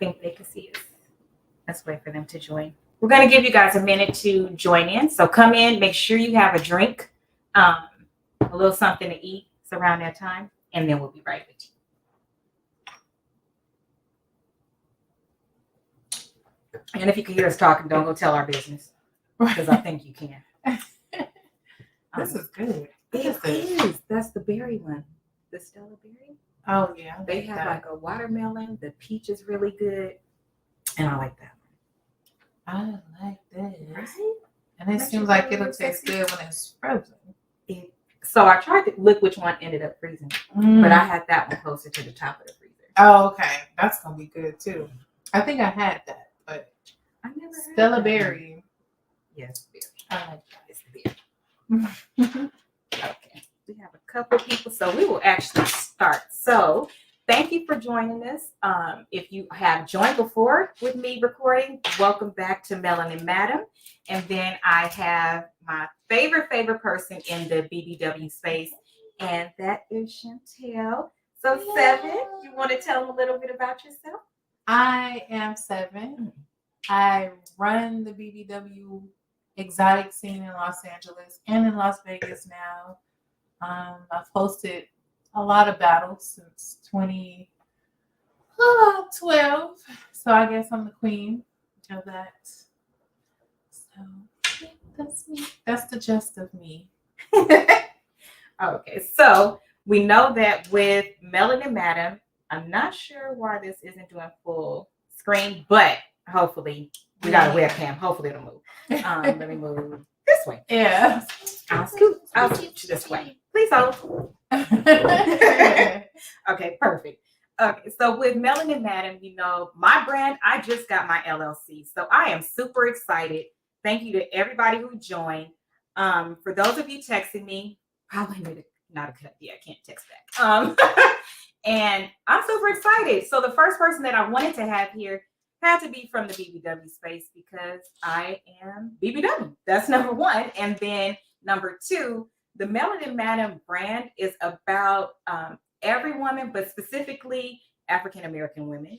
think they can see us. Let's wait for them to join. We're going to give you guys a minute to join in. So come in, make sure you have a drink, a little something to eat. It's around that time, and then we'll be right with you. And if you can hear us talking, don't go tell our business, because I think you can. This is good. It is. That's the berry one. The Stella berry. Oh, yeah. They have like a watermelon. The peach is really good. And I like that. I like that. Right? And it seems like it'll taste good when it's frozen. So I tried to look which one ended up freezing. But I had that one closer to the top of the freezer. Oh, okay. That's going to be good too. I think I had that, but I never had Stella that. berry. Yes, berry. I like that. It's berry. Okay. We have a couple people, so we will actually start. So thank you for joining us. If you have joined before with me recording, welcome back to Melanin Madame. And then I have my favorite person in the BBW space, and that is Chantel. So Seven, you want to tell them a little bit about yourself? I am Seven. I run the BBW exotic scene in Los Angeles and in Las Vegas now. I've hosted a lot of battles since 2012. So I guess I'm the queen of that. So yeah, that's me. That's the gist of me. Okay, so we know that with Melanin Madame, I'm not sure why this isn't doing full screen, but hopefully we got a webcam. Hopefully it'll move. Let me move this way. Yeah. I'll scoot you this way. Please hold. Okay, perfect. Okay, so with Melanin Madame, you know, my brand, I just got my LLC. So I am super excited. Thank you to everybody who joined. For those of you texting me, probably not a cut. Yeah, I can't text back. And I'm super excited. So the first person that I wanted to have here had to be from the BBW space because I am BBW. That's number one. And then number two, the Melanin Madame brand is about every woman, but specifically African-American women,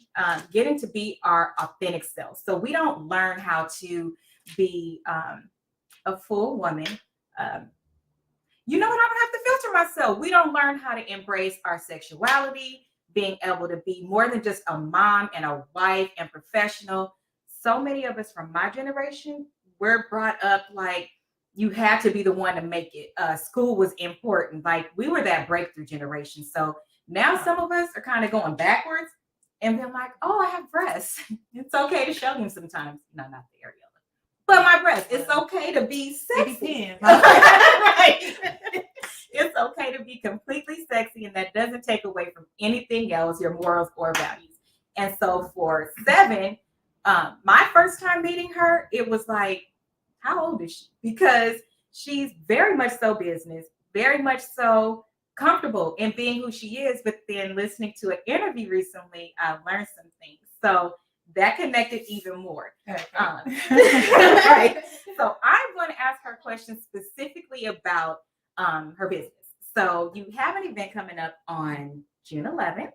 getting to be our authentic selves. So we don't learn how to be a full woman. You know what? I don't have to filter myself. We don't learn how to embrace our sexuality, being able to be more than just a mom and a wife and professional. So many of us from my generation, we're brought up like you had to be the one to make it. School was important. Like we were that breakthrough generation. So now some of us are kind of going backwards and they're like, oh, I have breasts. It's okay to show them sometimes. No, not the areola. But my breasts, it's okay to be sexy. Right. It's okay to be completely sexy, and that doesn't take away from anything else, your morals or values. And so for Seven, my first time meeting her, it was like, how old is she? Because she's very much so business, very much so comfortable in being who she is. But then listening to an interview recently, I learned some things. So that connected even more. Okay. Right. So I'm going to ask her questions specifically about her business. So you have an event coming up on June 11th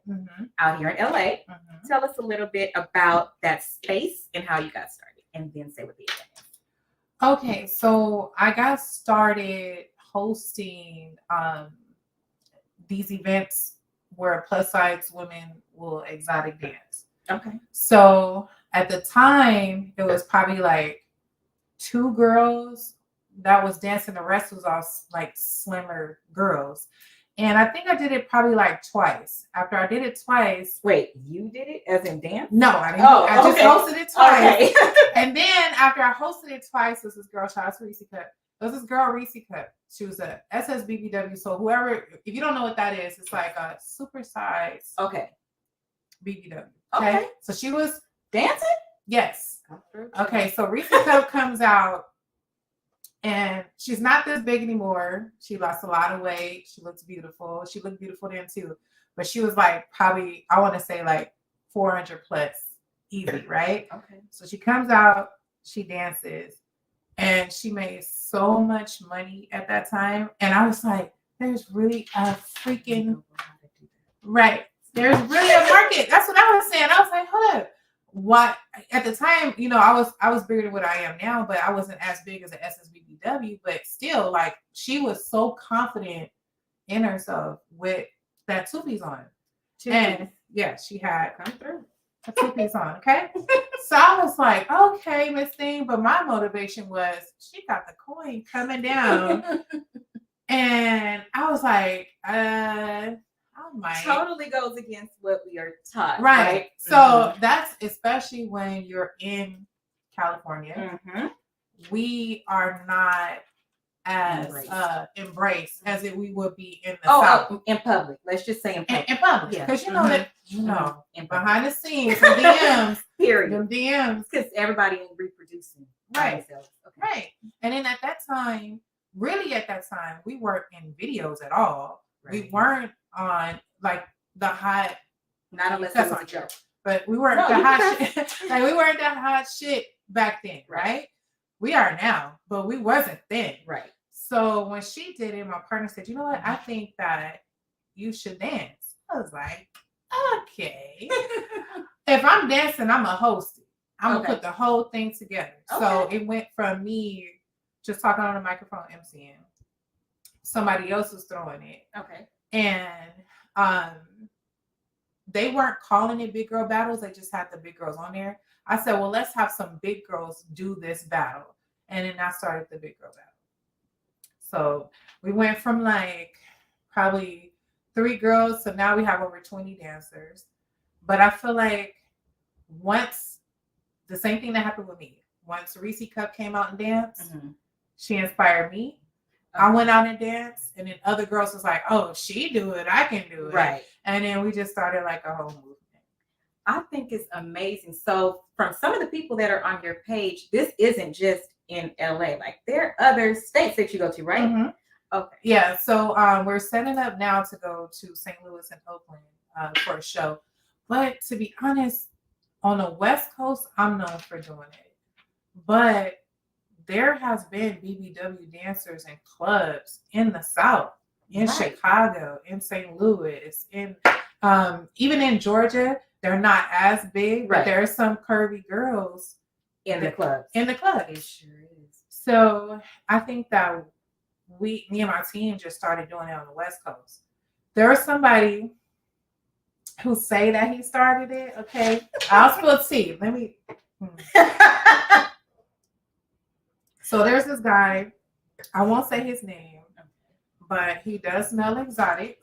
out here in LA. Tell us a little bit about that space and how you got started, and then say what the event is. Okay, so I got started hosting these events where plus size women will exotic dance. Okay. So at the time, it was probably like 2 girls that was dancing. The rest was all like slimmer girls. And I think I did it probably like twice. After I did it twice. Wait, you did it as in dance? No, I didn't. I just hosted it twice. Okay. And then after I hosted it twice, was this girl, shout out to Reese Cut. It was this girl, Reese Cut. She was a SSBBW. So whoever, if you don't know what that is, it's like a super size BBW. Okay. So she was dancing? Yes. Okay. So Reese Cut comes out. And she's not this big anymore. She lost a lot of weight. She looks beautiful. She looked beautiful then too. But she was like probably, I want to say like 400 plus easy, right? Okay. So she comes out, she dances, and she made so much money at that time. And I was like, there's really a freaking, right. There's really a market. That's what I was saying. I was like, hold up. what at the time, you know, I was bigger than what I am now, but I wasn't as big as an SSBBW. But still, like, she was so confident in herself with that two-piece on. And yeah, she had come through a two-piece on. Okay. So I was like, okay, Miss Thing, but my motivation was she got the coin coming down. And I was like, I might. Totally goes against what we are taught. Right. So that's especially when you're in California. We are not as embraced as if we would be in the South. In public. Let's just say in public. In public. Because you know that, you know, behind the scenes, some DMs. Period. Them DMs. Because everybody is reproducing. Right. Right. And then at that time, really at that time, we weren't in videos at all. Right. We weren't on like the hot. Not unless it was a joke. But we weren't the hot shit. Like, we weren't that hot shit back then, right? We are now, but we wasn't then. Right. So when she did it, my partner said, you know what? I think that you should dance. I was like, okay. If I'm dancing, I'm a host. I'm going to put the whole thing together. So it went from me just talking on the microphone, MCing. Somebody else was throwing it. Okay. And they weren't calling it big girl battles. They just had the big girls on there. I said, well, let's have some big girls do this battle. And then I started the big girl battle. So we went from like probably 3 girls. So now we have over 20 dancers. But I feel like once the same thing that happened with me, once Reese Cup came out and danced, she inspired me. I went out and danced, and then other girls was like, oh, she do it, I can do it. Right. And then we just started like a whole movement. I think it's amazing. So from some of the people that are on your page, this isn't just in LA. Like, there are other states that you go to, right? Okay. Yeah. So we're setting up now to go to St. Louis and Oakland for a show. But to be honest, on the West Coast, I'm known for doing it. But there has been BBW dancers in clubs in the South, in Chicago, in St. Louis, in even in Georgia. They're not as big, but there are some curvy girls in the club. In the club, it sure is. So I think that me and my team just started doing it on the West Coast. There was somebody who say that he started it. Okay, I'll spill tea. Let me. So there's this guy, I won't say his name, but he does smell exotic.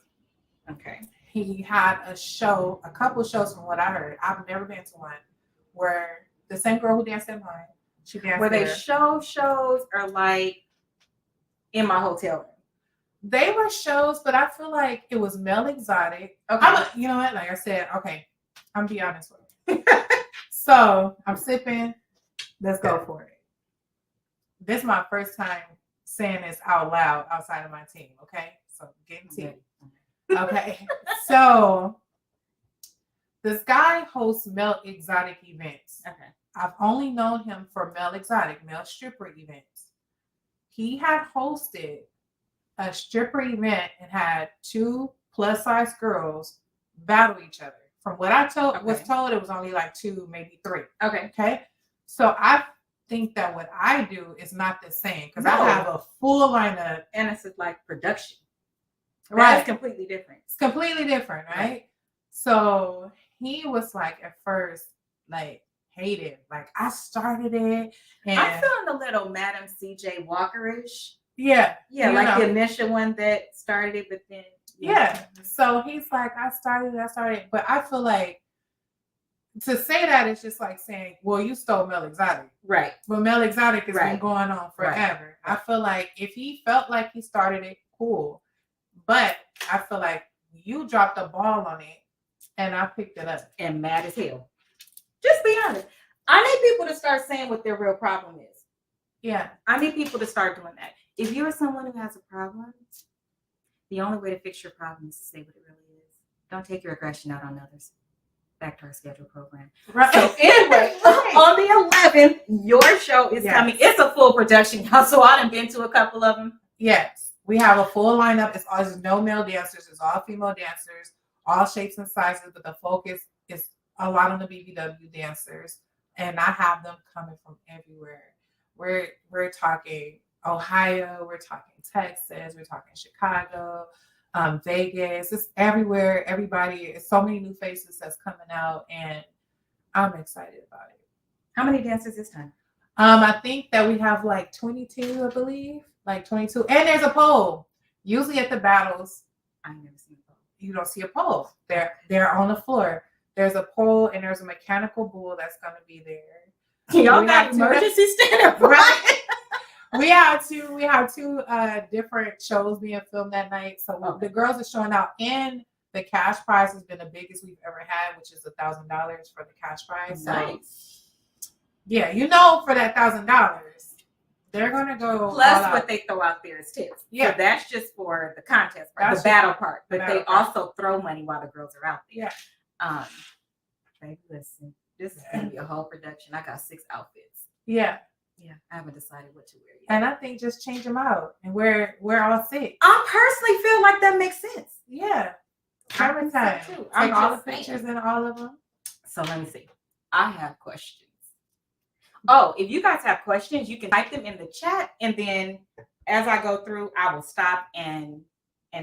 Okay. He had a couple shows from what I heard. I've never been to one where the same girl who danced in mine, she danced where there. they shows are like in my hotel room. They were shows, but I feel like it was male exotic. Okay. You know what? Like I said, okay, I'm be honest with you. So I'm sipping. Let's go for it. This is my first time saying this out loud outside of my team. Okay. So getting tea. Okay. So this guy hosts male exotic events. Okay. I've only known him for male exotic, male stripper events. He had hosted a stripper event and had 2 plus-size girls battle each other. From what I was told, it was only like 2, maybe 3. Okay. Okay. So I think that what I do is not the same because I have a full lineup. And it's like production. Right. It's completely different. It's completely different, right? So he was like, at first, like, hated. Like, I started it. And I'm feeling a little Madam CJ Walker-ish. Yeah. Yeah, like the initial one that started it, but then. Yeah. So he's like, I started it. But I feel like to say that is just like saying, well, you stole Mel Exotic. Right. But Mel Exotic has been going on forever. Right. I feel like if he felt like he started it, cool. But I feel like you dropped the ball on it and I picked it up. And mad as hell. Just be honest. I need people to start saying what their real problem is. Yeah. I need people to start doing that. If you're someone who has a problem, the only way to fix your problem is to say what it really is. Don't take your aggression out on others. Back to our scheduled program. Right. So anyway, on the 11th, your show is coming. It's a full production, y'all. So I done been to a couple of them. Yes. We have a full lineup. It's always no male dancers. It's all female dancers, all shapes and sizes. But the focus is a lot of the BBW dancers, and I have them coming from everywhere. We're talking Ohio, we're talking Texas, we're talking Chicago, Vegas. It's everywhere. Everybody, so many new faces that's coming out, and I'm excited about it. How many dancers this time? I think that we have like 22, I believe, like 22. And there's a poll. Usually at the battles, I never seen a poll. You don't see a pole. They're on the floor. There's a pole and there's a mechanical bull that's gonna be there. Y'all got emergency stand-up, right? We have two different shows being filmed that night. So the girls are showing out, and the cash prize has been the biggest we've ever had, which is $1,000 for the cash prize. Nice. So, yeah, for that $1,000, they're gonna go. Plus, what they throw out there is tips. Yeah, so that's just for the contest part, the battle part. But they also throw money while the girls are out there. Yeah. Baby, listen, this is gonna be a whole production. I got 6 outfits. Yeah. Yeah, I haven't decided what to wear yet. And I think just change them out and wear all 6. I personally feel like that makes sense. Yeah. Every time. Take all the pictures in all of them. So let me see. I have questions. Oh, if you guys have questions, you can type them in the chat, and then as I go through, I will stop and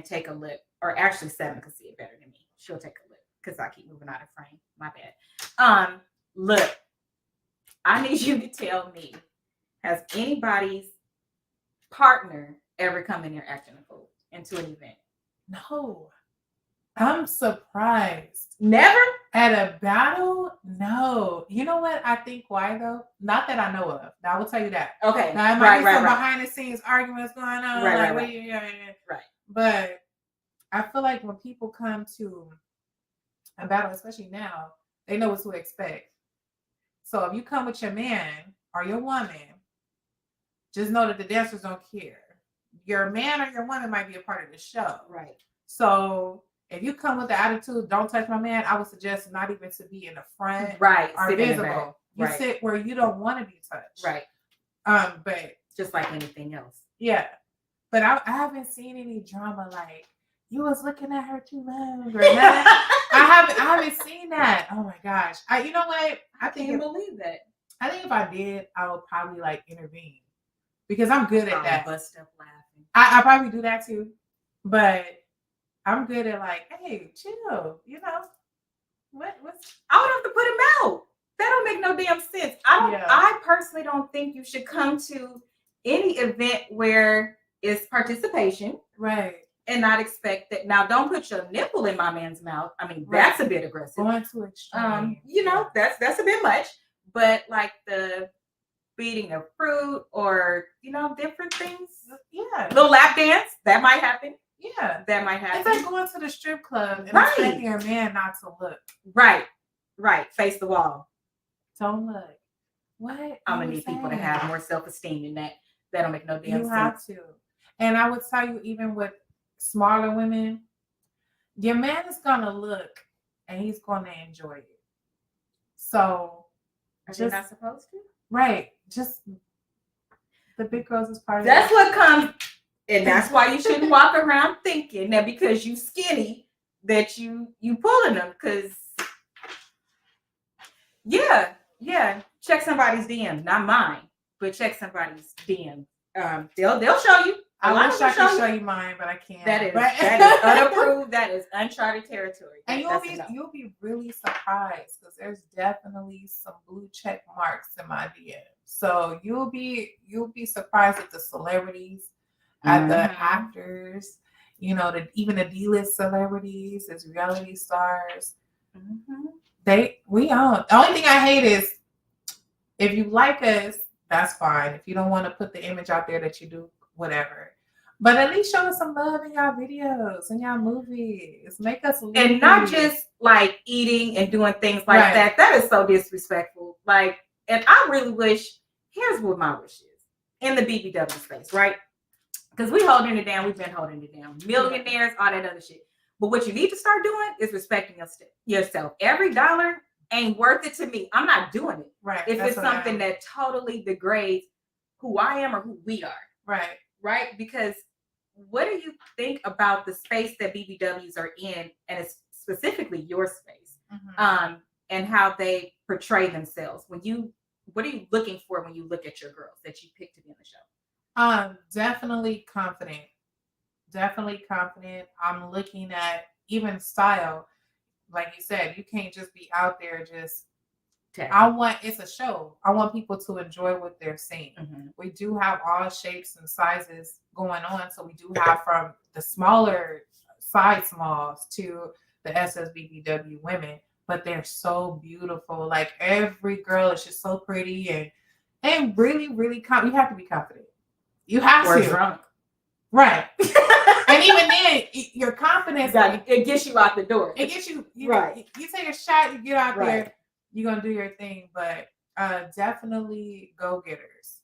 take a look. Or actually, Seven can see it better than me. She'll take a look because I keep moving out of frame. My bad. Look, I need you to tell me, has anybody's partner ever come in here acting a fool into an event? No. I'm surprised. Never? At a battle? No. You know what? I think why though? Not that I know of. Now I will tell you that. Okay. Now, it might be some behind the scenes arguments going on. Right. But I feel like when people come to a battle, especially now, they know what to expect. So if you come with your man or your woman, just know that the dancers don't care. Your man or your woman might be a part of the show. Right. So if you come with the attitude, don't touch my man, I would suggest not even to be in the front. Right. Or visible. You sit where you don't want to be touched. Right. But just like anything else. Yeah. But I haven't seen any drama like you was looking at her too long or nothing. I haven't seen that. Oh my gosh. You know what? I can't believe that. I think if I did, I would probably like intervene. Because I'm good at that. Bust up laughing. I probably do that too. But I'm good at like, hey, chill, what's I would have to put him out. That don't make no damn sense. I personally don't think you should come to any event where it's participation. Right. And not expect that. Now, don't put your nipple in my man's mouth. I mean, that's a bit aggressive. Going to extreme. That's a bit much. But like the beating of fruit or, different things. Yeah. Little lap dance, that might happen. Yeah. That might happen. It's like going to the strip club and expecting your man not to look. Right. Face the wall. Don't look. What? I'm going to need people to have more self-esteem than that. That don't make no damn sense. You have to. And I would tell you, even with smaller women, your man is going to look and he's going to enjoy it. So. Are you not supposed to? Right. Just the big girls is part of that's what comes. And that's why you shouldn't walk around thinking that because you skinny that you pulling them. Because check somebody's DM, not mine, but check somebody's DM. They'll show you. I wish I could show you mine, but I can't. That is unapproved. That is uncharted territory. And you'll be really surprised because there's definitely some blue check marks in my DM. So you'll be surprised at the celebrities. At the actors, even the D-list celebrities as reality stars. Mm-hmm. We own. The only thing I hate is if you like us, that's fine. If you don't want to put the image out there that you do, whatever. But at least show us some love in y'all videos and y'all movies. Make us leave. And not just like eating and doing things like that. That is so disrespectful. Like, and I really wish, here's what my wish is in the BBW space, right? Because we holding it down. We've been holding it down. Millionaires, all that other shit. But what you need to start doing is respecting yourself. Every dollar ain't worth it to me. I'm not doing it. Right. If it's something that totally degrades who I am or who we are. Right. Right? Because what do you think about the space that BBWs are in, and it's specifically your space? Mm-hmm. and how they portray themselves. What are you looking for when you look at your girls that you pick to be on the show? Definitely confident. Definitely confident. I'm looking at even style. Like you said, you can't just be out there just. It's a show. I want people to enjoy what they're seeing. Mm-hmm. We do have all shapes and sizes going on. So we do have from the smaller size smalls to the SSBBW women, but they're so beautiful. Like every girl is just so pretty and really, really you have to be confident. You have or to. Drunk. Right. And even then, your confidence, it gets you out the door. It gets you right. You take a shot, you get out right. there, you're gonna do your thing. But definitely go-getters.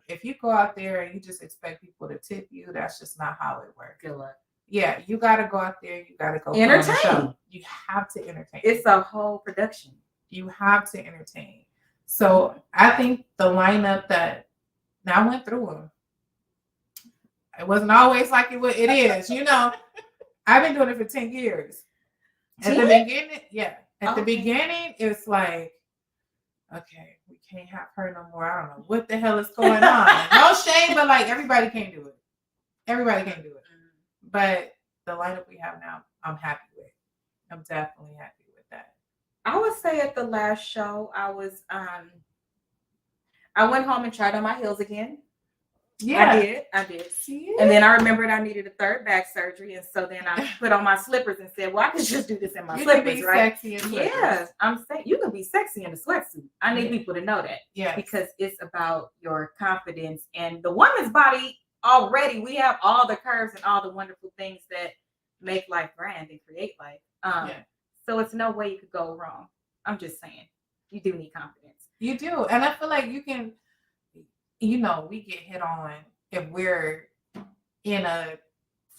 If you go out there and you just expect people to tip you, that's just not how it works. Good luck. Yeah, you gotta go out there, you gotta go entertain. You have to entertain. It's a whole production. You have to entertain. So I think the lineup that now I went through them. It wasn't always like it is, you know. I've been doing it for 10 years. At the beginning, At the beginning, it's like, okay, we can't have her no more. I don't know what the hell is going on. No shame, but like everybody can't do it. Everybody can't do it. But the lineup we have now, I'm happy with. I'm definitely happy with that. I would say at the last show, I was I went home and tried on my heels again. Yeah, I did. And then I remembered I needed a third back surgery, and so then I put on my slippers and said, "Well, I could just do this in my slippers, right?" Sexy in slippers. Yeah, I'm saying you can be sexy in a sweatsuit. I need people to know that. Yeah, because it's about your confidence and the woman's body. Already, we have all the curves and all the wonderful things that make life grand and create life. So it's no way you could go wrong. I'm just saying, you do need confidence. You do, and I feel like you can. You know, we get hit on if we're in a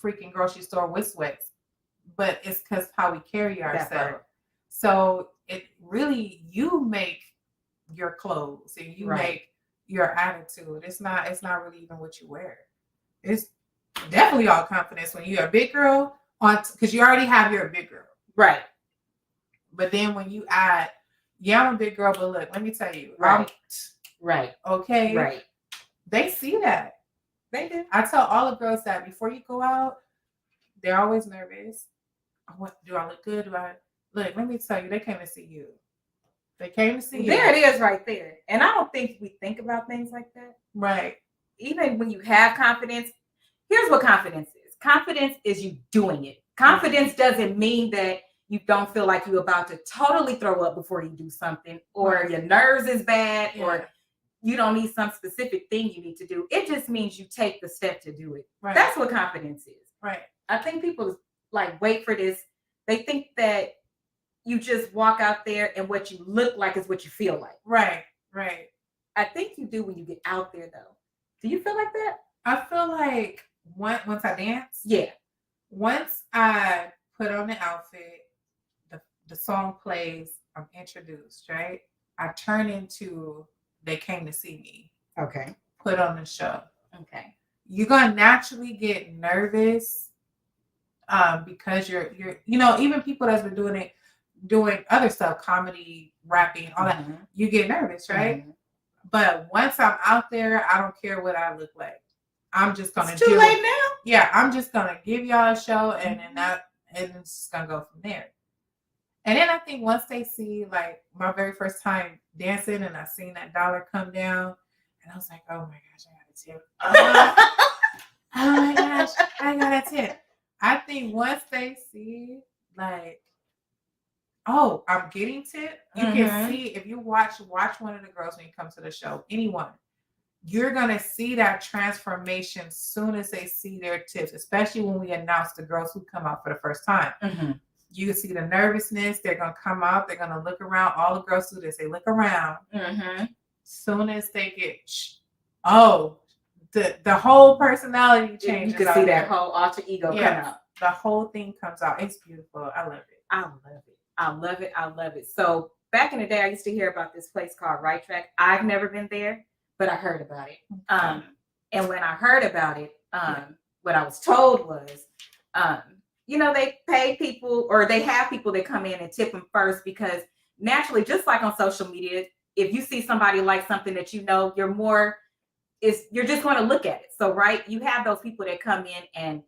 freaking grocery store with sweats, but it's because how we carry ourselves. So it really, you make your clothes and you make your attitude. It's not really even what you wear. It's definitely all confidence when you're a big girl because you already have your big girl. Right. But then when you add, I'm a big girl, but look, let me tell you. Right. Okay. Right. They see that. They do. I tell all the girls that before you go out, they're always nervous. Do I look good? Look, let me tell you, they came to see you. They came to see you. There it is right there. And I don't think we think about things like that. Right. Even when you have confidence, here's what confidence is. Confidence is you doing it. Confidence doesn't mean that you don't feel like you're about to totally throw up before you do something, or your nerves is bad, or you don't need some specific thing you need to do. It just means you take the step to do it. Right. That's what confidence is. Right. I think people like wait for this. They think that you just walk out there and what you look like is what you feel like. Right. Right. I think you do when you get out there, though. Do you feel like that? I feel like once I dance. Yeah. Once I put on the outfit, the song plays, I'm introduced, right? I turn into they came to see me. Okay. Put on the show. Okay. You're gonna naturally get nervous because you're even people that's been doing other stuff, comedy, rapping, all that, you get nervous, right? But once I'm out there, I don't care what I look like. I'm just gonna it's too late now. Yeah, I'm just gonna give y'all a show and it's just gonna go from there. And then I think once they see like my very first time dancing and I seen that dollar come down and I was like, oh my gosh, I got a tip. Oh my gosh, I got a tip. I think once they see like, oh, I'm getting tip, you can see if you watch one of the girls when you come to the show, anyone, you're gonna see that transformation soon as they see their tips, especially when we announce the girls who come out for the first time. You can see the nervousness. They're going to come out. They're going to look around. All the girls do this. They look around. Soon as they get, the whole personality changes. You can see that whole alter ego come out. The whole thing comes out. It's beautiful. I love it. I love it. I love it. So back in the day, I used to hear about this place called Right Track. I've never been there, but I heard about it. And when I heard about it, what I was told was, they pay people or they have people that come in and tip them first because naturally, just like on social media, if you see somebody like something that you know, you're just going to look at it. So, right, you have those people that come in and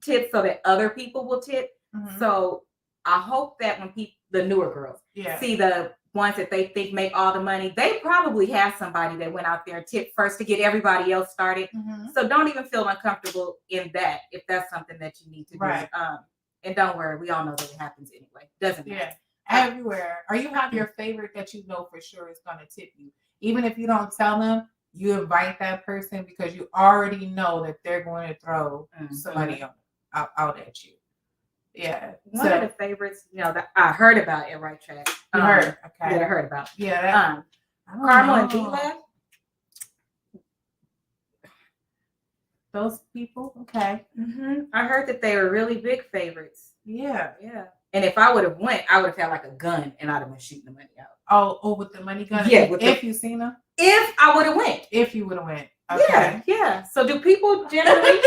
tip so that other people will tip. So I hope that when the newer girls see the ones that they think make all the money, they probably have somebody that went out there and tipped first to get everybody else started. So don't even feel uncomfortable in that if that's something that you need to do. And don't worry, we all know that it happens anyway. Doesn't matter. Everywhere. Or you have your favorite that you know for sure is going to tip you. Even if you don't tell them, you invite that person because you already know that they're going to throw some money out at you. Yeah. One of the favorites, that I heard about at Right Track. You heard? Okay. Yeah, I heard about. Yeah. Carmel and D-Lab. Those people? Okay. I heard that they were really big favorites. Yeah. And if I would have went, I would have had like a gun and I'd have been shooting the money out. Oh, with the money gun? Yeah. If you seen them? If I would have went. If you would have went. Okay. Yeah. So do people generally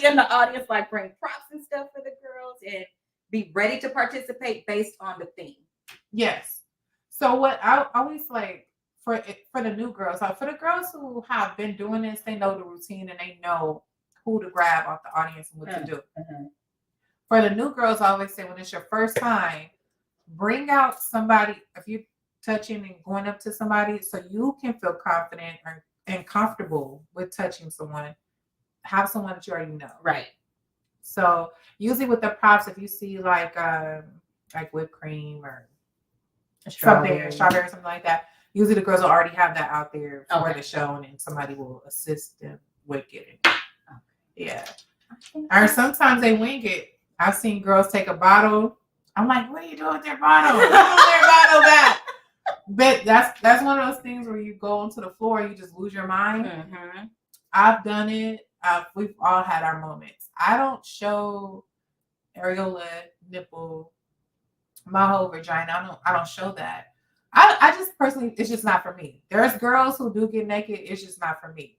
in the audience like bring props and stuff for the girls and be ready to participate based on the theme? Yes. So what I always like for the new girls, for the girls who have been doing this, they know the routine and they know who to grab off the audience and what to do. For the new girls, I always say when it's your first time, bring out somebody, if you're touching and going up to somebody, so you can feel confident and comfortable with touching someone, have someone that you already know. Right. So usually with the props, if you see like whipped cream or strawberry or something like that, usually the girls will already have that out there for the show and then somebody will assist them with getting it. Yeah. Or sometimes they wing it. I've seen girls take a bottle. I'm like, what are you doing with their bottle? Give them their bottle back. But that's one of those things where you go onto the floor and you just lose your mind. I've done it. We've all had our moments. I don't show areola, nipple, my whole vagina. I don't show that. I just personally, it's just not for me. There's girls who do get naked. It's just not for me.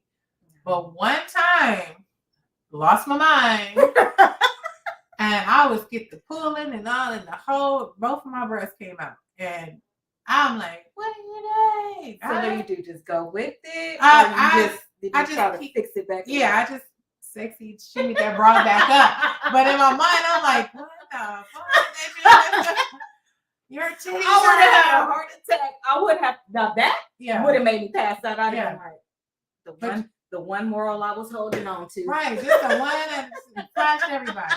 But one time, lost my mind. And I was get the pulling and all, and both of my breasts came out. And I'm like, what are you doing? So what do you do? Just go with it? I just try to fix it back. Yeah, I just sexy shimmy that bra back up. But in my mind, I'm like, what the fuck? Your titties. I would have had a heart attack. I would have. Now that would have made me pass out. I'd have been like, the one moral I was holding on to. Right, just the one that flashed everybody.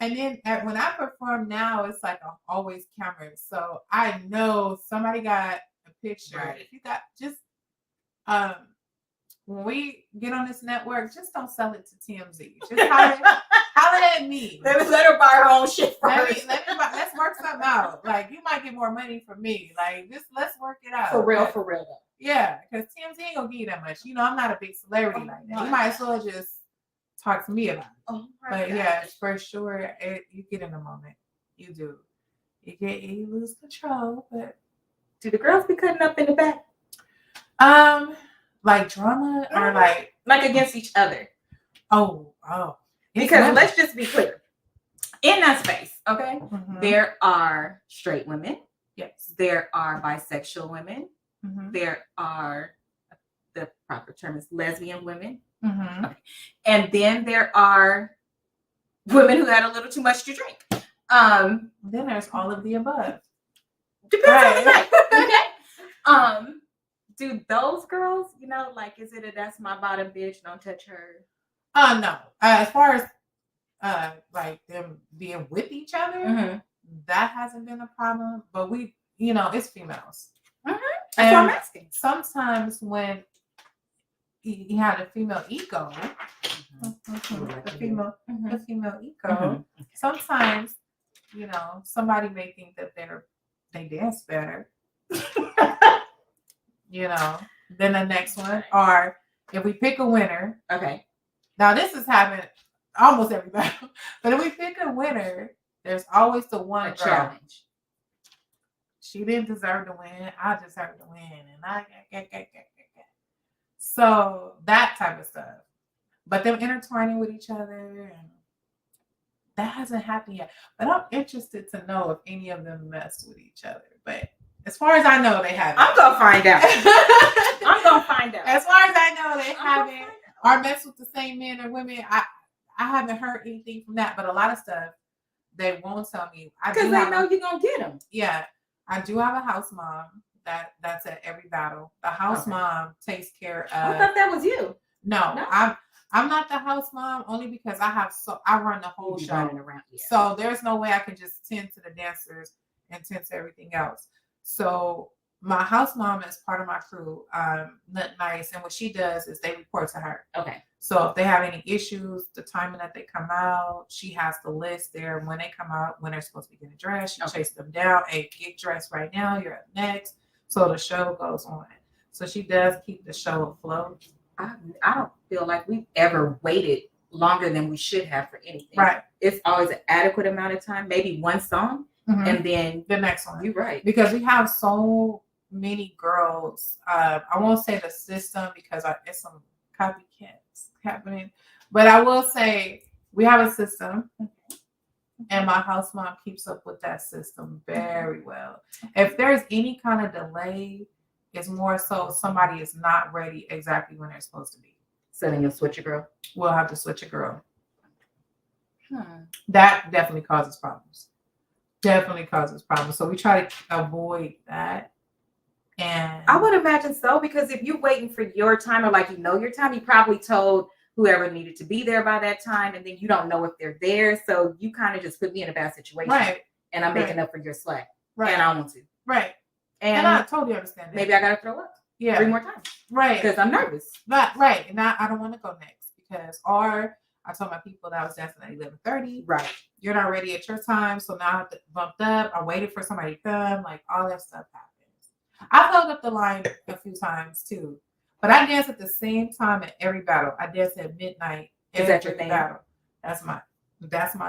And then when I perform now, it's like always cameras. So I know somebody got a picture. Right. If you got just when we get on this network, just don't sell it to TMZ. Just holler at me. Let her buy her own shit first. Let's work something out. Like you might get more money from me. Like just let's work it out. For real though. Yeah, because TMZ ain't gonna give you that much. I'm not a big celebrity like that. You might as well just talk to me about it. But yeah, for sure, you get in the moment. You do. You lose control. But do the girls be cutting up in the back? Like drama or like against each other. Oh. Because let's just be clear. In that space, okay, there are straight women. Yes. There are bisexual women. There are, the proper term is lesbian women. Okay. And then there are women who had a little too much to drink. Then there's all of the above. Depends on the night. Okay. Do those girls, is it a that's my bottom bitch, don't touch her? No. As far as like them being with each other, that hasn't been a problem. But we, it's females. That's what I'm asking. Sometimes when you had a female ego, the female ego, sometimes, somebody may think that they dance better, than the next one. Or if we pick a winner. Okay. Now this has happened almost every battle. But if we pick a winner, there's always the one challenge. She didn't deserve to win. I deserve to win. And so that type of stuff. But them intertwining with each other and that hasn't happened yet. But I'm interested to know if any of them mess with each other. But as far as I know, they haven't. I'm gonna find out. I'm gonna find out. As far as I know, they haven't. Or mess with the same men or women. I haven't heard anything from that. But a lot of stuff they won't tell me. Because they know you're gonna get them. Yeah, I do have a house mom that's at every battle. The house mom takes care of. I thought that was you. No. I'm not the house mom only because I run the whole show. Around, yeah. So there's no way I can just tend to the dancers and tend to everything else. So my house mom is part of my crew, Nice, and what she does is they report to her. Okay. So if they have any issues, the timing that they come out, she has the list there when they come out, when they're supposed to be getting dressed. She chases them down. Hey, get dressed right now. You're up next. So the show goes on. So she does keep the show afloat. I don't feel like we've ever waited longer than we should have for anything. Right. It's always an adequate amount of time, maybe one song, and then the next one. You're right. Because we have so many girls. I won't say the system because it's some copycats happening. But I will say we have a system. And my house mom keeps up with that system very well. If there's any kind of delay, it's more so somebody is not ready exactly when they're supposed to be. So then you'll switch a girl? We'll have to switch a girl. That definitely causes problems. Definitely causes problems. So we try to avoid that. And I would imagine so, because if you're waiting for your time, or like your time, you probably told whoever needed to be there by that time, and then you don't know if they're there. So you kind of just put me in a bad situation. Right. And I'm making up for your slack. Right. And I want to. Right. And I totally understand that. Maybe I gotta throw up. Yeah. 3 more times. Right. Because I'm nervous. But right. And I don't want to go next because I told my people that I was dancing at 11:30. Right. You're not ready at your time. So now I have to bump up. I waited for somebody to come. Like all that stuff happens. I've held up the line a few times too. But I dance at the same time at every battle. I dance at midnight. Is that your thing? Battle. That's my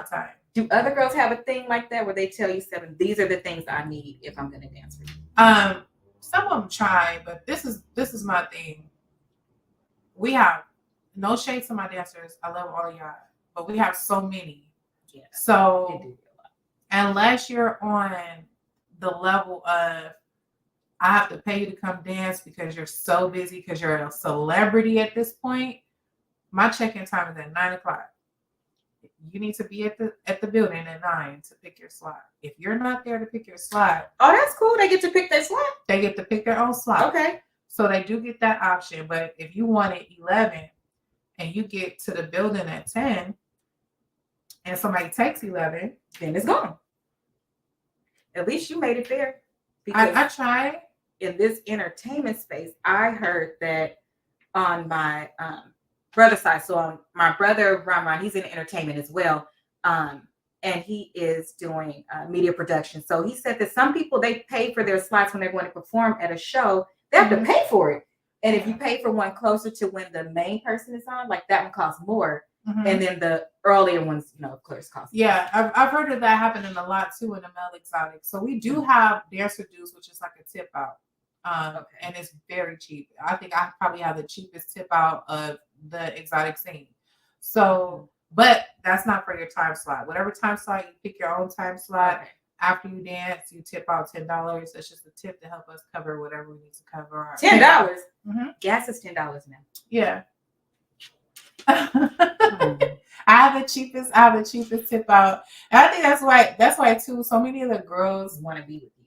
time. Do other girls have a thing like that where they tell you, Seven, these are the things I need if I'm gonna dance for you? Some of them try, but this is my thing. We have no shade to my dancers. I love all of y'all, but we have so many. Yeah. So unless you're on the level of I have to pay you to come dance because you're so busy because you're a celebrity at this point, my check-in time is at 9:00. You need to be at the building at 9 to pick your slot. If you're not there to pick your slot, that's cool. They get to pick their slot. They get to pick their own slot. Okay. So they do get that option. But if you want it 11 and you get to the building at 10 and somebody takes 11, then it's gone. At least you made it fair. I try. In this entertainment space, I heard that on my brother side. So on my brother Ron, he's in entertainment as well, and he is doing media production. So he said that some people, they pay for their slots when they're going to perform at a show. They have to pay for it, and if you pay for one closer to when the main person is on, like that one costs more, and then the earlier ones, of course, cost. Yeah, I've heard of that happening a lot too in the male exotic. So we do have dancer dues, which is like a tip out. And it's very cheap. I think I probably have the cheapest tip out of the exotic scene. So, but that's not for your time slot. Whatever time slot you pick your own time slot. Okay. After you dance, you tip out $10. That's just a tip to help us cover whatever we need to cover. $10. Gas is $10 now. Yeah. I have the cheapest tip out. And I think that's why too. So many of the girls want to be with you.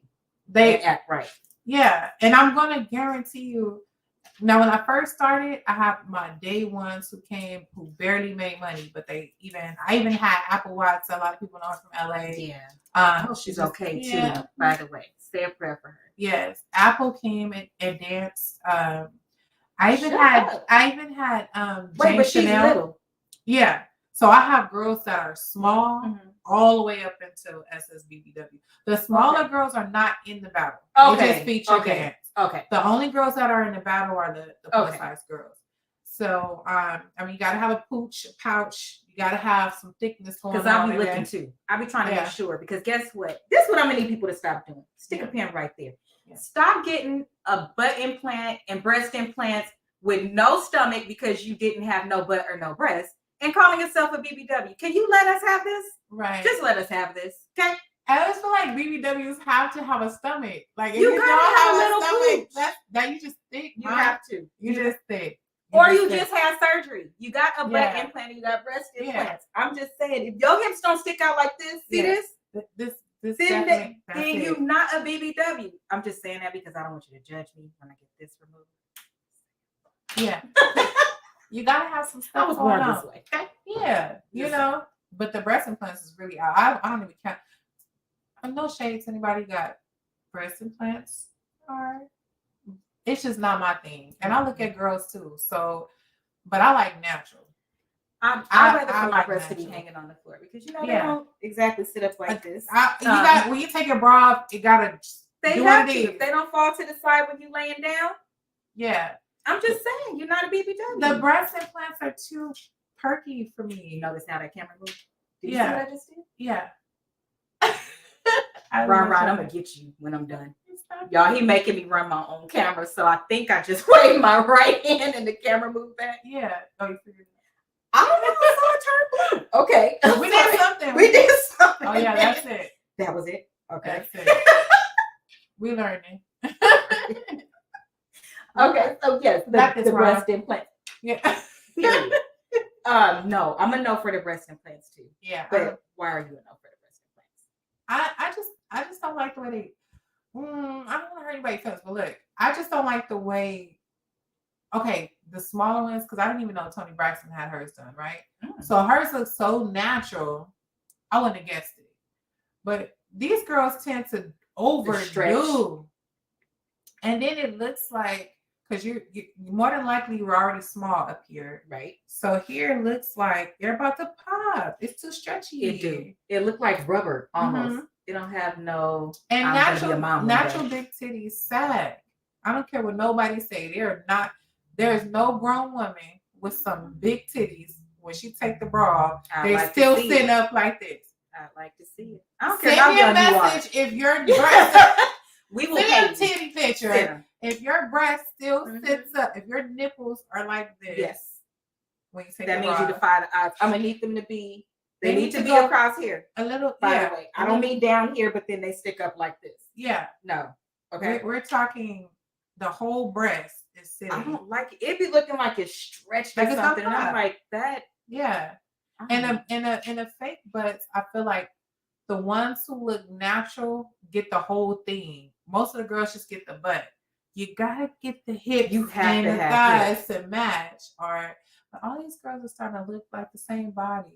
They act right. Yeah, and I'm gonna guarantee you. Now, when I first started, I had my day ones who came who barely made money, but I even had Apple Watts. A lot of people know her from LA. Yeah. She's okay too. By the way, say a prayer for her. Yes, Apple came and danced. I even had Wait, but she's little. Yeah. So I have girls that are small all the way up until SSBBW. The smaller girls are not in the battle. They just feature dance. Okay. The only girls that are in the battle are the plus size girls. So you gotta have a pouch. You gotta have some thickness going on. Because I'll be looking too. I'll be trying to make sure. Because guess what? This is what I'm gonna need people to stop doing. Stick a pin right there. Yeah. Stop getting a butt implant and breast implants with no stomach because you didn't have no butt or no breast. and calling yourself a BBW. Can you let us have this? Right. Just let us have this. Okay. I always feel like BBWs have to have a stomach. Like if You you gotta don't have a have a little stomach, that you just think. You have to. You just think. Or you just had surgery. You got a butt Yeah. implant. You got breast Yeah. implants. I'm just saying, if your hips don't stick out like this, see this? This Then you're not a BBW. I'm just saying that because I don't want you to judge me when I get this removed. Yeah. You gotta have some stuff. I was born this way. Okay? Yeah. You know, but the breast implants is really out. I don't even count. I'm no shade to anybody who got breast implants. It's just not my thing. And I look at girls too. So, but I like natural. I'd rather for my breasts to be hanging on the floor because they don't exactly sit up like this. When you take your bra off, you gotta. They have to. If they don't fall to the side when you laying down. Yeah. I'm just saying, you're not a BBW. The breast implants are too perky for me. You notice how that camera moved? Did you see what I just did? Yeah. Ron, I'm gonna get you when I'm done. Y'all, he making me run my own camera, so I think I just waved my right hand and the camera moved back. Yeah. Oh, you figured it out. I don't know. I saw it turn blue. Okay. We did something. We did something. Oh yeah, that's it. That was it. Okay. That's it. We learning. Okay, so yes, the breast implant. Yeah. Period. No, I'm a no for the breast implants too. Yeah. But why are you a no for the breast implants? I just don't like the way they. I don't want to hurt anybody's feelings, but look, I just don't like the way. Okay, the smaller ones, because I didn't even know Toni Braxton had hers done, right? So hers looks so natural. I wouldn't have guessed it. But these girls tend to overdo. And then it looks like, because you more than likely you're already small up here. Right. So here it looks like they're about to pop. It's too stretchy. It do. It look like rubber almost. It don't have no. And natural big titties sag. I don't care what nobody say. There is no grown woman with some big titties when she take the bra off. They're still sitting up like this. I'd like to see it. I don't care how young you are. Send me a message if your breast. We will send a titty picture. If your breast still sits up, if your nipples are like this. Yes. When you take that means you defy the odds. I'm gonna need them to be. They need to be across here. A little. By the way, I don't mean down here, but then they stick up like this. Yeah. No. Okay. We're talking the whole breast is sitting. I don't like it. It be looking like it's stretched like or something. And I'm like that. Yeah. And in a fake butts, I feel like the ones who look natural get the whole thing. Most of the girls just get the butt. You gotta get the hips and the thighs to match. But all these girls are starting to look like the same body.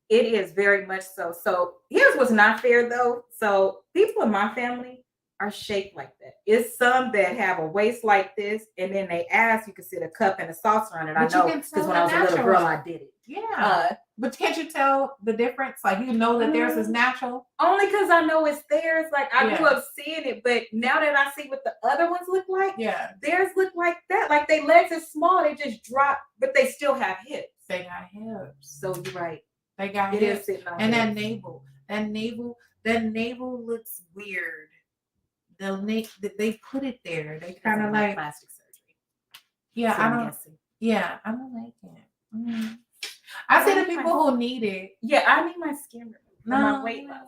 It is very much so. So here's what's not fair though. So people in my family are shaped like that. It's some that have a waist like this, and then they ask you can sit a cup and a saucer on it. But I know because when I was a little girl, I did it. Yeah. But can't you tell the difference? Like you know that theirs is natural? Only because I know it's theirs. Like I grew up seeing it, but now that I see what the other ones look like, theirs look like that. Like their legs are small, they just drop, but they still have hips. They got hips. So you're right. They got hips. And that navel looks weird. They put it there. They kind of like plastic surgery. Yeah, so I don't like it. I see the people who need it. Yeah, I need my skin removed. My weight loss.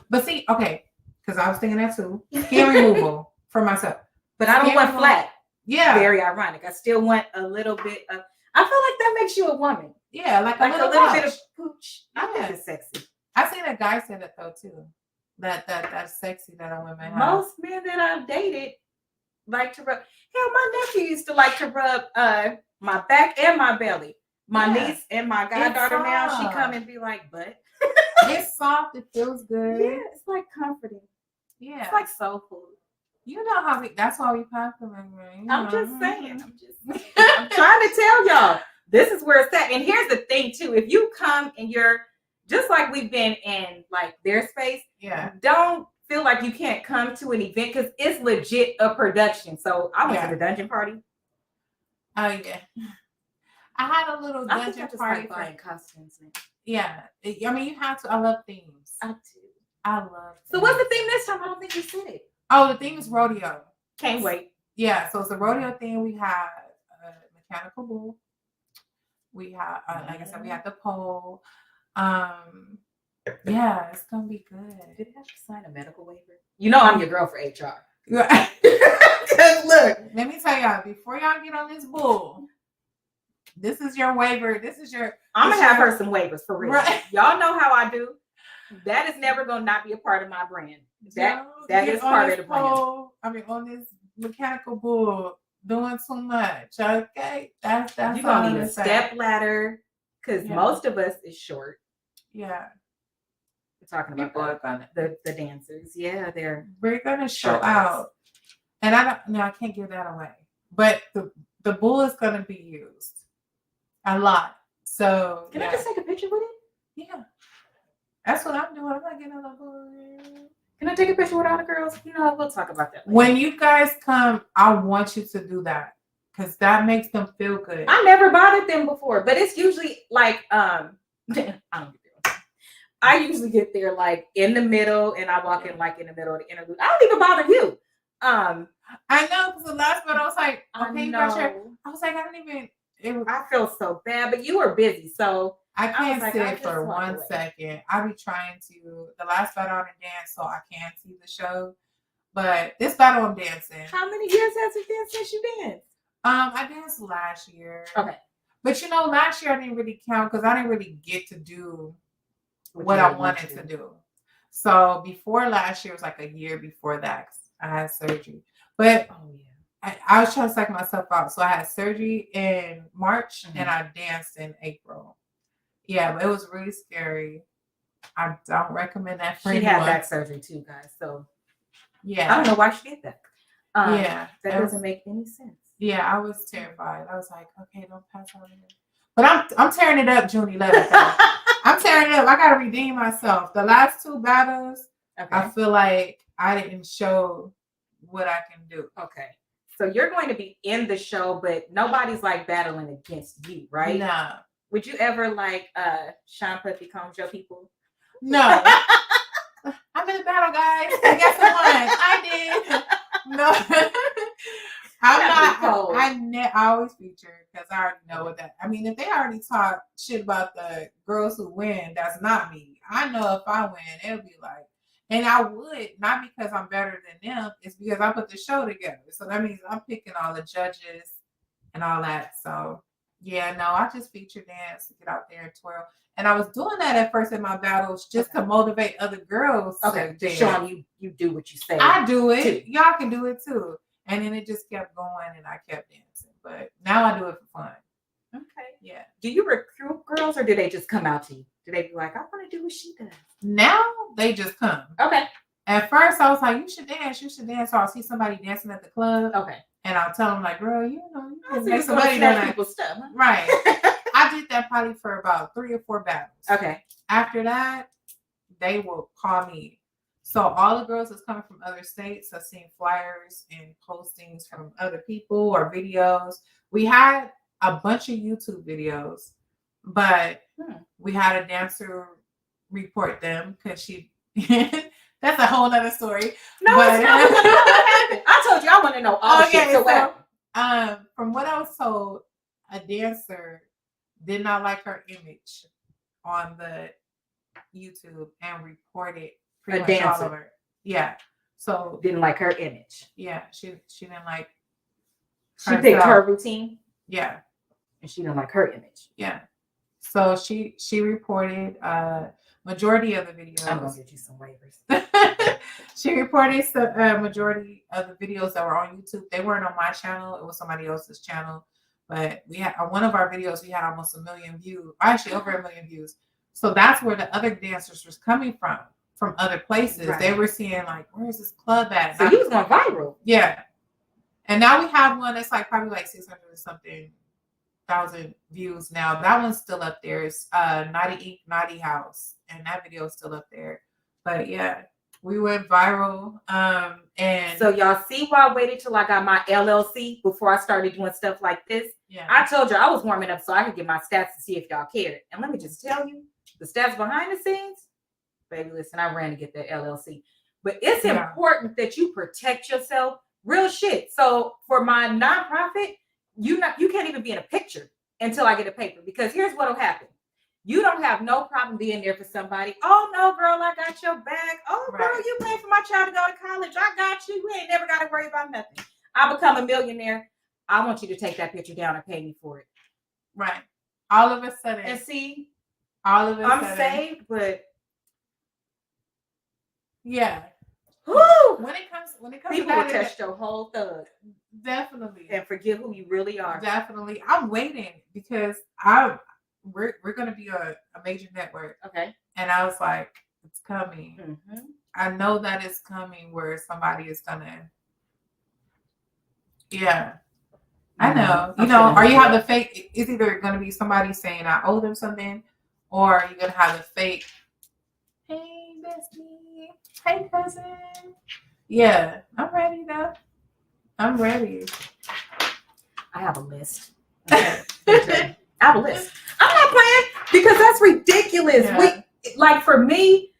But see, okay, because I was thinking that too. Skin removal for myself. But I don't want flat. Yeah. Very ironic. I still want a little bit of. I feel like that makes you a woman. Yeah, like a little bit of pooch. I think it's sexy. I seen a guy say that though too. That's sexy that a woman has. Most men that I've dated like to rub. Hell, my nephew used to like to rub my back and my belly. My niece and my goddaughter now, she come and be like, but it's soft, it feels good. Yeah, it's like comforting. Yeah. It's like soul food. You know how that's why we popular, right? I'm just saying. I'm trying to tell y'all, this is where it's at. And here's the thing too. If you come and you're just like we've been in like their space, don't feel like you can't come to an event because it's legit a production. So I went to the dungeon party. Oh yeah. I had a little dungeon party like buying costumes. Yeah. I mean, you have to. I love themes. I do. I love So what's the theme this time? I don't think you said it. Oh, the theme is rodeo. Can't wait. Yeah. So it's the rodeo theme. We have a mechanical bull. We have, like I said, we had the poll. Yeah, it's gonna be good. Did I have to sign a medical waiver? You know, I'm your girl for HR. Right. Look, let me tell y'all, before y'all get on this bull, this is your waiver. This is your. I'm gonna have her some waivers for real. Right. Y'all know how I do. That is never gonna not be a part of my brand. That is part of the brand. On this mechanical bull, doing too much. Okay, that's you're gonna need a step ladder because most of us is short. Yeah. Talking about the dancers. Yeah, we're gonna show out. And I can't give that away. But the bull is gonna be used a lot. So can I just take a picture with it? Yeah. That's what I'm doing. I'm not getting on the bull. Can I take a picture with all the girls? You know, we'll talk about that later. When you guys come, I want you to do that because that makes them feel good. I never bothered them before, but it's usually like I don't get there. I usually get there like in the middle, and I walk in like in the middle of the interlude. I don't even bother you. I know because the last one I was like, okay, I was like, I don't even. I feel so bad, but you were busy, so I can't sit for 1 second. I be trying to. The last battle I dance, so I can't see the show. But this battle I'm dancing. How many years has it been since you danced? I danced last year. Okay, but last year I didn't really count because I didn't really get to do what I wanted to do. So before last year was like a year before that. I had surgery, but I was trying to psych myself out. So I had surgery in March and I danced in April. Yeah, but it was really scary. I don't recommend that for anyone. She had back surgery too, guys. So yeah, I don't know why she did that. That doesn't make any sense. Yeah, I was terrified. I was like, okay, don't pass out here. But I'm tearing it up June 11th. I'm tearing it up. I gotta redeem myself. The last two battles, I feel like I didn't show what I can do. Okay. So you're going to be in the show, but nobody's like battling against you, right? No. Would you ever like Sean Puffy Combs your people? No. I'm in the battle, guys. I guess I won. I did. No. I always feature because I already know what that. I mean, if they already talk shit about the girls who win, that's not me. I know if I win, it'll be like, and I would not because I'm better than them. It's because I put the show together. So that means I'm picking all the judges and all that. So yeah, no, I just feature dance to get out there and twirl. And I was doing that at first in my battles just to motivate other girls. Okay, to show you do what you say. I do it. Too. Y'all can do it too. And then it just kept going and I kept dancing. But now I do it for fun. Okay. Yeah. Do you recruit girls or do they just come out to you? Do they be like, I want to do what she does? Now they just come. Okay. At first I was like, you should dance. So I'll see somebody dancing at the club. Okay. And I'll tell them like, girl, you can make somebody do people's stuff. Huh? Right. I did that probably for about 3 or 4 battles. Okay. After that, they will call me. So all the girls that's coming from other states have seen flyers and postings from other people or videos. We had a bunch of YouTube videos, but we had a dancer report them because she that's a whole other story. No, it's not. What happened? I told you I want to know all shit. So from what I was told, a dancer did not like her image on the YouTube and reported pretty much all over. Yeah. So didn't like her image. Yeah, she didn't like. She picked her routine. Yeah, and she didn't like her image. Yeah. So she reported majority of the videos. I'm gonna get you some waivers. She reported the majority of the videos that were on YouTube. They weren't on my channel. It was somebody else's channel. But we had one of our videos. We had almost 1 million views. Actually, over 1 million views. So that's where the other dancers was coming from other places. Right. They were seeing like, where's this club at? So he was going viral. Yeah. And now we have one that's like probably like 600 or something thousand views now. That one's still up there. It's Naughty Ink, Naughty House. And that video is still up there. But yeah, we went viral. And so y'all see why I waited till I got my LLC before I started doing stuff like this? Yeah. I told you I was warming up so I could get my stats to see if y'all cared. And let me just tell you, the stats behind the scenes, baby, listen, I ran to get that LLC. But it's important that you protect yourself. Real shit. So for my nonprofit, you can't even be in a picture until I get a paper. Because here's what'll happen. You don't have no problem being there for somebody. Oh, no, girl, I got your back. Oh, girl, you paid for my child to go to college. I got you. We ain't never got to worry about nothing. I become a millionaire. I want you to take that picture down and pay me for it. Right. All of a sudden. And see, all of a sudden. I'm saved, but yeah. Whew, when it comes people to will test your whole thug. Definitely. And forget who you really are. Definitely. I'm waiting because we're gonna be a major network. Okay. And I was like, it's coming. Mm-hmm. I know that it's coming where somebody is gonna. Yeah. I know. You know, or you have the fake. It's either gonna be somebody saying I owe them something, or you're gonna have the fake. Hey, bestie. Hey, cousin. Yeah, I'm ready though. I'm ready. I have a list. Okay. I have a list. I'm not playing because that's ridiculous. Yeah. Like for me,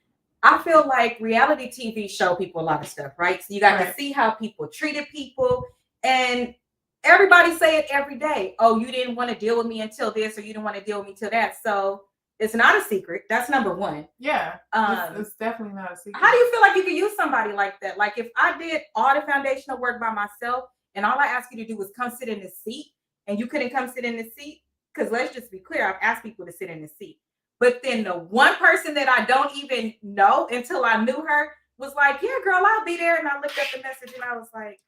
I feel like reality TV show people a lot of stuff, right? So you got to see how people treated people, and everybody say it every day. Oh, you didn't want to deal with me until this, or you didn't want to deal with me till that. So it's not a secret. That's number one. Yeah, it's definitely not a secret. How do you feel like you could use somebody like that? Like if I did all the foundational work by myself, and all I asked you to do was come sit in the seat, and you couldn't come sit in the seat, because let's just be clear, I've asked people to sit in the seat. But then the one person that I don't even know until I knew her was like, yeah, girl, I'll be there. And I looked at the message and I was like,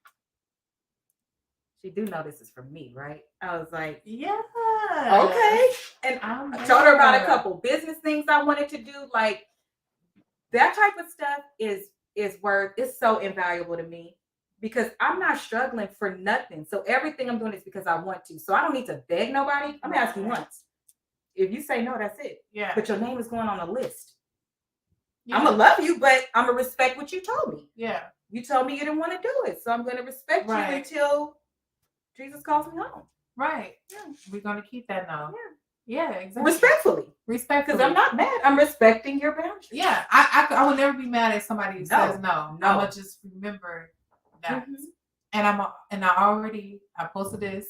she do know this is from me, right? I was like, yeah, okay. And I told her about a couple business things I wanted to do. Like that type of stuff is so invaluable to me because I'm not struggling for nothing. So everything I'm doing is because I want to. So I don't need to beg nobody. I'm asking once. If you say no, that's it. Yeah. But your name is going on a list. Yeah. I'm gonna love you, but I'm gonna respect what you told me. Yeah. You told me you didn't want to do it, so I'm gonna respect you until Jesus calls me home. Right. Yeah. We're gonna keep that now. Yeah. Yeah. Exactly. Respectfully. Because I'm not mad. I'm respecting your boundaries. Yeah. I would never be mad at somebody who says no. I'm gonna just remember that. Mm-hmm. And I posted this.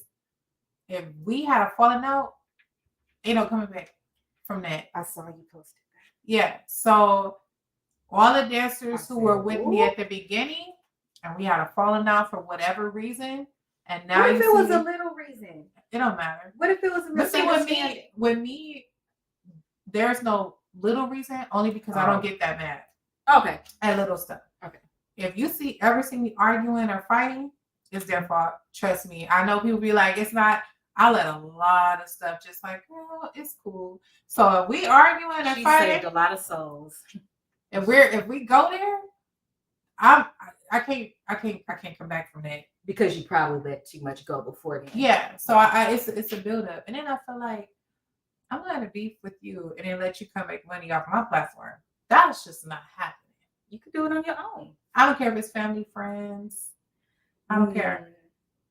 If we had a falling out. Ain't no coming back from that. I saw you posted that. Yeah. So all the dancers who were with me at the beginning, and we had a falling out for whatever reason, and now what if it was a little reason? It don't matter. What if it was a misunderstanding? With me, there's no little reason, only because I don't get that mad. Okay. At little stuff. Okay. If you ever see me arguing or fighting, it's their fault. Trust me. I know people be like, it's not. I let a lot of stuff just like, oh, it's cool. So if we arguing and fighting, saved a lot of souls. If we go there, I can't come back from that because you probably let too much go before then. Yeah. So it's a build up, and then I feel like I'm gonna beef with you and then let you come make money off my platform. That's just not happening. You can do it on your own. I don't care if it's family, friends. I don't care.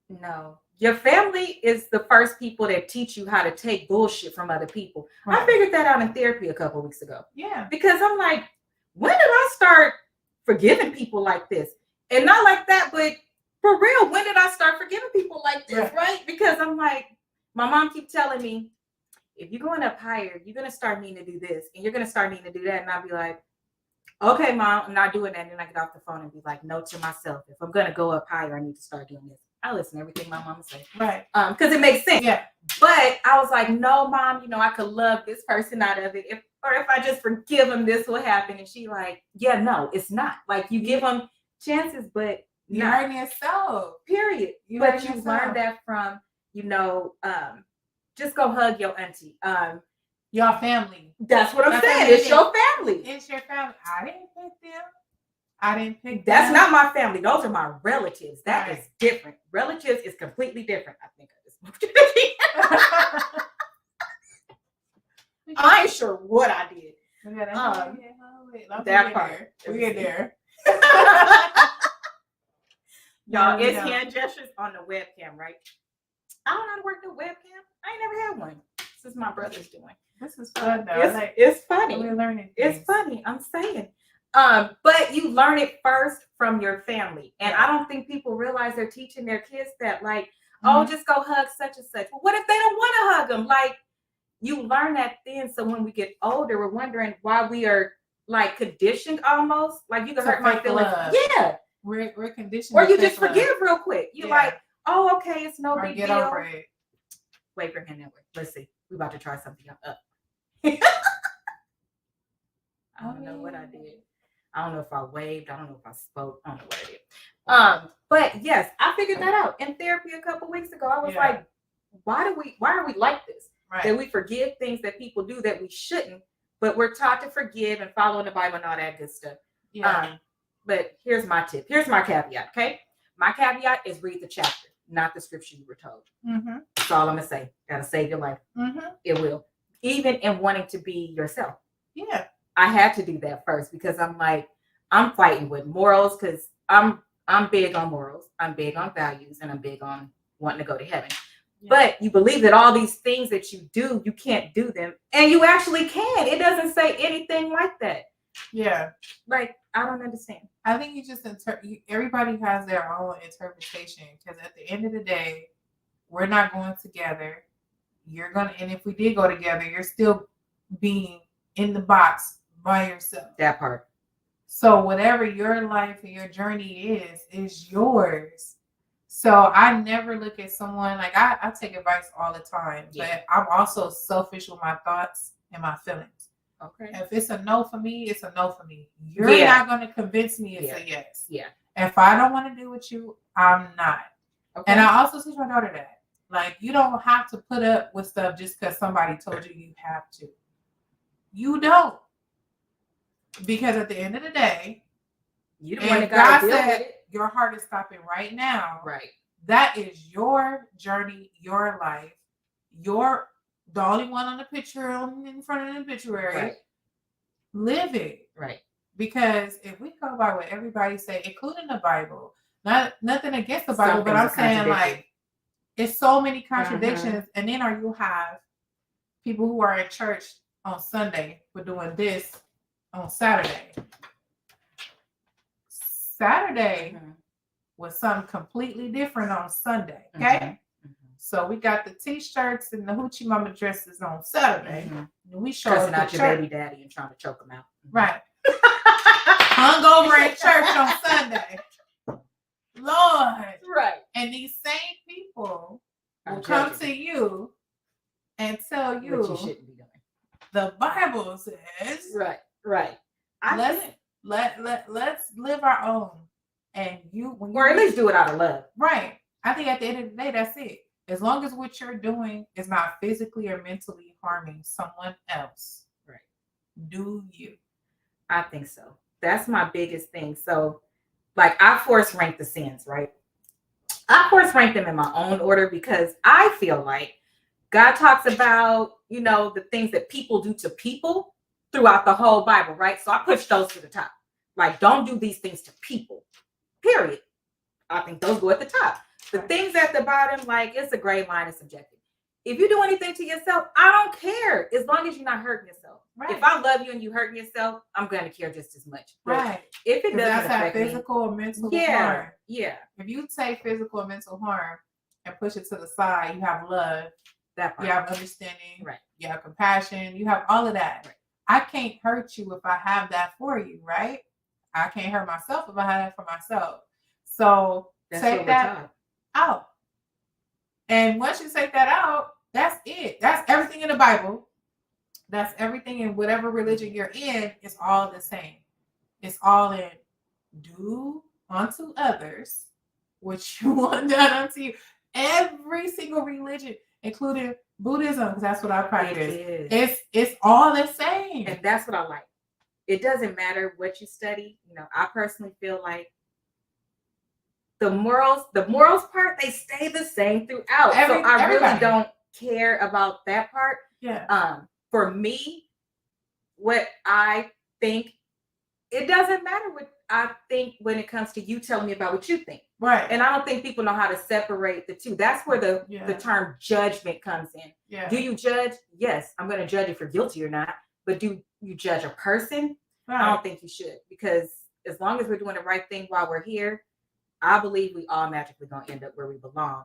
No. Your family is the first people that teach you how to take bullshit from other people. Right. I figured that out in therapy a couple of weeks ago. Yeah. Because I'm like, when did I start forgiving people like this? And not like that, but for real, when did I start forgiving people like this, right? Because I'm like, my mom keeps telling me, if you're going up higher, you're going to start needing to do this, and you're going to start needing to do that. And I'll be like, okay, Mom, I'm not doing that. And then I get off the phone and be like, no to myself. If I'm going to go up higher, I need to start doing this. I listen to everything my mama says. Right. Because it makes sense. Yeah. But I was like, no, Mom, I could love this person out of it. If I just forgive them, this will happen. And she like, yeah, no, it's not. Like you give them chances, but you learn yourself. Period. But you learn that from, just go hug your auntie. Your family. That's what I'm saying. It's your family. It's your family. I didn't pick them. I didn't pick That's them. not my family. Those are my relatives. That is different. Relatives is completely different. I think I just moved it. I ain't sure what I did. That part. We get there. Y'all, it's hand gestures on the webcam, right? I don't know how to work the webcam. I ain't never had one. This is my brother's doing. This is fun though. It's funny. We're learning things. It's funny. I'm saying. But you learn it first from your family. And I don't think people realize they're teaching their kids that, like, Oh, just go hug such and such. Well, what if they don't want to hug them? Like, you learn that then. So when we get older, we're wondering why we are like conditioned almost. Like, you can hurt my feelings. Love. Yeah. We're conditioned. Or you just forgive real quick. You're like, oh, okay, it's no big get deal. Over it. Wait, bring him that way. Let's see. We're about to try something up. I don't know what I did. I don't know if I waved. I don't know if I spoke. I don't know what I did. But yes, I figured that out in therapy a couple weeks ago. I was like, why are we like this? Right. That we forgive things that people do that we shouldn't, but we're taught to forgive and follow in the Bible and all that good stuff. Yeah. But here's my tip. Here's my caveat. Okay. My caveat is read the chapter, not the scripture you were told. Mm-hmm. That's all I'm gonna say. Gotta save your life. Mm-hmm. It will. Even in wanting to be yourself. Yeah. I had to do that first because I'm like, I'm fighting with morals because I'm big on morals. I'm big on values, and I'm big on wanting to go to heaven. Yeah. But you believe that all these things that you do, you can't do them, and you actually can. It doesn't say anything like that. Yeah. Like, I don't understand. I think you just everybody has their own interpretation because at the end of the day, we're not going together. And if we did go together, you're still being in the box by yourself. That part. So whatever your life and your journey is yours. So I never look at someone like I take advice all the time, but I'm also selfish with my thoughts and my feelings. Okay. If it's a no for me, it's a no for me. You're not going to convince me it's a yes. Yeah. If I don't want to do with you, I'm not. Okay. And I also teach my daughter that. Like, you don't have to put up with stuff just because somebody told you have to. You don't. Because at the end of the day, you don't want to God said your heart is stopping right now. Right. That is your journey, your life. You're the only one on the picture in front of the obituary. Right. Live it. Right. Because if we go by what everybody say, including the Bible, nothing against the Bible, but I'm saying like it's so many contradictions. Mm-hmm. And then you have people who are in church on Sunday for doing this on Saturday. Saturday was something completely different on Sunday. Okay. Mm-hmm. So we got the t-shirts and the hoochie mama dresses on Saturday. Mm-hmm. And we showed up out your baby daddy and trying to choke him out. Mm-hmm. Right. Hung over in church on Sunday. Lord. Right. And these same people will come to you and tell you what you shouldn't be doing. The Bible says. Right. Right. Let's live our own. And or at least do it out of love. Right. I think at the end of the day, that's it. As long as what you're doing is not physically or mentally harming someone else. Right. Do you? I think so. That's my biggest thing. So, like, I force rank the sins, right? I force rank them in my own order because I feel like God talks about, the things that people do to people throughout the whole Bible, right? So I push those to the top. Like, don't do these things to people, period. I think those go at the top. The things at the bottom, like, it's a gray line, it's subjective. If you do anything to yourself, I don't care as long as you're not hurting yourself. Right. If I love you and you hurting yourself, I'm going to care just as much. But right. If it doesn't affect physical or mental harm. Yeah. If you take physical or mental harm and push it to the side, you have love. That part. You have understanding. Right. You have compassion. You have all of that. Right. I can't hurt you if I have that for you, right? I can't hurt myself if I have that for myself. So take that out. And once you take that out, that's it. That's everything in the Bible. That's everything in whatever religion you're in. It's all the same. It's all in do unto others what you want done unto you. Every single religion, including Buddhism, because that's what I practice. It's all the same. And that's what I like. It doesn't matter what you study. I personally feel like the morals part, they stay the same throughout. So I really don't care about that part. Yeah. For me, what I think, it doesn't matter what I think when it comes to you telling me about what you think. Right. And I don't think people know how to separate the two. That's where the term judgment comes in. Yeah. Do you judge? Yes, I'm going to judge if you're guilty or not. But do you judge a person? Right. I don't think you should. Because as long as we're doing the right thing while we're here, I believe we all magically going to end up where we belong.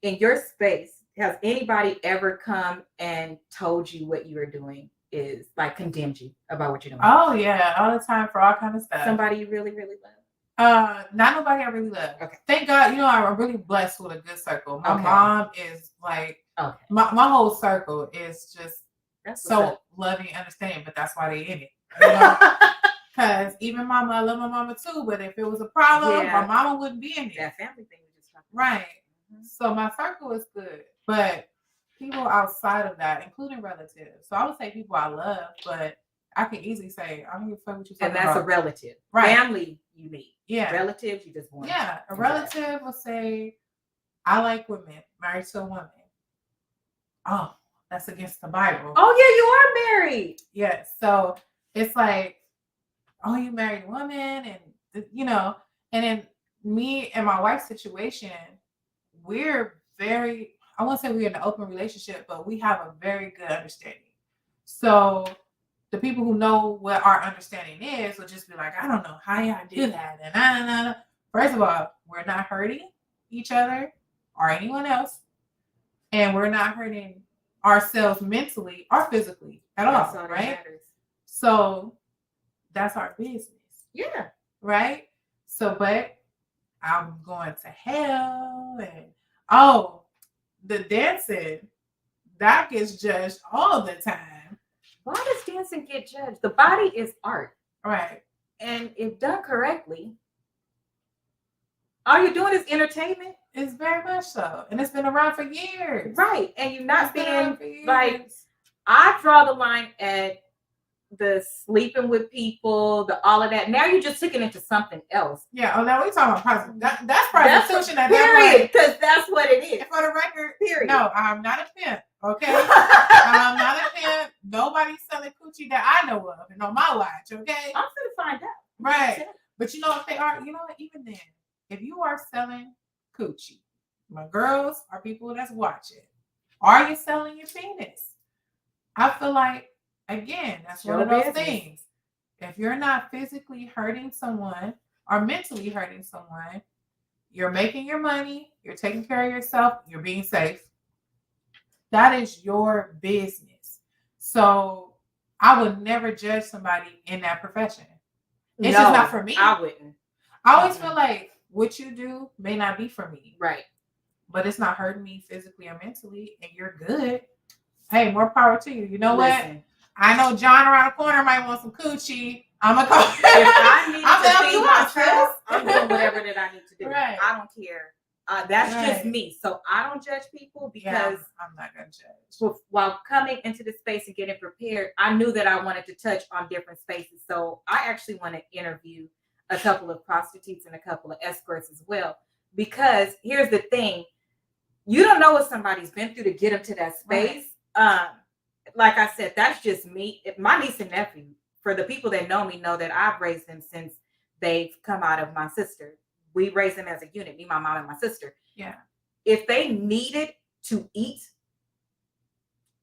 In your space, has anybody ever come and told you what you are doing is like condemned you about what you're doing? Oh yeah, all the time for all kind of stuff. Somebody you really, really love? Not nobody I really love. Okay. Thank God, I'm really blessed with a good circle. My mom is like, okay. My whole circle is just so loving and understanding, but that's why they in it. Because even mama, I love my mama too, but if it was a problem, my mama wouldn't be in it. That family thing we just talked about. Right. Mm-hmm. So my circle is good, but people outside of that, including relatives. So I would say people I love, but I can easily say, I don't give a fuck what you talking about. And that's a relative. Right. Family, you meet. Yeah. Relatives, you just want. Yeah. A relative will say, I like women, married to a woman. Oh, that's against the Bible. Oh, yeah, you are married. Yes. So it's like, oh, you married a woman, and and then me and my wife's situation, we're very, I won't say we're in an open relationship, but we have a very good understanding. So the people who know what our understanding is will just be like, I don't know how y'all do that. And First of all, we're not hurting each other or anyone else. And we're not hurting ourselves mentally or physically at all, right? So that's our business. Yeah. Right? So, but I'm going to hell, and the dancing, that gets judged all the time. Why does dancing get judged? The body is art. Right. And if done correctly, all you're doing is entertainment. It's very much so. And it's been around for years. Right. And you're not being like, I draw the line at the sleeping with people, all of that. Now you just took it into something else. Yeah. Oh, now we talking about prostitution. That's prostitution at that point. Because that's what it is. And for the record, period. No, I'm not a pimp. Okay. I'm not a pimp. Nobody's selling coochie that I know of and on my watch. Okay. I'm gonna find out. Right. But if they are, even then, if you are selling coochie, my girls are people that's watching. Are you selling your penis? I feel like, again, that's one of those things. If you're not physically hurting someone or mentally hurting someone, you're making your money, you're taking care of yourself, you're being safe. That is your business. So I would never judge somebody in that profession. It's just not for me. I wouldn't. I always feel like what you do may not be for me. Right. But it's not hurting me physically or mentally, and you're good. Hey, more power to you. You know what? I know John around the corner might want some coochie. I'm gonna call. If I need to feed myself, I'm doing whatever that I need to do. Right. I don't care. That's just me. So I don't judge people because I'm not gonna judge. While coming into the space and getting prepared, I knew that I wanted to touch on different spaces. So I actually want to interview a couple of prostitutes and a couple of escorts as well. Because here's the thing. You don't know what somebody's been through to get them to that space. Right. Like I said, that's just me. My niece and nephew, for the people that know me, know that I've raised them since they've come out of my sister. We raised them as a unit, me, my mom, and my sister. Yeah. If they needed to eat,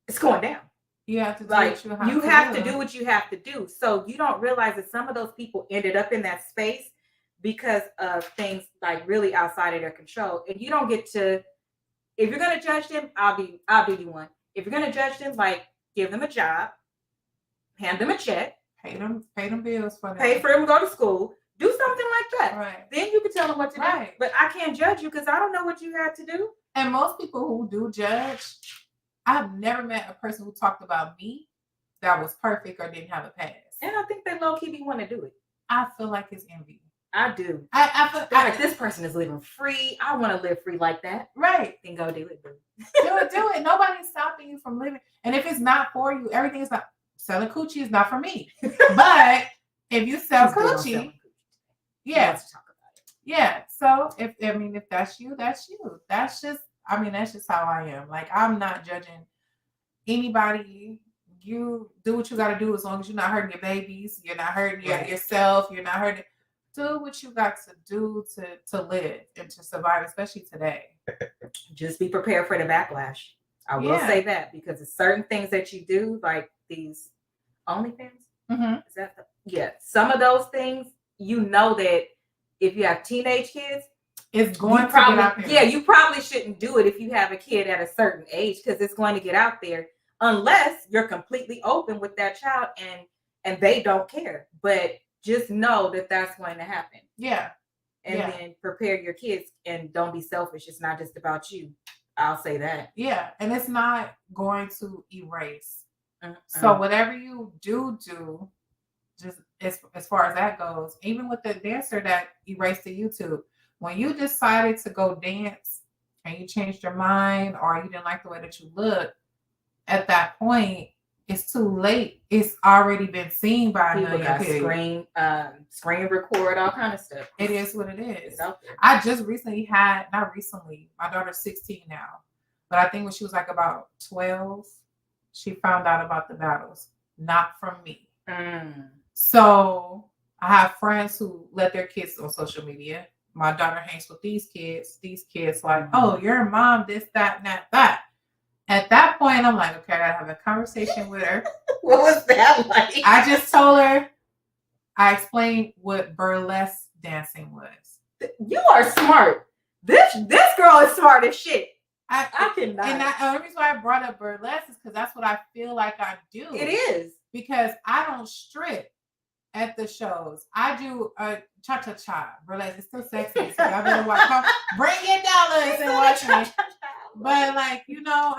it's going down. You have to do what you have to do. So you don't realize that some of those people ended up in that space because of things like really outside of their control. And you don't get to, if you're going to judge them, I'll do you one. If you're going to judge them, like give them a job, hand them a check, pay them bills for them, pay for them to go to school, do something like that. Right. Then you can tell them what to do. But I can't judge you because I don't know what you had to do. And most people who do judge, I've never met a person who talked about me that was perfect or didn't have a past. And I think they low key want to do it. I feel like it's envy. I do. I feel like this person is living free. I want to live free like that. Right. Then go do it, boo. Do it. Nobody's stopping you from living. And if it's not for you, everything is not. Selling coochie is not for me. But if you sell coochie, yeah. Let's talk about it. Yeah. So if that's you, that's you. That's just how I am. Like, I'm not judging anybody. You do what you got to do as long as you're not hurting your babies. You're not hurting yourself. You're not hurting. Do what you got to do to live and to survive, especially today. Just be prepared for the backlash. I will say that because it's certain things that you do, like these OnlyFans. Mm-hmm. Is that some of those things, you know that if you have teenage kids, it's going to get out there. Yeah, you probably shouldn't do it if you have a kid at a certain age, because it's going to get out there unless you're completely open with that child and they don't care. But just know that that's going to happen. Yeah. And then prepare your kids and don't be selfish. It's not just about you. I'll say that. Yeah. And it's not going to erase. So whatever you do, just as far as that goes, even with the dancer that erased the YouTube, when you decided to go dance and you changed your mind or you didn't like the way that you look, at that point, it's too late. It's already been seen by people. Screen record, all kind of stuff. It is what it is. I just recently had, not recently, my daughter's 16 now, but I think when she was like about 12, she found out about the battles, not from me. So I have friends who let their kids on social media. My daughter hangs with these kids. These kids like, oh, your mom, this, that, and that. At that point, I'm like, okay, I gotta have a conversation with her. What was that like? I just told her, I explained what burlesque dancing was. You are smart. This girl is smart as shit. I cannot. And the only reason why I brought up burlesque is because that's what I feel like I do. It is. Because I don't strip at the shows. I do a cha-cha-cha burlesque. It's still sexy. So y'all better watch. Bring your dollars and watch me. But like, you know,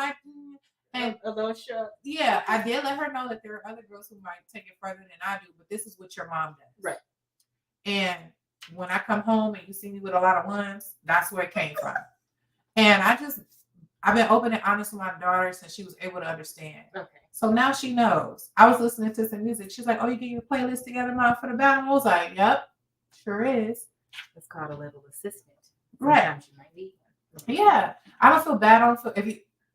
and a little show. Yeah, I did let her know that there are other girls who might take it further than I do, but this is what your mom does. Right. And when I come home and you see me with a lot of ones, that's where it came from. And I've been open and honest with my daughter since she was able to understand. Okay. So now she knows. I was listening to some music. She's like, oh, you get your playlist together, Mom, for the battle? I was like, yep, sure is. It's called a little assistant. Right. Sometimes you might need one. Yeah. I don't feel bad.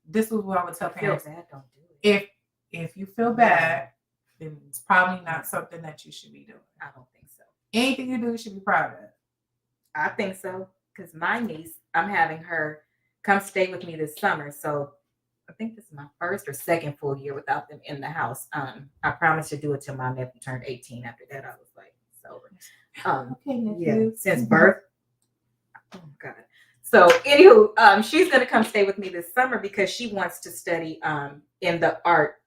This is what I would tell parents. Feel bad, don't do it. If you feel bad, then it's probably not something that you should be doing. I don't think so. Anything you do, you should be proud of. I think so. Because my niece, I'm having her come stay with me this summer. So I think this is my first or second full year without them in the house. I promised to do it till my nephew turned 18. After that, I was like, it's over. Okay, yeah, since birth. Oh God. So anywho, she's gonna come stay with me this summer because she wants to study in the art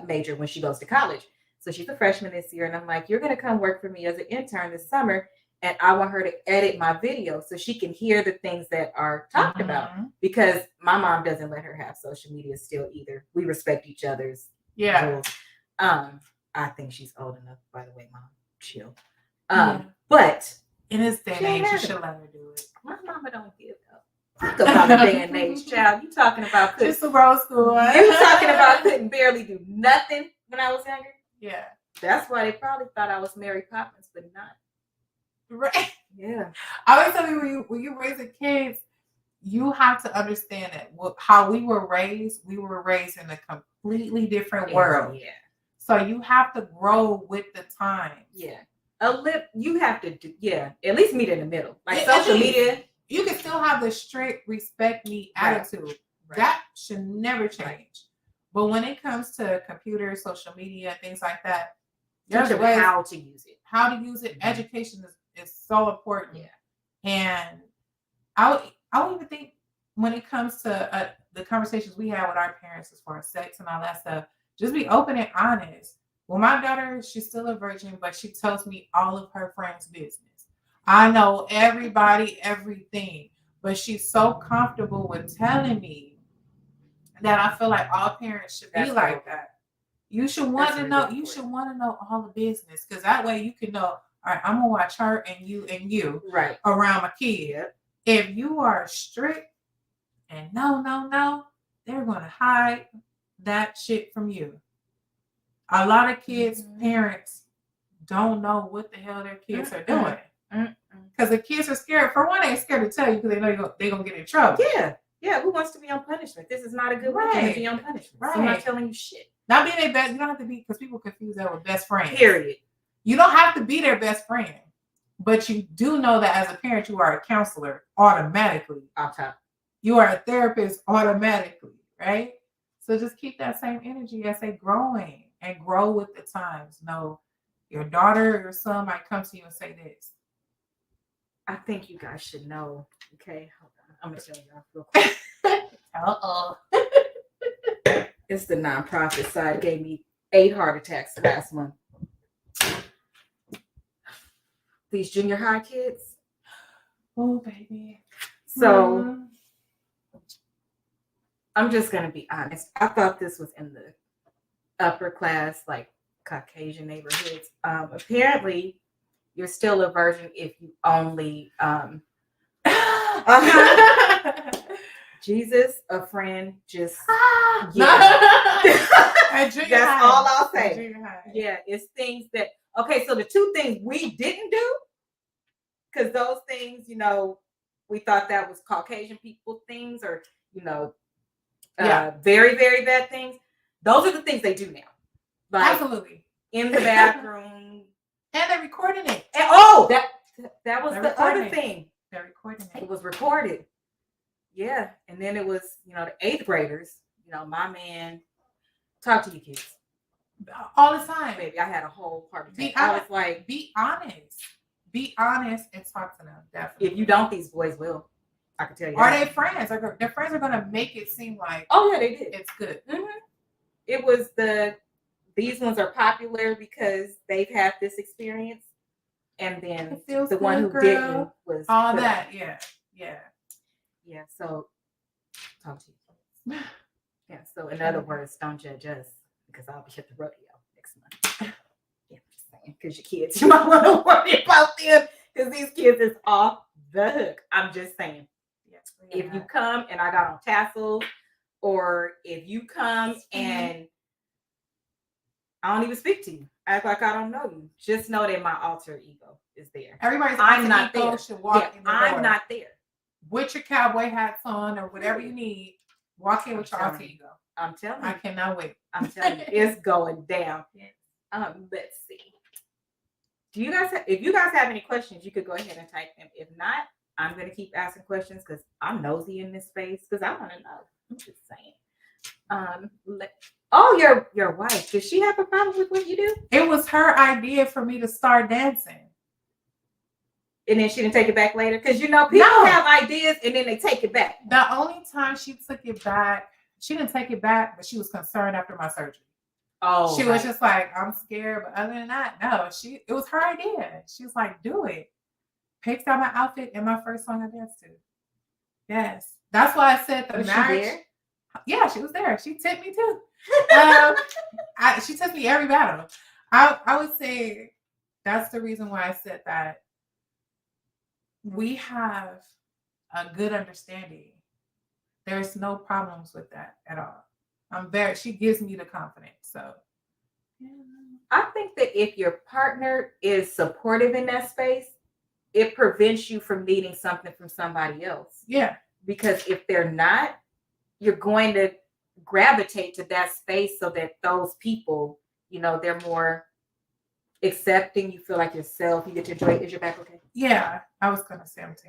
major when she goes to college. So she's a freshman this year, and I'm like, you're gonna come work for me as an intern this summer, and I want her to edit my video so she can hear the things that are talked about, because my mom doesn't let her have social media still either. We respect each other's rules. I think she's old enough, by the way, Mom. Chill. But in this day and age, you should let her do it. My mama don't give up. Talk about a day and age, child. You talking about just a road school. You talking about couldn't barely do nothing when I was younger. Yeah. That's why they probably thought I was Mary Poppins, but not. Right. Yeah. I always tell you when you raise the kids, you have to understand that how we were raised in a completely different world. Yeah. So you have to grow with the times. Yeah. You have to do, at least meet in the middle. Like social media. You can still have the strict respect me attitude. Right. That should never change. Right. But when it comes to computers, social media, things like that, there's ways how to use it. Education is so important. Yeah. And I don't even think when it comes to the conversations we have with our parents as far as sex and all that stuff, just be open and honest. Well, my daughter, she's still a virgin, but she tells me all of her friends' business. I know everybody, everything, but she's so comfortable with telling me that I feel like all parents should be like that. You should want to know. You should want to know all the business, because that way you can know. All right, I'm gonna watch her and you right around my kid. If you are strict and no, they're gonna hide that shit from you. A lot of kids' parents don't know what the hell their kids are doing. Because the kids are scared. For one, they're scared to tell you because they know they're going to get in trouble. Yeah. Who wants to be on punishment? This is not a good way to be on punishment. Right. So I'm not telling you shit. Not being their best. You don't have to be, because people confuse that with best friends. Period. You don't have to be their best friend. But you do know that as a parent, you are a counselor automatically. You are a therapist automatically, right? So just keep that same energy as they're growing and grow with the times. No, your daughter or your son might come to you and say this. I think you guys should know. Okay, hold on. I'm gonna tell y'all real quick. It's the nonprofit side. It gave me 8 heart attacks last month. These junior high kids. Oh, baby. So I'm just gonna be honest. I thought this was in the upper class, like Caucasian neighborhoods. Apparently, you're still a virgin if you only Jesus, a friend, just that's all I'll say. Yeah, it's things that okay. So the 2 things we didn't do, because those things, we thought that was Caucasian people things, or very, very bad things. Those are the things they do now. Like, absolutely. In the bathroom. And they're recording it. And, that was the other thing. They're recording it. It was recorded. Yeah. And then it was, the 8th graders, my man, talk to your kids. All the time. Baby, I had a whole heart attack. I was like, be honest. Be honest and talk to them. Definitely. If you don't, these boys will. I can tell you. Are they friends? Their friends are gonna make it seem like, oh yeah, they did. It's good. Mm-hmm. It was these ones are popular because they've had this experience, and then the one who didn't was all that. Yeah. So talk to you. Yeah. So in other words, don't judge us because I'll be at the rodeo next month. Yeah, just saying, because your kids, you might want to worry about them because these kids is off the hook. I'm just saying. If you come and I got on tassels, or if you come and I don't even speak to you, act like I don't know you, just know that my alter ego is there. Everybody's I'm not there. Should walk in the door. I'm not there. With your cowboy hats on or whatever you need, walk in with your alter ego. I'm telling you. I cannot wait. I'm telling you, it's going down. Let's see. If you guys have any questions, you could go ahead and type them. If not, I'm going to keep asking questions because I'm nosy in this space because I want to know. I'm just saying. Your wife, does she have a problem with what you do? It was her idea for me to start dancing. And then she didn't take it back later? Because, people have ideas and then they take it back. The only time she took it back, she didn't take it back, but she was concerned after my surgery. Oh, she was just like, I'm scared. But other than that, no, it was her idea. She was like, do it. Picked out my outfit and my first song I danced to. Yes. That's why I said the marriage. She there? Yeah, she was there. She tipped me too. She took me every battle. I would say that's the reason why I said that we have a good understanding. There's no problems with that at all. She gives me the confidence. So I think that if your partner is supportive in that space, it prevents you from needing something from somebody else. Yeah. Because if they're not, you're going to gravitate to that space so that those people, they're more accepting. You feel like yourself. You get to enjoy it. Is your back okay? Yeah. I was going to say I'm going to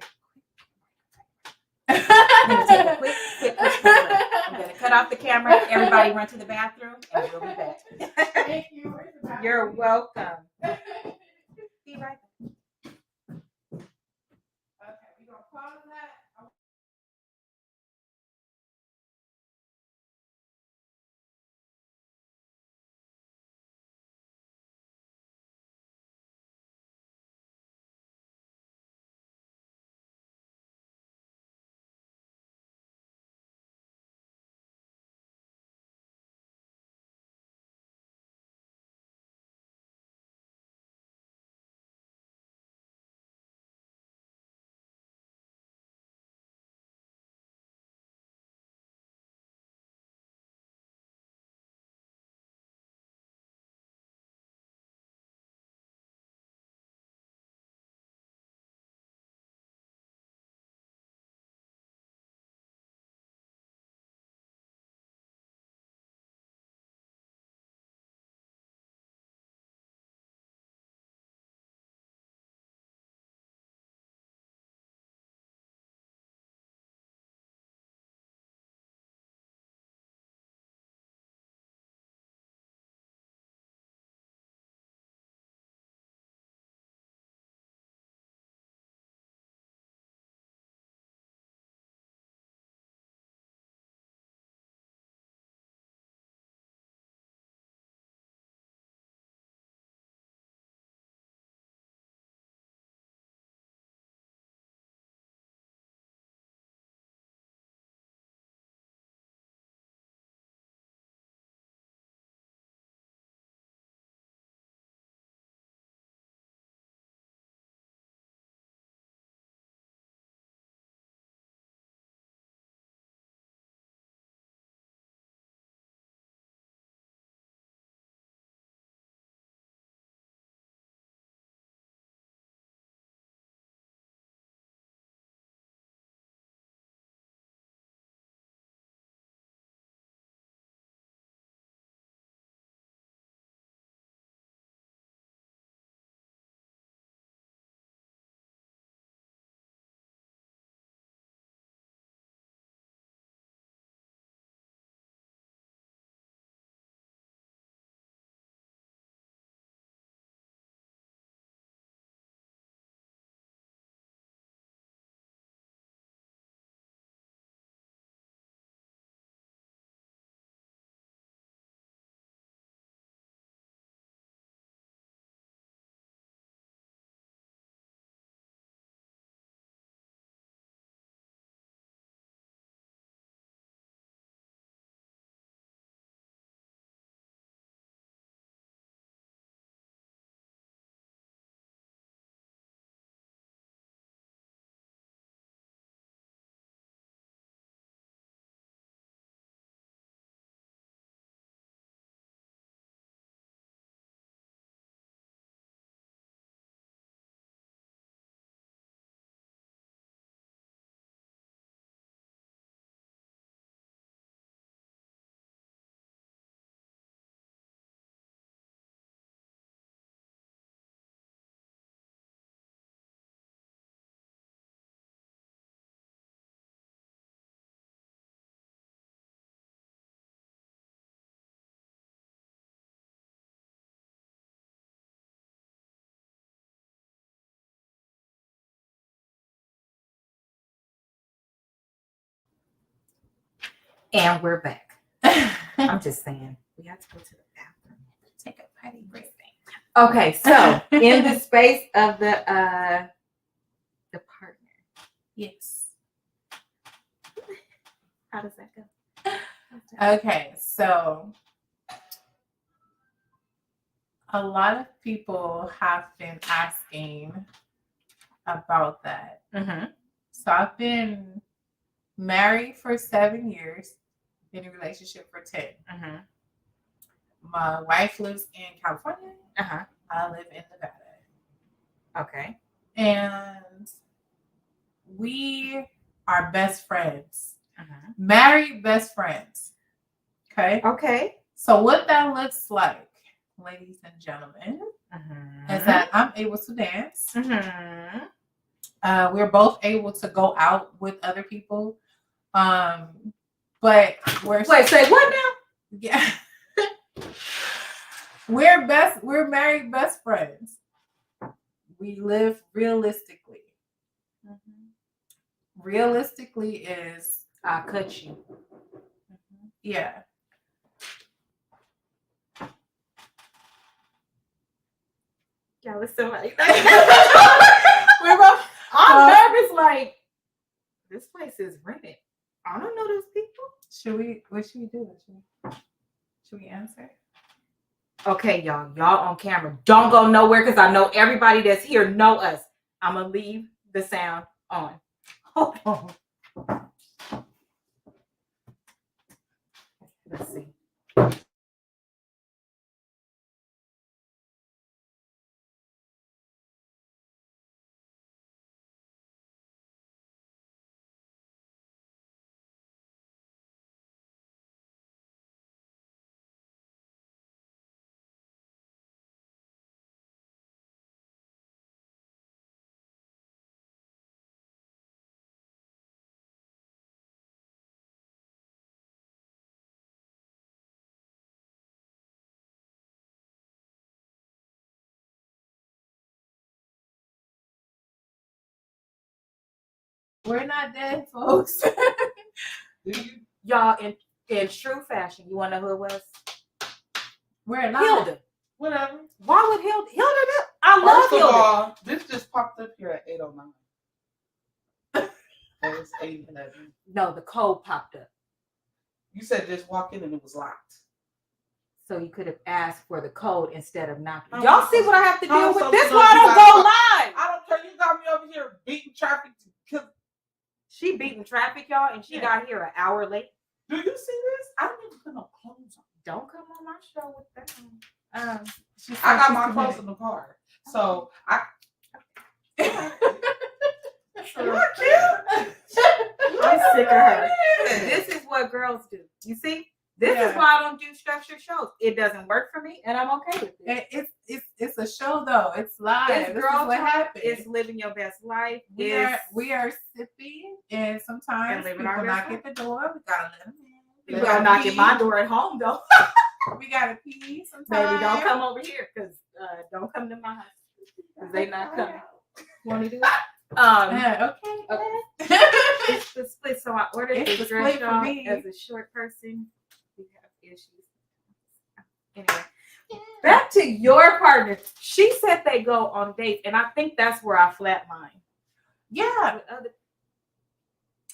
take a quick break. I'm going to cut off the camera. Everybody run to the bathroom and we'll be back. Thank you. You're welcome. Be right back. Pause that. And we're back. I'm just saying, we have to go to the bathroom. Take a potty break. Okay, so in the space of the partner. Yes. How does that go? Okay, so a lot of people have been asking about that. Mm-hmm. So I've been married for 7 years, been in a relationship for 10. Mm-hmm. My wife lives in California. Uh-huh. I live in Nevada. Okay. And we are best friends. Uh-huh. Married best friends. Okay? Okay. So what that looks like, ladies and gentlemen, is that I'm able to dance. Mm-hmm. We're both able to go out with other people. But Wait, say what now? Yeah. We're married best friends. We live realistically. Mm-hmm. Realistically is I'll cut you. Yeah. Y'all is somebody. We're both. I'm nervous. Like this place is rented. I don't know those people. What should we do? Should we answer? Okay, y'all on camera. Don't go nowhere because I know everybody that's here know us. I'm gonna leave the sound on. Hold on. Let's see. We're not dead, folks. Y'all in true fashion. You wanna know who it was? We're not. Hilda. Whatever. Why would Hilda? I love First of Hilda. all, this just popped up here at 8:09. It's 8:11. No, the code popped up. You said just walk in and it was locked. So you could have asked for the code instead of knocking. How Y'all am I see what I have to how deal am with? I This supposed why I to know don't you go guys- live. I don't care. You got me over here beating traffic. She beating traffic, y'all, and she got here an hour late. Do you see this? I don't even put no clothes on. Don't come on my show with that. I got my clothes in the car. So I. You're cute. I'm sick of her. This is what girls do. You see? This is why I don't do structured shows. It doesn't work for me, and I'm okay with it. It's a show though. It's live. It's This girl is what talk. happens. It's living your best life. We are sipping, and sometimes living people our best knock at the door. We gotta let them in. People are knocking my door at home though. We gotta pee sometimes. Baby, don't come over here because don't come to my house because they not coming. Want to do it? Okay. It's the split. So I ordered It's this the dress split for y'all, me. as a short person. We have issues. Anyway, back to your partner. She said they go on dates, and I think that's where I flatlined. Yeah.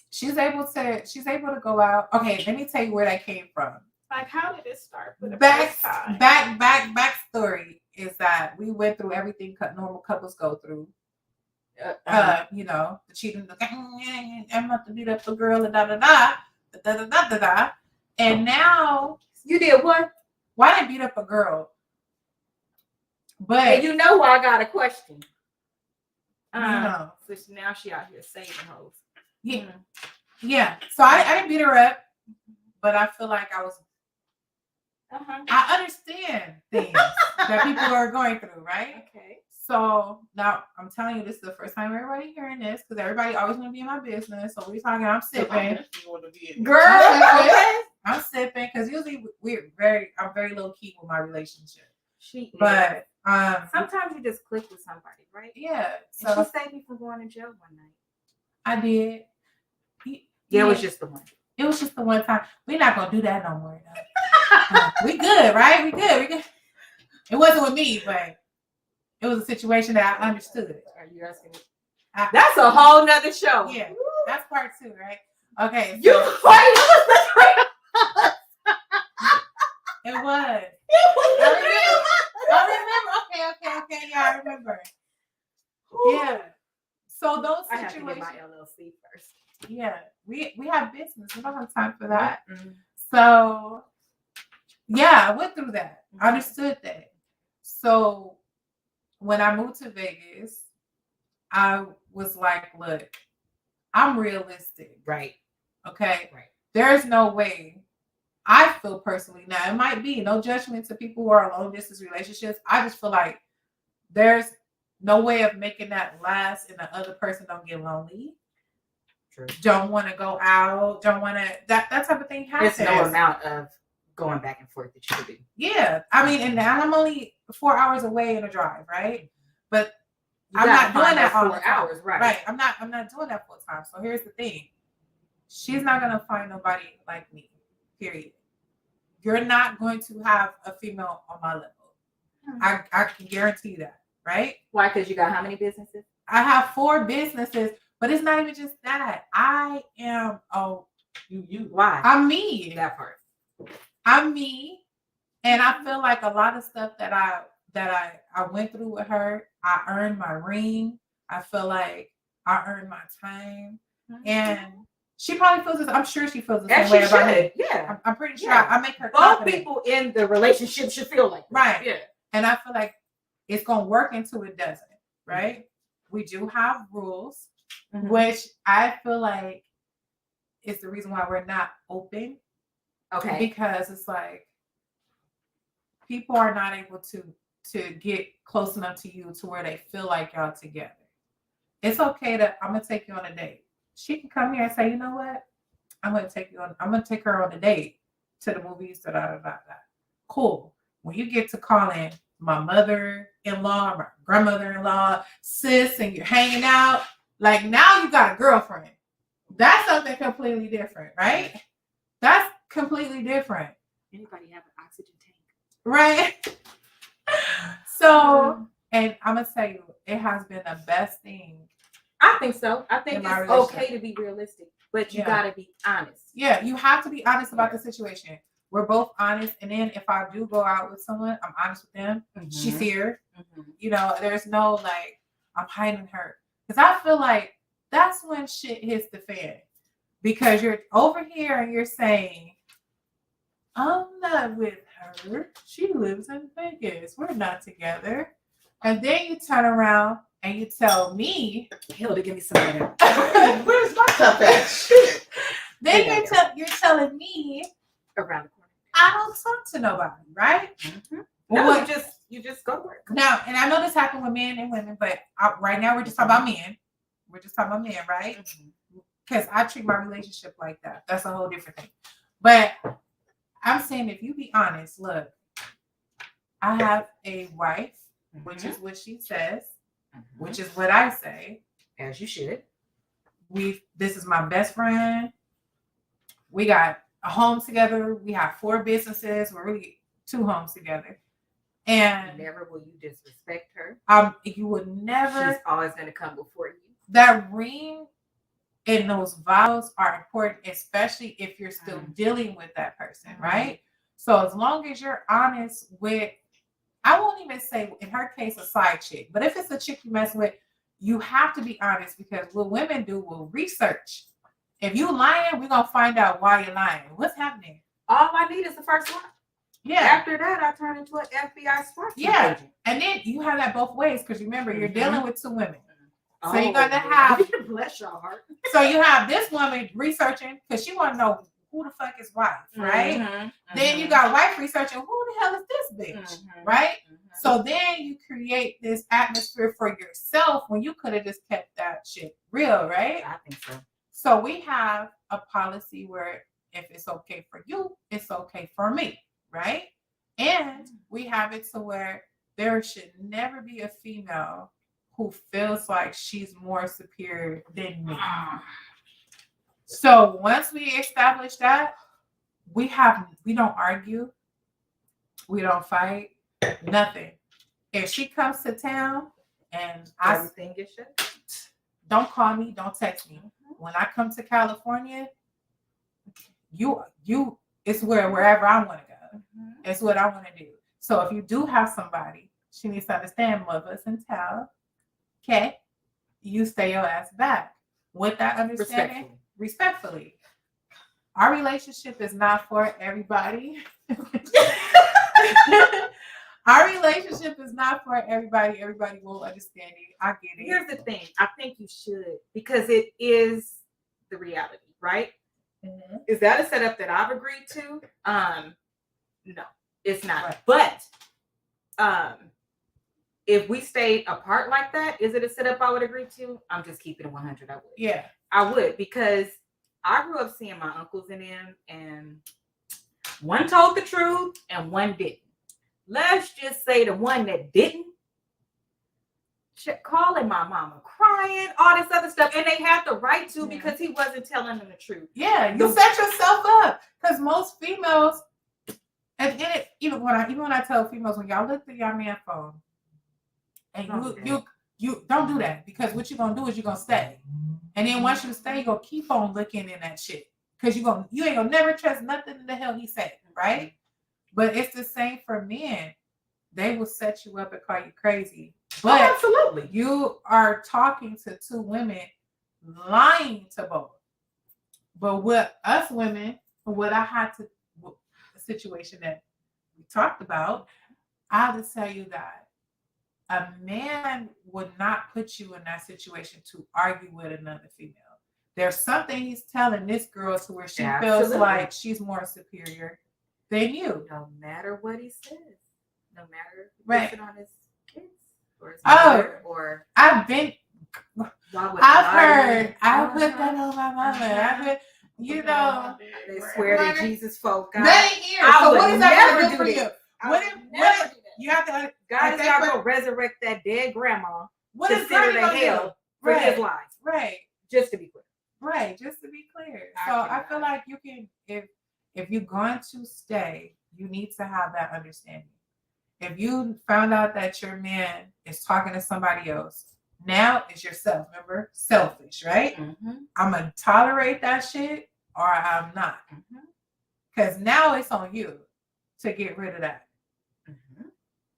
She's able to go out. Okay, let me tell you where that came from. Like, how did it start? Backstory is that we went through everything normal couples go through. The cheating, I'm about to beat up a girl, and da. And now you did what? Why did I beat up a girl? But and you know why I got a question. So now she out here saving hoes. Yeah. Yeah. So I didn't beat her up, but I feel like I was. I understand things that people are going through, right? Okay. So now I'm telling you, this is the first time everybody hearing this because everybody always want to be in my business. So we're talking. I'm sipping, girl. I'm sipping because usually I'm very low key with my relationship. But sometimes you just click with somebody, right? Yeah. So and she saved me from going to jail one night. I did. Yeah, it was just the one. It was just the one time. We're not gonna do that no more. We good, right? We good. It wasn't with me, but it was a situation that I understood. Are you asking me? That's a whole nother show. Yeah, that's part 2, right? Okay. You right? It was. I remember. Okay. Yeah, I remember. Yeah. So those situations. I have to get my LLC first. Yeah, we have business. We don't have time for that. Mm-hmm. So yeah, I went through that. I understood that. So when I moved to Vegas, I was like, look, I'm realistic. Right. Okay. Right. There's no way. I feel personally, now it might be no judgment to people who are long distance relationships. I just feel like there's no way of making that last and the other person don't get lonely. True. Don't want to go out. Don't want to that type of thing happens. There's no amount of going back and forth that you could do. Yeah. I mean, and I'm only 4 hours away in a drive, right? But I'm not doing that all 4 hours, right? Right. I'm not doing that full time. So here's the thing. She's not gonna find nobody like me. Period. You're not going to have a female on my level. I can guarantee that, right? Why? Because you got how many businesses? I have 4 businesses, but it's not even just that. I am you. Why? I'm me. That part. I'm me, and I feel like a lot of stuff that I went through with her, I earned my ring. I feel like I earned my time, and she probably feels this. I'm sure she feels the same way about me. Yeah, I'm pretty sure. Yeah. I make her both confident. people in the relationship should feel like that. Right. Yeah, and I feel like it's gonna work until it doesn't. Right. We do have rules, which I feel like is the reason why we're not open. Okay. Because it's like people are not able to get close enough to you to where they feel like y'all together. It's okay I'm gonna take you on a date. She can come here and say, you know what? I'm gonna take her on a date to the movies, Cool. When you get to calling my mother-in-law, my grandmother-in-law, sis, and you're hanging out, like now you got a girlfriend. That's something completely different, right? That's completely different. Anybody have an oxygen tank? Right? So, and I'm gonna tell you, it has been the best thing. I think so. I think it's okay to be realistic, but you gotta be honest. Yeah, you have to be honest about the situation. We're both honest, and then if I do go out with someone, I'm honest with them. She's here. You know, there's no like I'm hiding her, because I feel like that's when shit hits the fan, because you're over here and you're saying, I'm not with her. She lives in Vegas. We're not together. And then you turn around and you tell me, Hilda, give me some of that. Where's my cup at? Then you're telling me around the corner. I don't talk to nobody, right? No, you just go to work. Now, and I know this happened with men and women, but right now we're just talking about men. We're just talking about men, right? Because I treat my relationship like that. That's a whole different thing. But I'm saying, if you be honest, look, I have a wife, which is what she says, which is what I say. As you should. This is my best friend. We got a home together. We have 4 businesses. We're really 2 homes together. And never will you disrespect her. You would never. She's always going to come before you. That ring and those vows are important, especially if you're still dealing with that person, right? So as long as you're honest with, I won't even say in her case a side chick, but if it's a chick you mess with, you have to be honest, because what women do will research. If you lying, we're gonna find out why you're lying. What's happening? All I need is the first one. Yeah. After that, I turn into an FBI SWAT team agent. And then you have that both ways, because remember, you're dealing with 2 women. So you're gonna have bless your heart. So you have this woman researching because she want to know who the fuck is wife, right? Then you got wife researching who the hell is this bitch, right? So then you create this atmosphere for yourself when you could have just kept that shit real, right? I think so. So we have a policy where if it's okay for you, it's okay for me, right? And we have it to where there should never be a female who feels like she's more superior than me. So once we establish that, we don't argue, we don't fight, nothing. If she comes to town and Everything gets shut. don't call me, don't text me. When I come to California, it's wherever I want to go. It's what I want to do. So if you do have somebody, she needs to understand mothers in town. Okay, you stay your ass back. With that understanding, respectfully. Our relationship is not for everybody. Our relationship is not for everybody. Everybody will understand it. I get it. Here's the thing. I think you should, because it is the reality, right? Mm-hmm. Is that a setup that I've agreed to? No, it's not. Right. But if we stayed apart like that, is it a setup I would agree to? I'm just keeping it 100. I would. Yeah, I would, because I grew up seeing my uncles in them, and one told the truth and one didn't. Let's just say the one that didn't, calling my mama, crying, all this other stuff, and they had the right to, because he wasn't telling them the truth. Yeah, you set yourself up, because most females, and even when I tell females, when y'all look through your man phone, and you don't do that, because what you're gonna do is you're gonna stay, and then once you stay, you're gonna keep on looking in that shit, because you ain't gonna never trust nothing the hell he said, right? But it's the same for men. They will set you up and call you crazy. But absolutely, you are talking to two women, lying to both. But with us women, the situation that we talked about, I have to tell you that a man would not put you in that situation to argue with another female. There's something he's telling this girl to where she feels like she's more superior than you. No matter what he says, no matter right on his kids or his mother, or I've heard, I put that on my mother. You know, they swear to Jesus, folk. God, they ain't here. So what is that going to do for you? What if you have to? God is not going to resurrect that dead grandma what to send her to hell for his life. Right. Just to be clear. Right. Just to be clear. So I feel like you can, if you're going to stay, you need to have that understanding. If you found out that your man is talking to somebody else, now it's yourself. Remember, selfish, right? Mm-hmm. I'm gonna tolerate that shit, or I'm not, because now it's on you to get rid of that. Mm-hmm.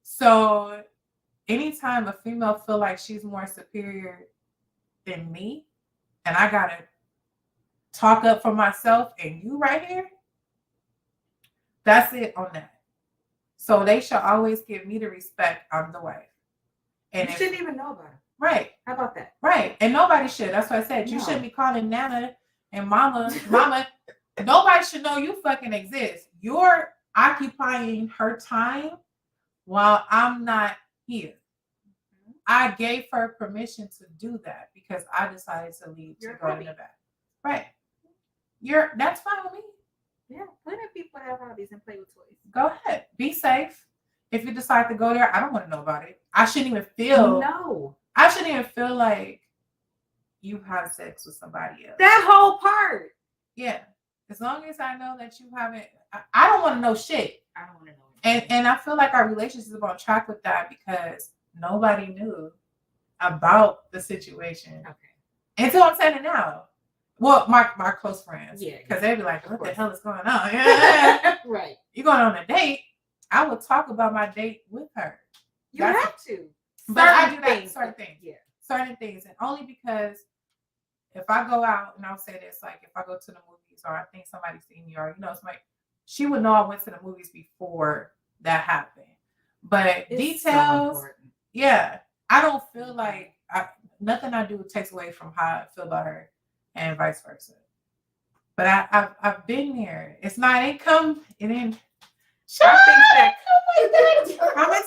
So, anytime a female feel like she's more superior than me, and I gotta talk up for myself, and you right here, that's it on that. So they should always give me the respect. I'm the wife. And you shouldn't even know about it. Right. How about that? Right. And nobody should. That's what I said. You shouldn't be calling Nana and Mama. Nobody should know you fucking exist. You're occupying her time while I'm not here. I gave her permission to do that because I decided to leave to go in the back. Right. That's fine with me. Yeah, plenty of people have hobbies and play with toys. Go ahead. Be safe. If you decide to go there, I don't want to know about it. I shouldn't even feel. No. I shouldn't even feel like you had sex with somebody else. That whole part. Yeah. As long as I know that you haven't. I don't want to know shit. I don't want to know anything. And I feel like our relationship is on track with that because nobody knew about the situation. Okay. Until I'm saying it now. Well, my close friends. Yeah. Because they'd be like, what the hell is going on? Yeah. Right. You're going on a date. I would talk about my date with her. You have to. But I do that certain things. Yeah. Certain things. And only because if I go out, and I'll say this, like if I go to the movies or I think somebody's seen me or, somebody, she would know I went to the movies before that happened. But it's details, so yeah, I don't feel like nothing I do takes away from how I feel about her and vice versa. But I've been there. It didn't come. I'm gonna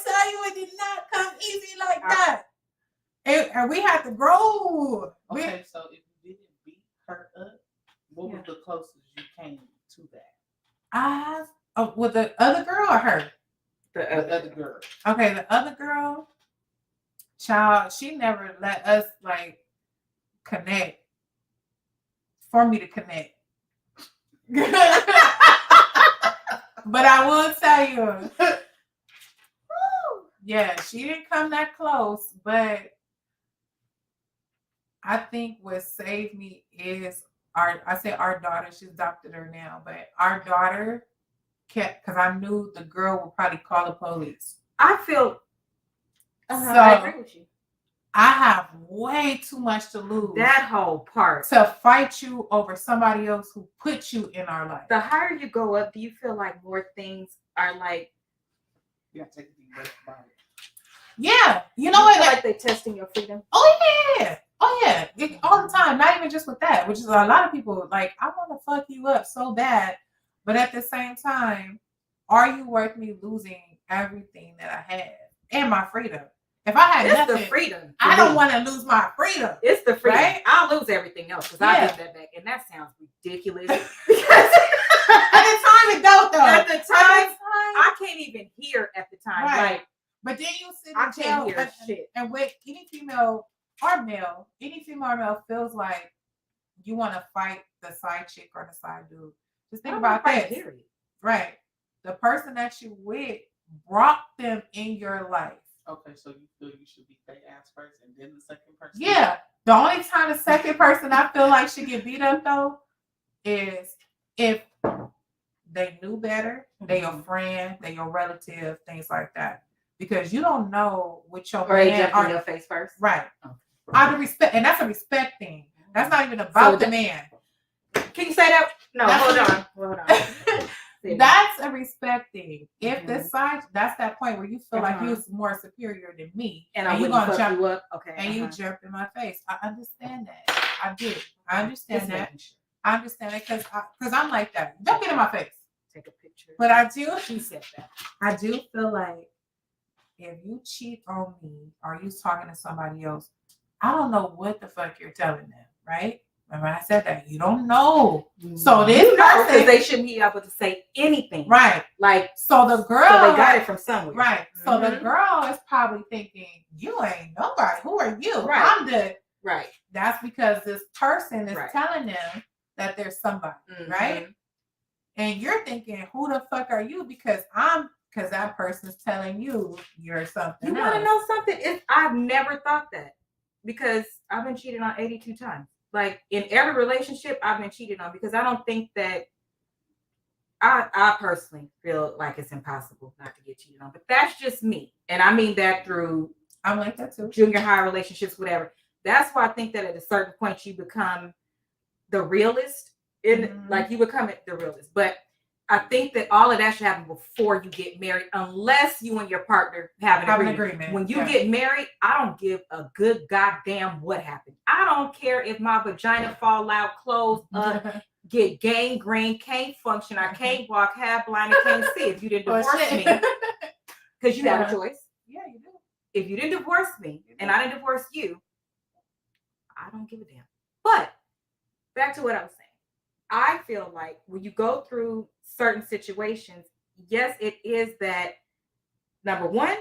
tell you, it did not come easy like that. And we had to grow. Okay, so if you didn't beat her up, what was the closest you came to that? With the other girl or her? The other girl. Okay, the other girl, child, she never let us like connect for me to connect. But I will tell you, yeah, she didn't come that close, but I think what saved me is our daughter, she's adopted her now, but our daughter kept, because I knew the girl would probably call the police. I feel, so I agree with you. I have way too much to lose. That whole part. To fight you over somebody else who put you in our life. The higher you go up, do you feel like more things are like, you have to take a deep breath about it. Yeah. You know what? Like they testing your freedom? Oh, yeah. Oh, yeah. All the time. Not even just with that, which is a lot of people like, I want to fuck you up so bad. But at the same time, are you worth me losing everything that I have and my freedom? If I had nothing, the freedom. I don't want to lose my freedom. It's the freedom. Right? I'll lose everything else because I give that back. And that sounds ridiculous. At the time it don't though. At the time, I can't even hear at the time. Right. Like, but then you sit I can't hear shit. And with any female or male, any female or male feels like you want to fight the side chick or the side dude. Just think about that. Right. The person that you with brought them in your life. Okay, so you feel you should beat their ass first and then the second person? Yeah. The only time the second person I feel like should get beat up though is if they knew better, they your friend, they your relative, things like that. Because you don't know what your man on your face first. Right. Okay. Out of respect, and that's a respect thing. That's not even about the man. Can you say that? No, hold on. That's a respect thing. If the side, that's that point where you feel like you're more superior than me, and you're gonna jump you up, and you jump in my face. I understand that. I do. I understand that. I understand it because I'm like that. Don't get in my face. Take a picture. But I do. She said that. I do feel like if you cheat on me or you talking to somebody else, I don't know what the fuck you're telling them, right? Remember I said that you don't know. So this person, because they shouldn't be able to say anything, right? Like so the girl, so they got it from somewhere, right? So the girl is probably thinking, "You ain't nobody. Who are you? Right. I'm the right." That's because this person is telling them that there's somebody, right? And you're thinking, "Who the fuck are you?" Because that person's telling you you're something. You want to know something? I've never thought that because I've been cheated on 82 times. Like in every relationship I've been cheated on because I don't think that I personally feel like it's impossible not to get cheated on. But that's just me. And I mean that through I'm like that too. Junior high relationships, whatever. That's why I think that at a certain point you become the realist. Like you become the realist. But I think that all of that should happen before you get married, unless you and your partner have an agreement. When you get married, I don't give a good goddamn what happened. I don't care if my vagina fall out, close up, get gangrene, can't function, I can't walk, half blind, and can't see. If you didn't divorce me, because you have a choice. Yeah, you do. If you didn't divorce me and I didn't divorce you, I don't give a damn. But back to what I was saying. I feel like when you go through certain situations, yes, it is that number one,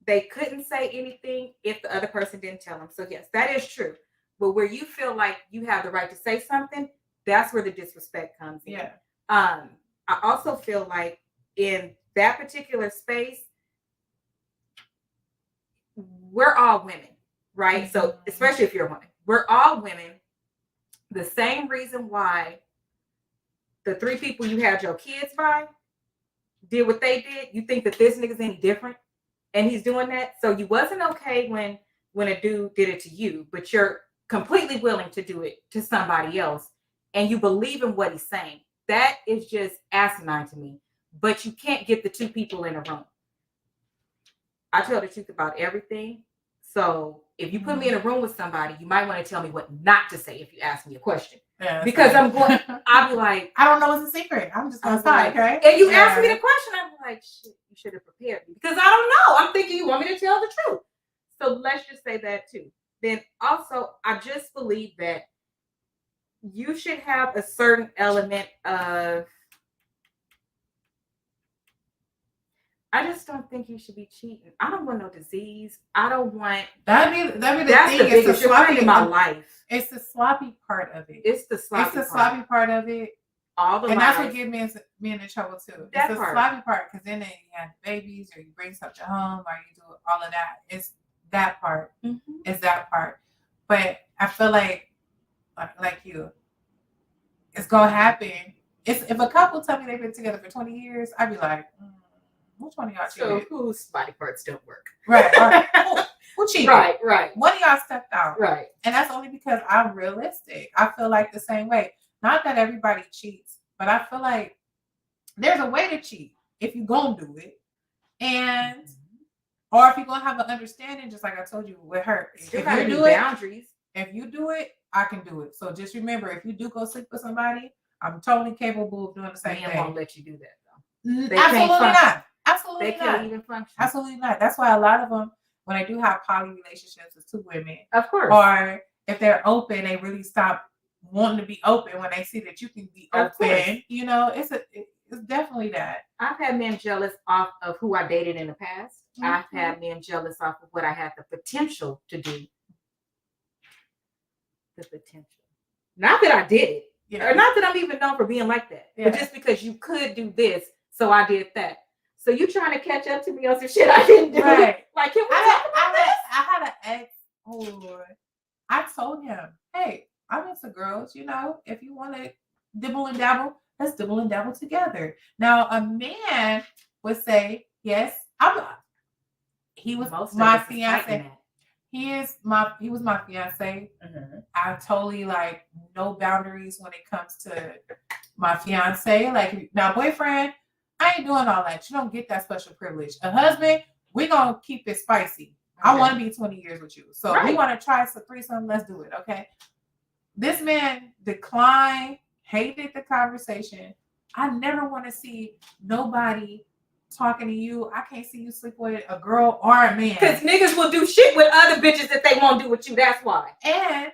they couldn't say anything if the other person didn't tell them. So yes, that is true. But where you feel like you have the right to say something, that's where the disrespect comes in. Yeah. I also feel like in that particular space, we're all women, right? So especially if you're a woman, we're all women. The same reason why the 3 people you had your kids by did what they did, you think that this nigga's any different and he's doing that. So you wasn't okay when a dude did it to you, but you're completely willing to do it to somebody else and you believe in what he's saying. That is just asinine to me. But you can't get the 2 people in a room. I tell the truth about everything. So if you put me in a room with somebody, you might want to tell me what not to say if you ask me a question. Yeah, because right. I'll be like, I don't know it's a secret. I'm just gonna start, okay? And you ask me the question, I'm like, shit, you should have prepared me. Because I don't know. I'm thinking you want me to tell the truth. So let's just say that too. Then also, I just believe that you should have a certain element of, I just don't think you should be cheating. I don't want no disease. I don't want. That'd be the that's thing. The biggest. You're running my life. It's the sloppy part of it. It's the sloppy part of it. All the and lies. that's what gets me in trouble too. That it's the sloppy part because then you have babies or you bring something home or you do all of that. It's that part. Mm-hmm. It's that part. But I feel like you, it's gonna happen. If a couple tell me they've been together for 20 years, I'd be like, which one of y'all cheated? So whose body parts don't work? Right. Who cheated? Right. One of y'all stepped out. Right. And that's only because I'm realistic. I feel like the same way. Not that everybody cheats, but I feel like there's a way to cheat if you're going to do it. And, or if you're going to have an understanding, just like I told you with her. Still got to do boundaries. If you do it, I can do it. So just remember, if you do go sleep with somebody, I'm totally capable of doing the same thing. Men won't let you do that, though. Absolutely not. Absolutely they not. can't even function. Absolutely not. That's why a lot of them, when I do have poly relationships with two women, of course, or if they're open, they really stop wanting to be open when they see that you can be open. You know, it's definitely that. I've had men jealous off of who I dated in the past. Mm-hmm. I've had men jealous off of what I had the potential to do. The potential. Not that I did it. Or not that I'm even known for being like that. But just because you could do this, so I did that. So you trying to catch up to me on some shit I didn't do. Right. Like, can we talk about this? I had an ex. Oh Lord. I told him, hey, I'm into girls, you know, if you want to dibble and dabble, let's dibble and dabble together. Now a man would say, yes, he was my fiance. He was my fiance. Mm-hmm. I totally like no boundaries when it comes to my fiance. Like now boyfriend, I ain't doing all that. You don't get that special privilege. A husband, we're gonna keep it spicy. Okay. I want to be 20 years with you. So we want to try some threesome. Let's do it. Okay. This man declined, hated the conversation. I never want to see nobody talking to you. I can't see you sleep with a girl or a man. Because niggas will do shit with other bitches that they won't do with you. That's why. And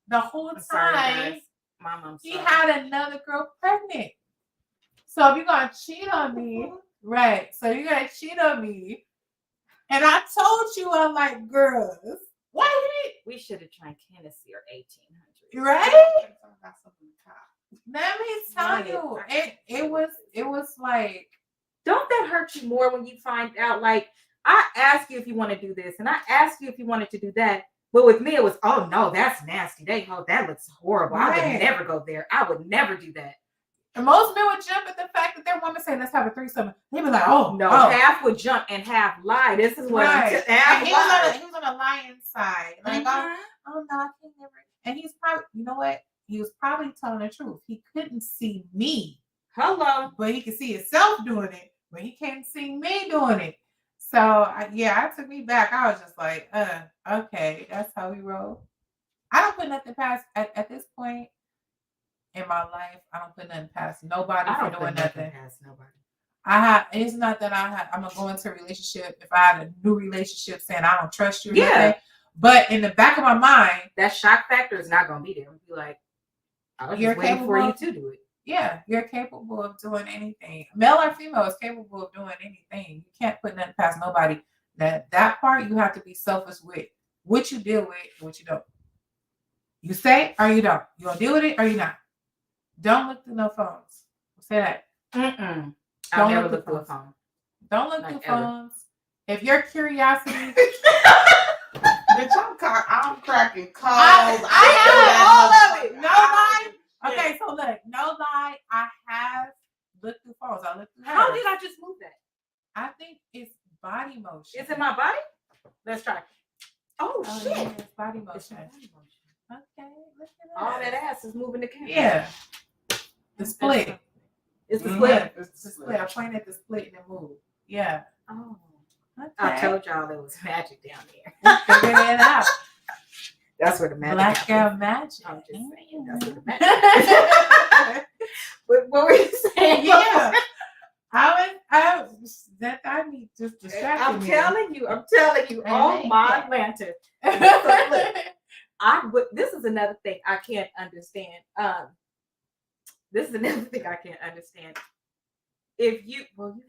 the whole time, he had another girl pregnant. So if you're going to cheat on me, right. So you're going to cheat on me. And I told you, I'm like, girls, why did we should have drank Hennessy or 1800? Right? Let me tell you, it was like, don't that hurt you more when you find out? Like, I asked you if you want to do this, and I asked you if you wanted to do that. But with me, it was, oh no, that's nasty. That looks horrible. Right. I would never go there. I would never do that. And most men would jump at the fact that their woman say, let's have a threesome. They'd be like, no, half would jump and half lie. This is what he was on the lying side. Like, oh no, I can't never. And he's probably, you know what? He was probably telling the truth. He couldn't see me. Hello. But he could see himself doing it, but he can't see me doing it. So I took me back. I was just like, okay, that's how we roll. I don't put nothing past at this point in my life. I don't put nothing past nobody for doing nothing. Past nobody. It's not that I'm gonna go into a relationship if I had a new relationship saying I don't trust you. Yeah. But in the back of my mind, that shock factor is not gonna be there. Be like, I was just waiting for you to do it. Yeah, you're capable of doing anything. Male or female is capable of doing anything. You can't put nothing past nobody. That part you have to be selfish with. What you deal with, what you don't. You say or you don't. You gonna deal with it or you not. Don't look through no phones. Say that. I'll never look through a phone. Don't look through phones. If your curiosity. Bitch, I'm cracking calls. I have all of it. No lie. Okay, so look, no lie. I have looked through phones. I looked through. How did I just move that? I think it's body motion. Is it my body? Let's try. Oh shit! Yeah, it's body motion. Okay, look at that. All that ass is moving the camera. Yeah. The split. It's the split. It's the split. I pointed at the split and it moved. Yeah. Oh. Okay. I told y'all there was magic down there. Figured it out. That's where the magic Black happens. girl magic. I'm just saying. That's where the magic What were you saying? Yeah. I need just distracted. I'm telling you. Oh my lantern. So look, this is another thing I can't understand. If you have a daughter.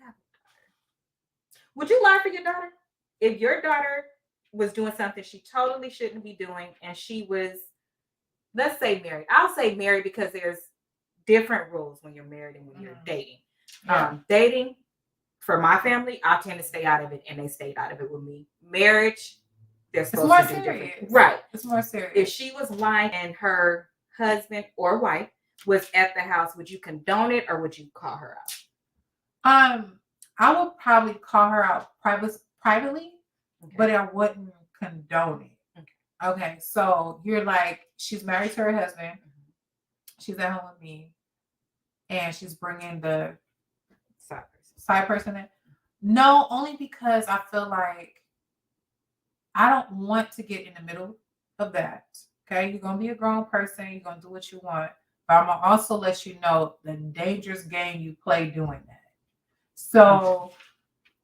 Would you lie for your daughter? If your daughter was doing something she totally shouldn't be doing and she was let's say married. I'll say married because there's different rules when you're married and when you're dating. Dating, for my family, I tend to stay out of it, and they stayed out of it with me. Marriage, they're supposed to do different. Right. It's more serious. If she was lying and her husband or wife was at the house, would you condone it or would you call her out? I would probably call her out privately, but I wouldn't condone it. Okay. So you're like, she's married to her husband. She's at home with me, and she's bringing the side person in. No, only because I feel like I don't want to get in the middle of that. Okay, you're gonna be a grown person. You're gonna do what you want, but I'm gonna also let you know the dangerous game you play doing that. So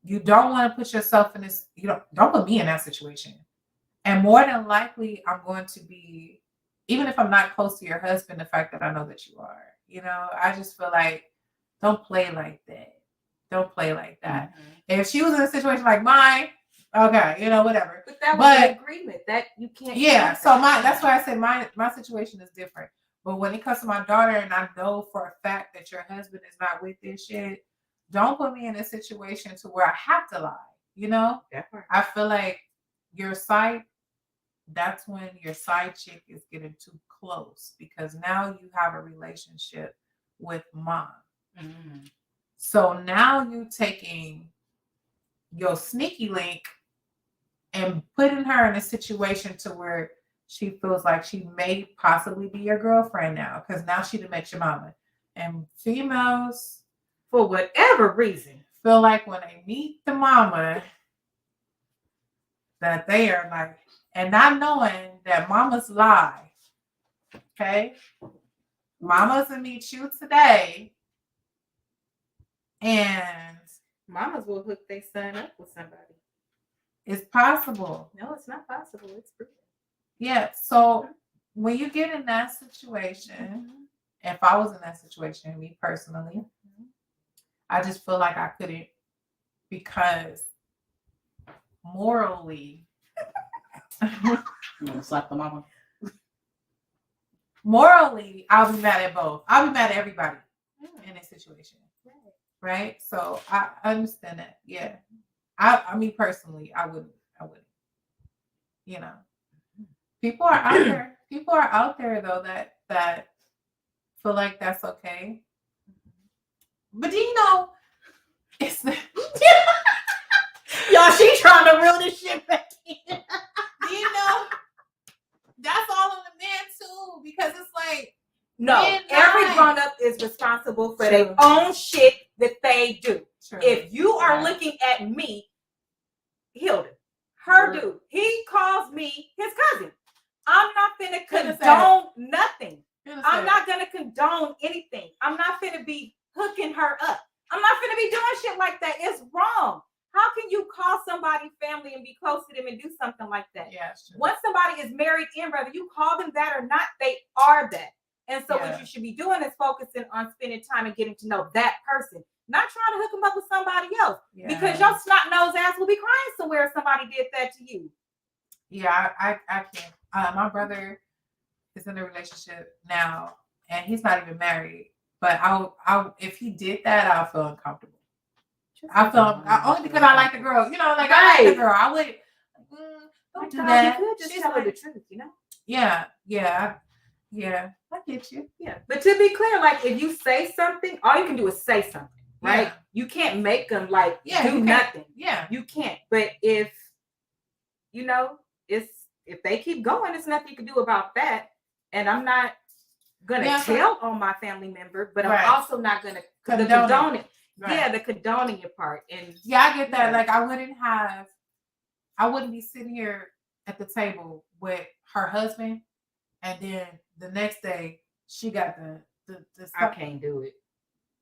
you don't want to put yourself in this. You don't put me in that situation. And more than likely, I'm going to be, even if I'm not close to your husband, the fact that I know that you are. I just feel like don't play like that. Don't play like that. If she was in a situation like mine, okay, whatever. But that was an agreement that you can't. Yeah, so that's why I said my situation is different. But when it comes to my daughter, and I know for a fact that your husband is not with this shit, don't put me in a situation to where I have to lie. I feel like that's when your side chick is getting too close, because now you have a relationship with mom. So now you taking your sneaky link and putting her in a situation to where she feels like she may possibly be your girlfriend now, because now she done met your mama. And females, for whatever reason, feel like when they meet the mama, that they are like, and not knowing that mamas lie. Okay? Mamas will meet you today, and mamas will hook their son up with somebody. It's possible. No, it's not possible. It's proven. Yeah. So when you get in that situation, if I was in that situation, me personally, I just feel like I couldn't, because morally, slap the mama. Morally, I'll be mad at both. I'll be mad at everybody in this situation. Right? So I understand that. Yeah. I mean, personally, I wouldn't. People are out there. People are out there though that feel like that's okay. But it's the y'all. She trying to reel this shit back in. That's all on the man too, because it's like, no, every grown up is responsible for their own shit that they do. True. If you are looking at me, Hilda, her dude, he calls me his cousin. I'm not finna condone nothing. I'm not gonna condone anything. I'm not finna be hooking her up. I'm not finna be doing shit like that. It's wrong. How can you call somebody family and be close to them and do something like that? Yeah, once somebody is married in, whether you call them that or not, they are that. And so what you should be doing is focusing on spending time and getting to know that person, not trying to hook them up with somebody else. Yeah. Because your snot-nosed ass will be crying somewhere if somebody did that to you. Yeah, I can't. My brother is in a relationship now, and he's not even married. But I'll if he did that, I'll feel uncomfortable. I feel only because I like the girl. I like the girl. I would don't do that. You could just tell her the truth, Yeah. I get you. Yeah, but to be clear, like if you say something, all you can do is say something, right? Yeah. You can't make them do nothing. Yeah, you can't. But if if they keep going, it's nothing you can do about that. And I'm not gonna tell on my family member, but I'm also not gonna condone it. Right. Yeah, the condoning your part. And I get that. Like I wouldn't be sitting here at the table with her husband, and then the next day she got the I can't do it.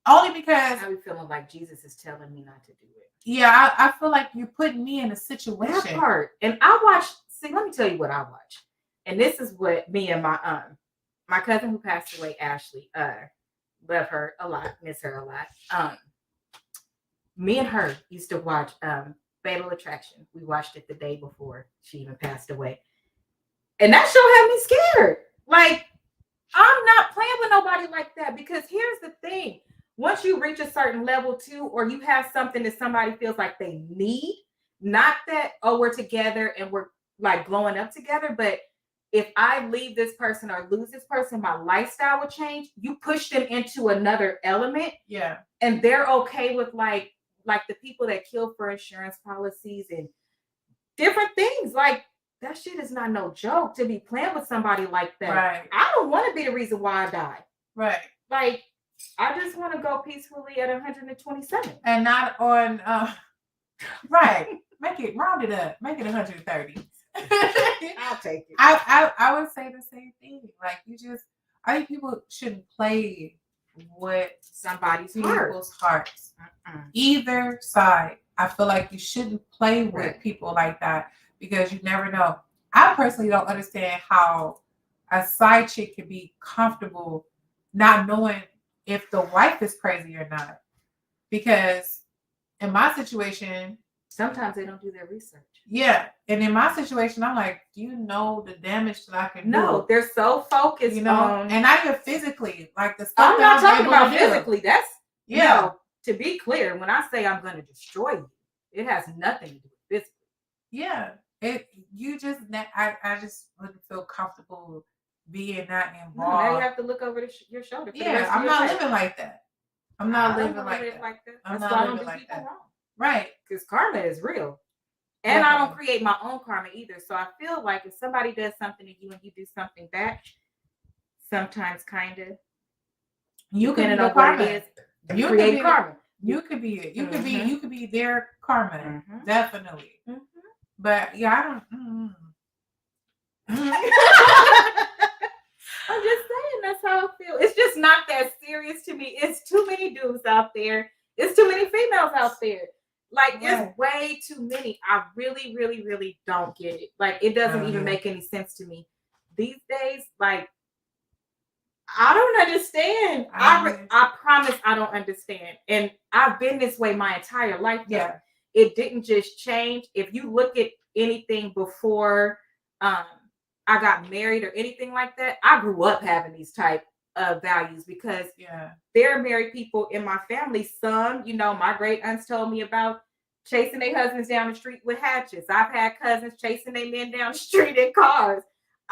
Only because I be feeling like Jesus is telling me not to do it. Yeah, I feel like you're putting me in a situation. That part. And I watched, let me tell you what I watched. And this is what me and my cousin who passed away, Ashley, love her a lot, miss her a lot. Me and her used to watch Fatal Attraction. We watched it the day before she even passed away. And that show had me scared. Like, I'm not playing with nobody like that, because here's the thing. Once you reach a certain level too, or you have something that somebody feels like they need, not that, oh, we're together and we're like glowing up together, but if I leave this person or lose this person, my lifestyle will change. You push them into another element. Yeah. And they're okay with like the people that kill for insurance policies and different things. Like, that shit is not no joke to be playing with somebody like that. Right. I don't want to be the reason why I die. Right. Like, I just want to go peacefully at 127. And not on, right. Make it, round it up. Make it 130. I'll take it. I would say the same thing. Like, I think people shouldn't play with Somebody's people's hearts. Either side. I feel like you shouldn't play with people like that, because you never know. I personally don't understand how a side chick can be comfortable not knowing if the wife is crazy or not. Because in my situation, sometimes they don't do their research. Yeah. And in my situation, I'm like, do you know the damage that I can do? No, they're so focused, on, and not even physically. Like the stuff I'm not talking about do. physically. That's yeah. To be clear, when I say I'm going to destroy you, it has nothing to do with physically. Yeah. I just wouldn't feel comfortable being not involved. No, now you have to look over your shoulder. Yeah, I'm not living like that. I'm not living like that. That's why I don't do people wrong. Right. Because karma is real. And I don't create my own karma either. So I feel like if somebody does something to you and you do something back, sometimes kind of, you can know what it is. You create karma. You could be it. You could be. You could be their karma. Definitely. But yeah, I don't. I'm just saying, that's how I feel. It's just not that serious to me. It's too many dudes out there. It's too many females out there. Like, it's way too many. I really, really, really don't get it. Like, it doesn't even make any sense to me. These days, like, I don't understand. I promise I don't understand. And I've been this way my entire life. Yeah. It didn't just change. If you look at anything before I got married or anything like that, I grew up having these type of values, because there are married people in my family. Some, my great aunts told me about chasing their husbands down the street with hatchets. I've had cousins chasing their men down the street in cars.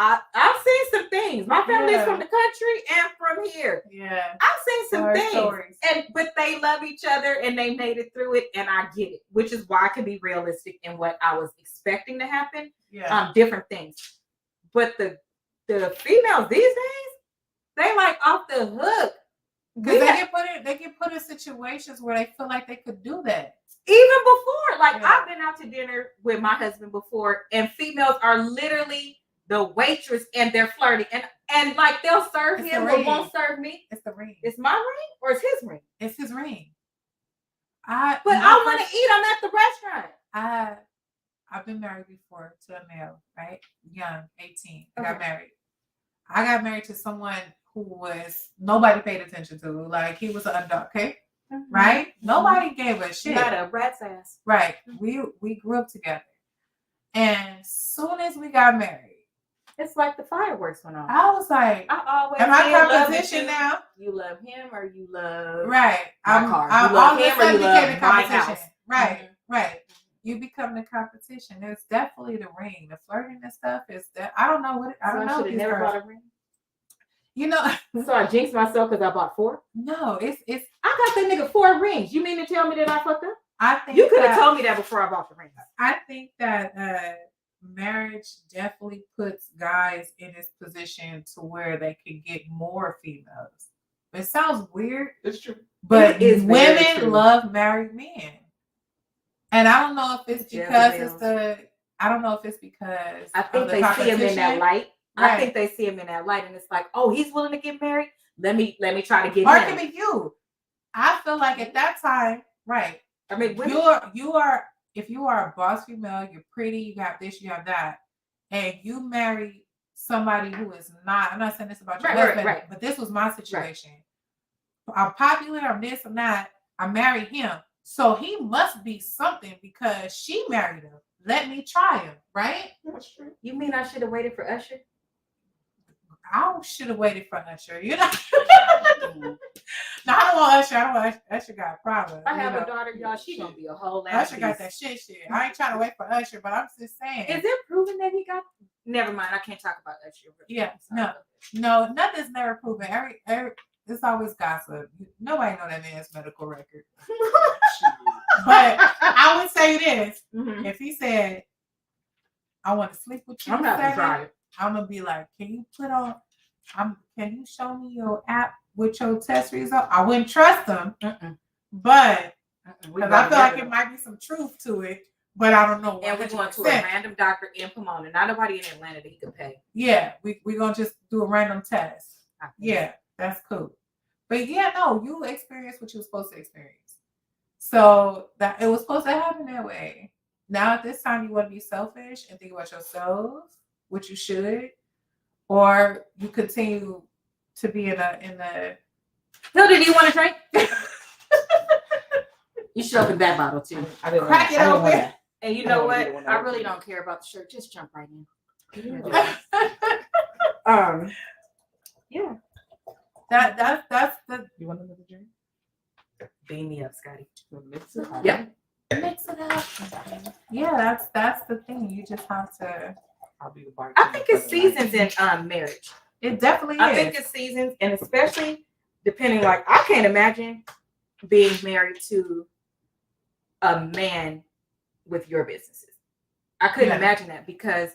I've seen some things. My family's from the country and from here. Yeah, I've seen some things. But they love each other and they made it through it, and I get it, which is why I can be realistic in what I was expecting to happen. Different things. But the females these days, they like off the hook. Because they get put in situations where they feel like they could do that. Even before. Like, I've been out to dinner with my husband before, and females are literally the waitress and they're flirting. And like, they'll serve him but won't serve me. It's the ring. It's my ring or it's his ring? It's his ring. I want to eat. I'm at the restaurant. I've been married before to a male, right? Young, 18. I got married to someone who nobody paid attention to. Like, he was an underdog, okay? Right? Nobody gave a shit. Not a rat's ass. Right. We grew up together. And as soon as we got married, it's like the fireworks went off. I was like, I always am I competition now? You love him or you love I'm all of a sudden became the competition. Right, right. You become the competition. There's definitely the ring. The flirting and stuff is that I don't know what I don't know. I should have never bought a ring. So I jinxed myself because I bought 4. No, it's I got that nigga 4 rings. You mean to tell me that I fucked up? I think you could have told me that before I bought the ring. I think that marriage definitely puts guys in this position to where they can get more females. It sounds weird. It's true. But women love married men. And I don't know if it's because I think they see him in that light. Right. I think they see him in that light, and it's like, oh, he's willing to get married. Let me try to get him. Or it can be you. I feel like at that time, right. I mean, you are if you are a boss female, you're pretty, you got this, you have that, and you marry somebody who is not. I'm not saying this about your husband, but this was my situation. Right. I'm popular, I'm this, I'm that. I married him. So he must be something because she married him. Let me try him, right? That's true. You mean I should have waited for Usher? I should have waited for Usher, you know. No, I don't want Usher. I don't want Usher. Usher got a problem. I have a daughter, y'all. She gonna be a whole lot. Usher got that shit. I ain't trying to wait for Usher, but I'm just saying. Is it proven that he got? Never mind. I can't talk about Usher. Yeah, no, nothing's never proven. Every it's always gossip. Nobody know that man's medical record. But I would say this: if he said, "I want to sleep with you," I'm gonna be like, "Can you put on? Can you show me your app with your test result?" I wouldn't trust them, but because I feel like it might be some truth to it, but I don't know. And we're going to a random doctor in Pomona. Not nobody in Atlanta that he could pay. Yeah, we're gonna just do a random test. Yeah, that's cool. But yeah, no, you experienced what you were supposed to experience. So that it was supposed to happen that way. Now at this time, you want to be selfish and think about yourself, which you should, or you continue to be in the. Hilda, do you want to drink? You should open that bottle too. Crack it open. And you know what? I really don't care about the shirt. Just jump right in. Yeah. That's the. You want another drink? Beam me up, Scotty. Mix it up. Yeah. Mix it up. Yeah, that's the thing. You just have to. I'll be the bartender. I think it's seasons in marriage. It definitely is. I think it's seasons, and especially depending. Like, I can't imagine being married to a man with your businesses. I couldn't imagine that because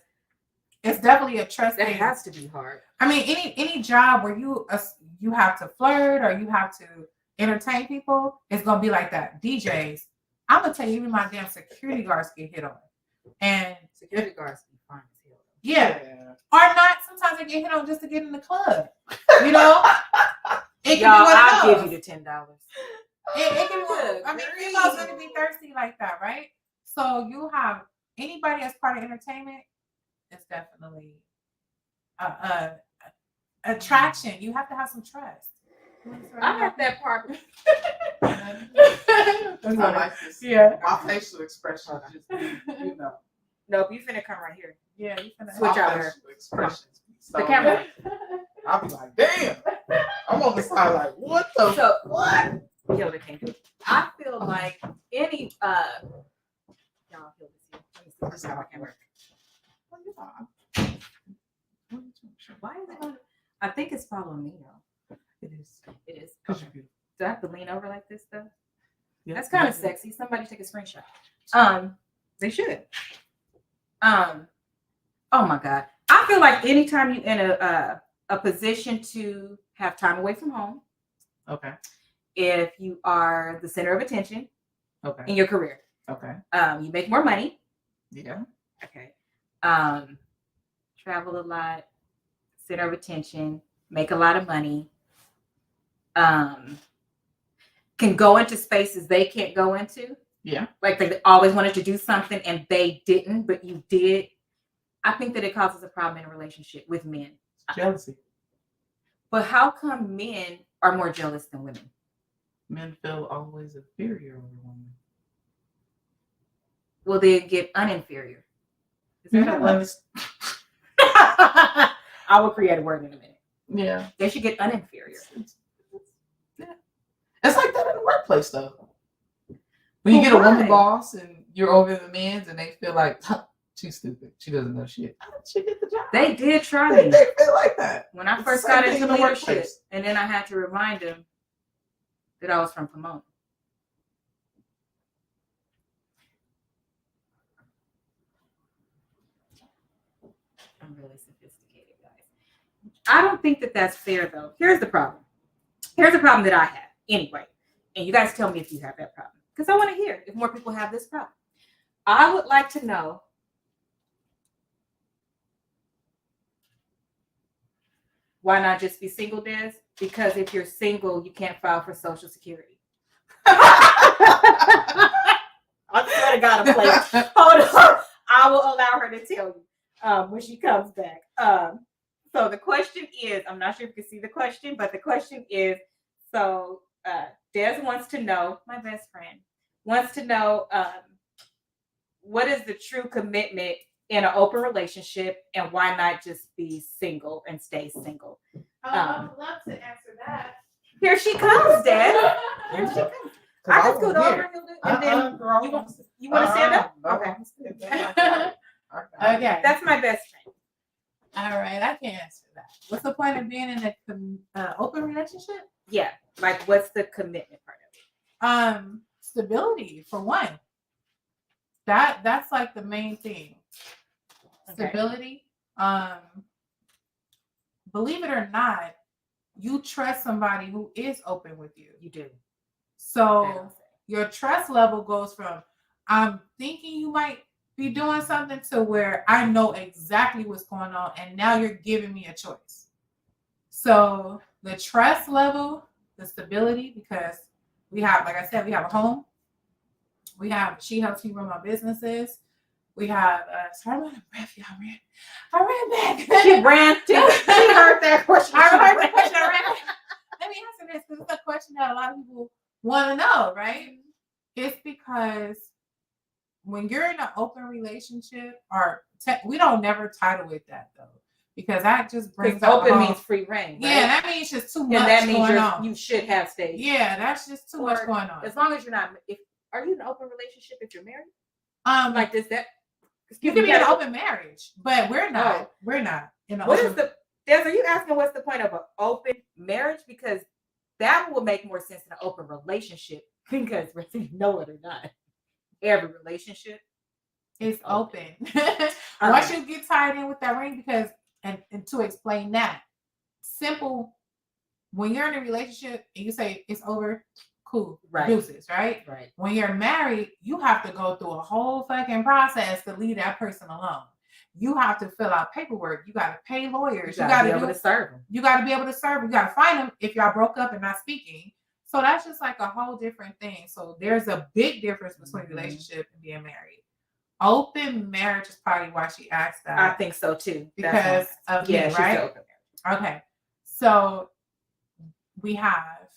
it's definitely a trust that thing. has to be hard. I mean, any job where you have to flirt or you have to entertain people, it's gonna be like that. DJs, I'm gonna tell you, even my damn security guards get hit on, and security guards be fine as hell. Yeah, or not. Sometimes they get hit on just to get in the club. You know, it can Y'all, be I'll give you the $10. It can be. I mean, females gonna be thirsty like that, right? So you have anybody as part of entertainment. It's definitely attraction. You have to have some trust. I have that part. I like this. Yeah. My facial expression just, you know. Nope, you finna come right here. Yeah, you finna switch out her expressions. The camera. I'll be like, damn. I'm on the side like, what the what? Yo, they can't do it. I feel like any y'all feel this here. Let me see how my camera. Why is it going? I think it's following me though. It is. It is. Because you're beautiful. Do I have to lean over like this though? Yep. That's kind of sexy. Somebody take a screenshot. They should. Oh my God. I feel like anytime you're in a position to have time away from home. Okay. If you are the center of attention. Okay. In your career. Okay. You make more money. Yeah. Okay. Travel a lot, center of attention, make a lot of money. Can go into spaces they can't go into. Yeah. Like they always wanted to do something and they didn't, but you did. I think that it causes a problem in a relationship with men. Jealousy. But how come men are more jealous than women? Men feel always inferior over women. Will they get uninferior? Is that a word? I will create a word in a minute. Yeah. They should get uninferior. Yeah. It's like that in the workplace though. When you get a woman boss and you're over the men's and they feel like, she's stupid. She doesn't know shit. She did the job. They did try me. They feel like that. When I first got into leadership, and then I had to remind them that I was from Pomona. I'm really sophisticated, guys. I don't think that that's fair, though. Here's the problem. Here's the problem that I have, anyway. And you guys tell me if you have that problem. Because I want to hear if more people have this problem. I would like to know why not just be single, Des? Because if you're single, you can't file for Social Security. I swear to God, I'm playing. Hold on. I will allow her to tell you when she comes back. So the question is, I'm not sure if you can see the question, but the question is, so Des wants to know, my best friend, wants to know what is the true commitment in an open relationship, and why not just be single and stay single? I would love to answer that. Here she comes, Dad. Here she comes. I can scoot over and then you want to stand up? Okay. Okay. That's my best friend. All right, I can answer that. What's the point of being in an open relationship? Yeah, like what's the commitment part of it? Stability for one. That's like the main thing. Okay. Stability. Believe it or not, you trust somebody who is open with you. You do. So your trust level goes from I'm thinking you might be doing something to where I know exactly what's going on, and now you're giving me a choice. So the trust level, the stability, because we have, like I said, we have a home. She helps me run my businesses. We have sorry, I'm out of breath, y'all. I ran back. She ran to. She heard that question. I heard the question. I ran back. Let me answer this because it's a question that a lot of people want to know, right? It's because when you're in an open relationship, we don't never title it that though, because that just brings up open means free reign. Right? Yeah, that means just too much. And that means going on. You should have stayed. Yeah, that's just too much going on. As long as you're not. Are you in an open relationship if you're married? Like this that. You can be in an open marriage, but we're not. Oh. We're not in an What open. is the? Des, are you asking what's the point of an open marriage? Because that would make more sense in an open relationship. Because whether you know it or not, every relationship is open. Once you get tied in with that ring, because and to explain that, simple. When you're in a relationship and you say it's over, cool, right? Deuces, right? Right. When you're married, you have to go through a whole fucking process to leave that person alone. You have to fill out paperwork. You got to pay lawyers. You got to be able to serve them. You got to be able to serve them. You got to find them if y'all broke up and not speaking. So that's just like a whole different thing. So there's a big difference between relationship and being married. Open marriage is probably why she asked that. I think so too. Because of me, right? Open marriage. Okay. So we have,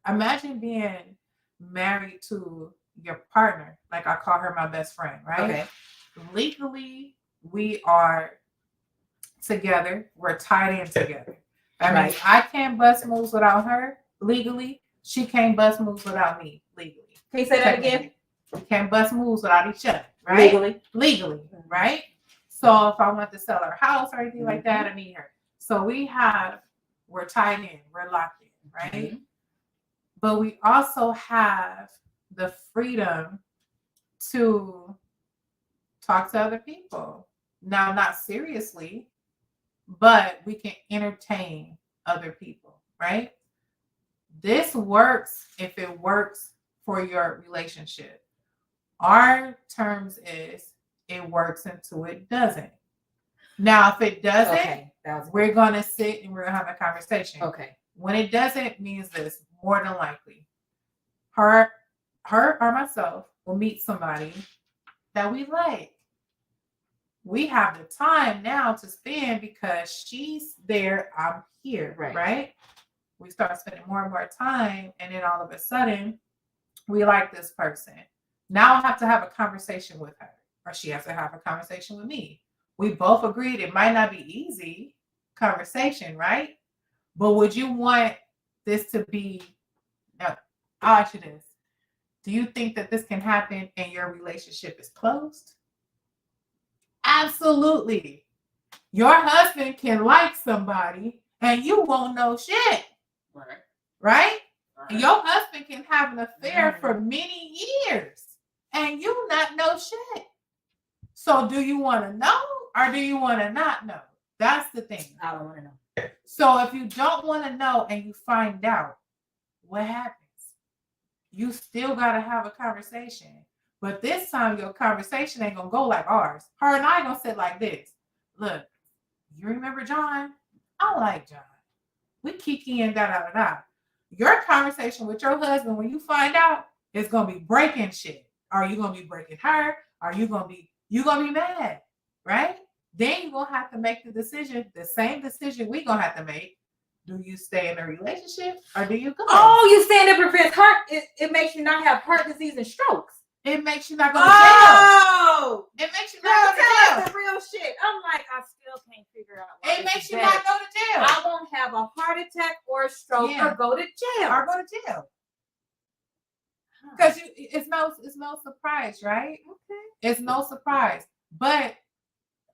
imagine being married to your partner. Like I call her my best friend, right? Okay. Legally, we are together. We're tied in together. That means I can't bust moves without her legally. She can't bust moves without me legally. Can you say that again? We can't bust moves without each other, right? Legally, right? So if I want to sell our house or anything like that, I need her. So we're tied in, we're locked in, right? But we also have the freedom to talk to other people. Now, not seriously, but we can entertain other people, right? This works if it works for your relationship. Our terms is it works until it doesn't. Now, if it doesn't, we're going to sit and we're going to have a conversation. Okay. When it doesn't, means this, more than likely. Her or myself will meet somebody that we like. We have the time now to spend because she's there, I'm here, right? We start spending more and more time, and then all of a sudden, we like this person. Now I have to have a conversation with her, or she has to have a conversation with me. We both agreed it might not be easy conversation, right? But would you want this to be, I'll ask you this. Do you think that this can happen and your relationship is closed? Absolutely. Your husband can like somebody and you won't know shit. Right? And your husband can have an affair for many years and you not know shit. So do you want to know or do you want to not know? That's the thing. I don't want to know. So if you don't want to know and you find out, what happens? You still got to have a conversation. But this time your conversation ain't going to go like ours. Her and I going to sit like this. Look, you remember John? I like John. We kiki and da. Your conversation with your husband when you find out is going to be breaking shit. Are you going to be breaking her? Are you going to be mad, right? Then you're going to have to make the decision, the same decision we're going to have to make. Do you stay in a relationship or do you go? Oh, you stand up and prevent heart. It makes you not have heart disease and strokes. It makes you not go to jail. Oh, It makes you girl, not go to tell jail. us the real shit. I'm like, I still can't figure out. Why It this makes is you better. not go to jail. I won't have a heart attack or a stroke Yeah. or go to jail. Or go to jail. Because it's no surprise, right? Okay. It's no surprise. But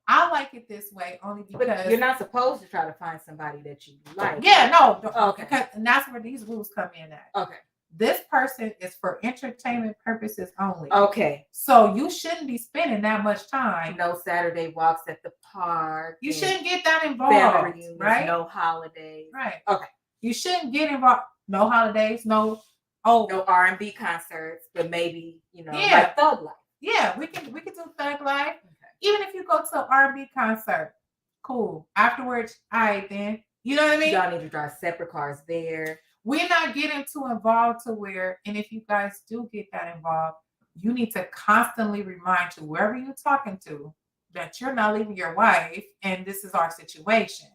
I like it this way only because But you're not supposed to try to find somebody that you like. Yeah, no. Okay. And that's where these rules come in at. Okay. This person is for entertainment purposes only. Okay. So you shouldn't be spending that much time. No Saturday walks at the park. You shouldn't get that Family involved, reunions, right? no holidays. Right. Okay. You shouldn't get involved. No holidays. No R&B concerts, but maybe Yeah. like Thug Life. Yeah, we can do Thug Life. Okay. Even if you go to an R&B concert, cool. Afterwards, all right then. You know what I mean? Y'all need to drive separate cars there. We're not getting too involved to where, and if you guys do get that involved, you need to constantly remind to whoever you're talking to that you're not leaving your wife and this is our situation.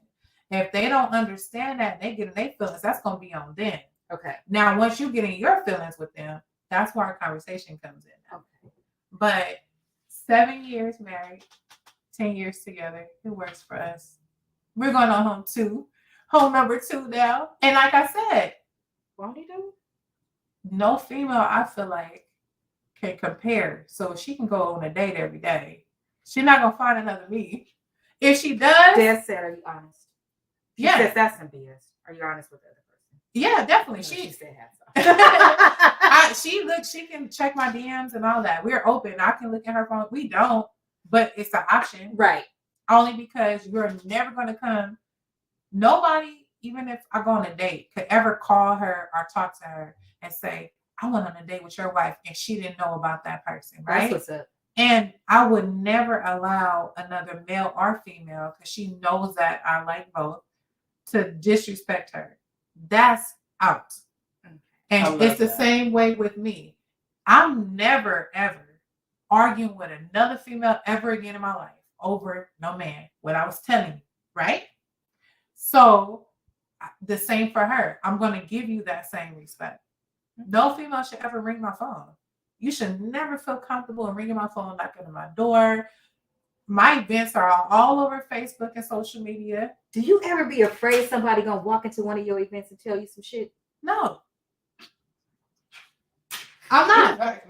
If they don't understand that and they get in their feelings, that's going to be on them. Okay. Now, once you get in your feelings with them, that's where our conversation comes in. Okay. But 7 years married, 10 years together, it works for us. We're going on home number 2 now. And like I said, Won't he do? no female, I feel like, can compare. So she can go on a date every day. She's not going to find another me. If she does. Dad said, are you honest? She says that's some BS. Are you honest with the other person? Yeah, definitely. She said She can check my DMs and all that. We're open. I can look at her phone. We don't, but it's an option. Right. Only because you're never going to come. Nobody, even if I go on a date, could ever call her or talk to her and say, I went on a date with your wife and she didn't know about that person, right? That's what's up. And I would never allow another male or female, because she knows that I like both, to disrespect her. That's out. And it's the same way with me. I'm never, ever arguing with another female ever again in my life over no man, what I was telling you, right? So the same for her. I'm going to give you that same respect. No female should ever ring my phone. You should never feel comfortable in ringing my phone, knocking on my door. My events are all over Facebook and social media. Do you ever be afraid somebody gonna walk into one of your events and tell you some shit? No. I'm not.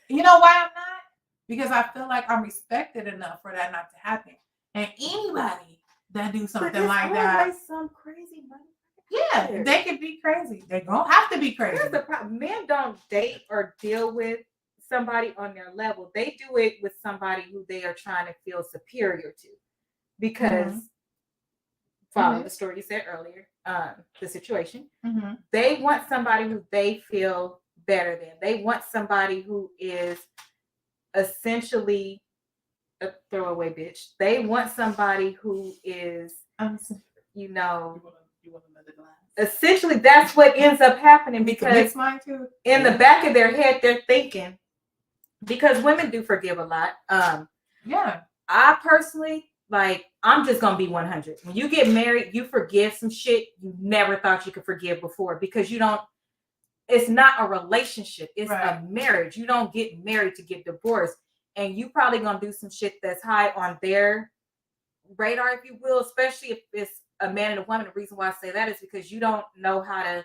You know why I'm not? Because I feel like I'm respected enough for that not to happen. And anybody that do something like that, some crazy money. Yeah, they can be crazy. They don't have to be crazy. Here's the problem: men don't date or deal with somebody on their level. They do it with somebody who they are trying to feel superior to, because following the story you said earlier, the situation, they want somebody who they feel better than. They want somebody who is essentially a throwaway bitch. They want somebody who is, you want another glass? Essentially, that's what ends up happening, because mine too. In the back of their head, they're thinking, because women do forgive a lot. I personally, I'm just gonna be 100. When you get married, you forgive some shit you never thought you could forgive before, because you don't. It's not a relationship. It's a marriage. You don't get married to get divorced, and you probably gonna do some shit that's high on their radar, if you will, especially if it's a man and a woman. The reason why I say that is because you don't know how to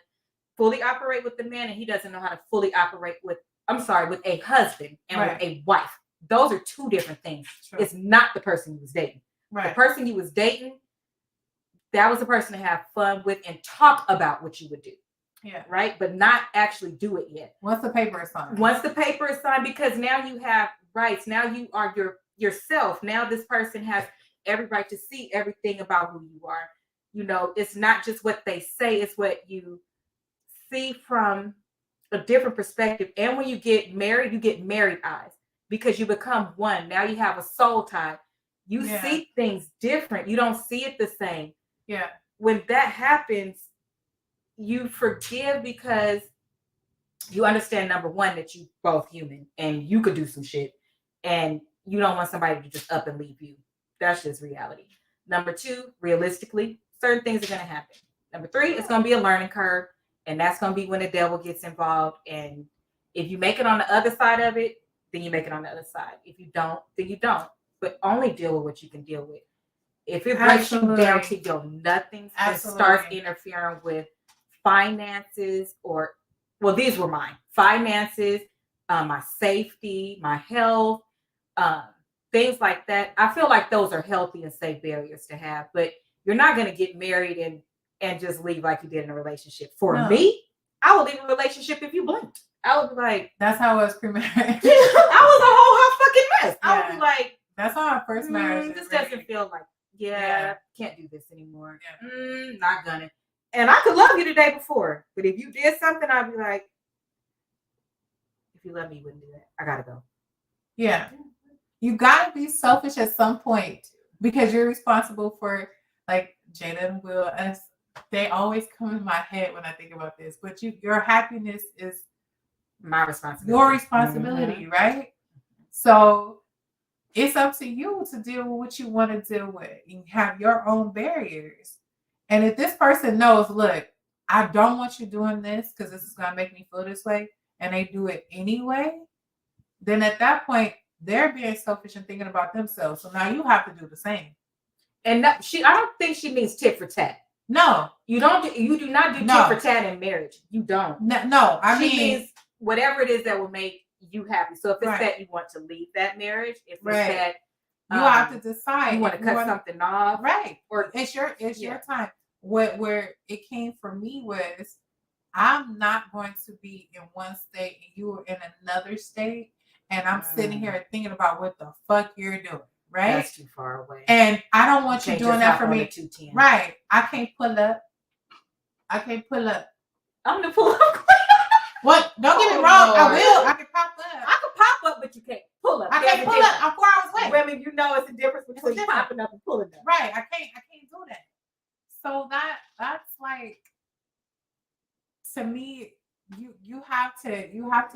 fully operate with the man, and he doesn't know how to fully operate with a husband and with a wife. Those are two different things. True. It's not the person you was dating. The person you was dating, that was the person to have fun with and talk about what you would do. Yeah. Right? But not actually do it yet. Once the paper is signed. Because now you have rights. Now you are yourself. Now this person has every right to see everything about who you are. It's not just what they say, it's what you see from a different perspective. And when you get married eyes, because you become one. Now you have a soul tie. You see things different. You don't see it the same. Yeah. When that happens, you forgive because you understand, number one, that you both human and you could do some shit, and you don't want somebody to just up and leave you. That's just reality. Number two, realistically, certain things are going to happen. Number three, it's going to be a learning curve, and that's going to be when the devil gets involved. And if you make it on the other side of it, then you make it on the other side. If you don't, then you don't. But only deal with what you can deal with. If it breaks you down to your nothing and starts interfering with finances these were mine. Finances, my safety, my health, things like that. I feel like those are healthy and safe barriers to have, but you're not going to get married and just leave like you did in a relationship. For me, I would leave a relationship if you blinked. I would be like, that's how it was pre-marriage. I was a whole hot fucking mess. I would be like, that's how our first marriage. This doesn't feel like, can't do this anymore. Not gonna. And I could love you the day before, but if you did something, I'd be like, if you love me, you wouldn't do that. I gotta go. Yeah. You gotta be selfish at some point because you're responsible for, like Jada and Will, and they always come in my head when I think about this. But your happiness is my responsibility. Your responsibility, right? So it's up to you to deal with what you want to deal with. You have your own barriers. And if this person knows, look, I don't want you doing this because this is going to make me feel this way, and they do it anyway, then at that point, they're being selfish and thinking about themselves. So now you have to do the same. And I don't think she means tit for tat. No. You do not do tit for tat in marriage. You don't. No. She means whatever it is that will make you happy. So if it's that you want to leave that marriage, if it's that you have to decide you want to cut something off, right? Or it's your time. Where it came for me was, I'm not going to be in one state and you are in another state, and I'm sitting here thinking about what the fuck you're doing, right? That's too far away, and I don't want you doing that for me, right? I can't pull up. I'm gonna pull up. What? Don't get me wrong. I will. I can pop up. I can pop up, but you can't pull up. I can't pull up. I'm 4 hours away. Women, you know it's a difference between popping up and pulling up. Right. I can't do that. So that's like, to me, you have to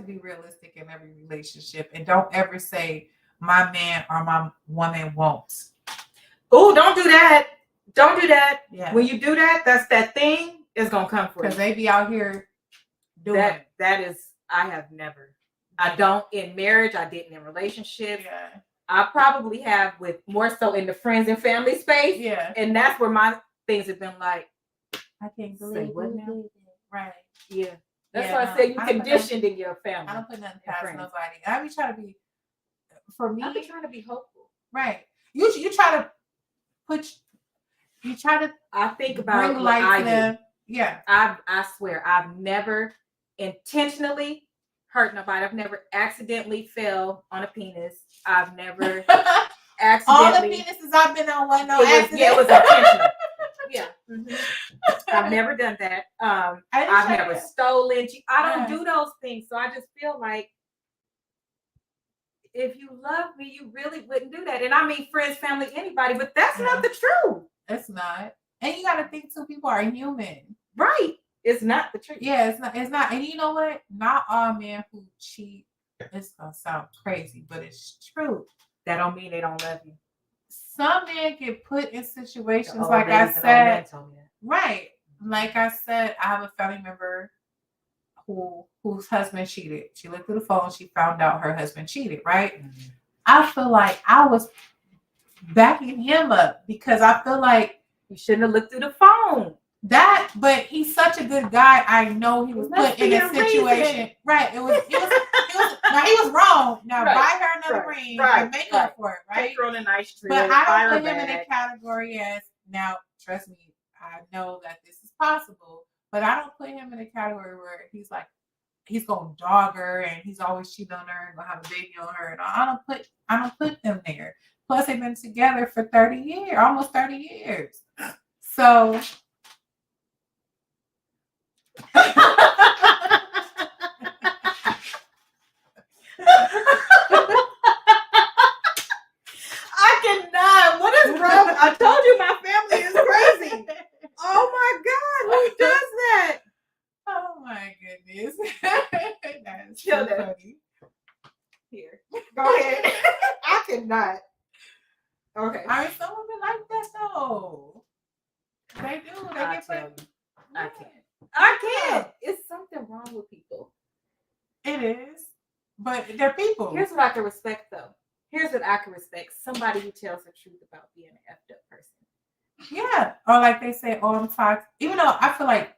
be realistic in every relationship, and don't ever say my man or my woman won't. Oh, don't do that. Don't do that. Yeah. When you do that, that's that thing is gonna come for you. Because they be out here doing that. That is, I have never. I don't in marriage. I didn't in relationships. Yeah. I probably have with more so in the friends and family space. Yeah. And that's where my things have been like, I can't believe what now. Right. Yeah. That's why I say you conditioned in your family. I don't put nothing past nobody. I be trying to be, for me, I be trying to be hopeful. Right. You try to I think about bring what light I to them. do. Yeah. I swear I've never intentionally hurt nobody. I've never accidentally fell on a penis. I've never accidentally. All the penises I've been on wasn't no accident. Yeah, it was intentional. Yeah. Mm-hmm. I've never done that. I've never stolen. I don't do those things. So I just feel like if you love me, you really wouldn't do that. And I mean friends, family, anybody, but that's not the truth. It's not. And you gotta think too, people are human. Right. It's not the truth. Yeah, it's not. And you know what? Not all men who cheat, it's gonna sound crazy, but it's true. That don't mean they don't love you. Some men get put in situations, like I said, right. Like I said, I have a family member whose husband cheated. She looked through the phone, she found out her husband cheated, right? Mm-hmm. I feel like I was backing him up because I feel like you shouldn't have looked through the phone. But he's such a good guy. I know he was put in a situation. Right. It was now he was wrong. Now buy her another ring and make up for it, right? Take her on a nice trip. But I don't put him in a category as, now trust me, I know that this is possible, but I don't put him in a category where he's like, he's gonna dog her and he's always cheating on her and gonna have a baby on her. And I don't put them there. Plus they've been together for 30 years, almost 30 years. So I cannot. What is wrong? I told you my family is crazy. Oh my God, who does that? Oh my goodness. That's so funny. Here. Go ahead. I cannot. Okay. I mean, some women like that though. They do. They get put. I can't. It's something wrong with people. It is. but they're people. Here's what I can respect, though. Here's what I can respect: somebody who tells the truth about being an effed up person. Yeah, or like they say, "Oh, I'm toxic." Even though I feel like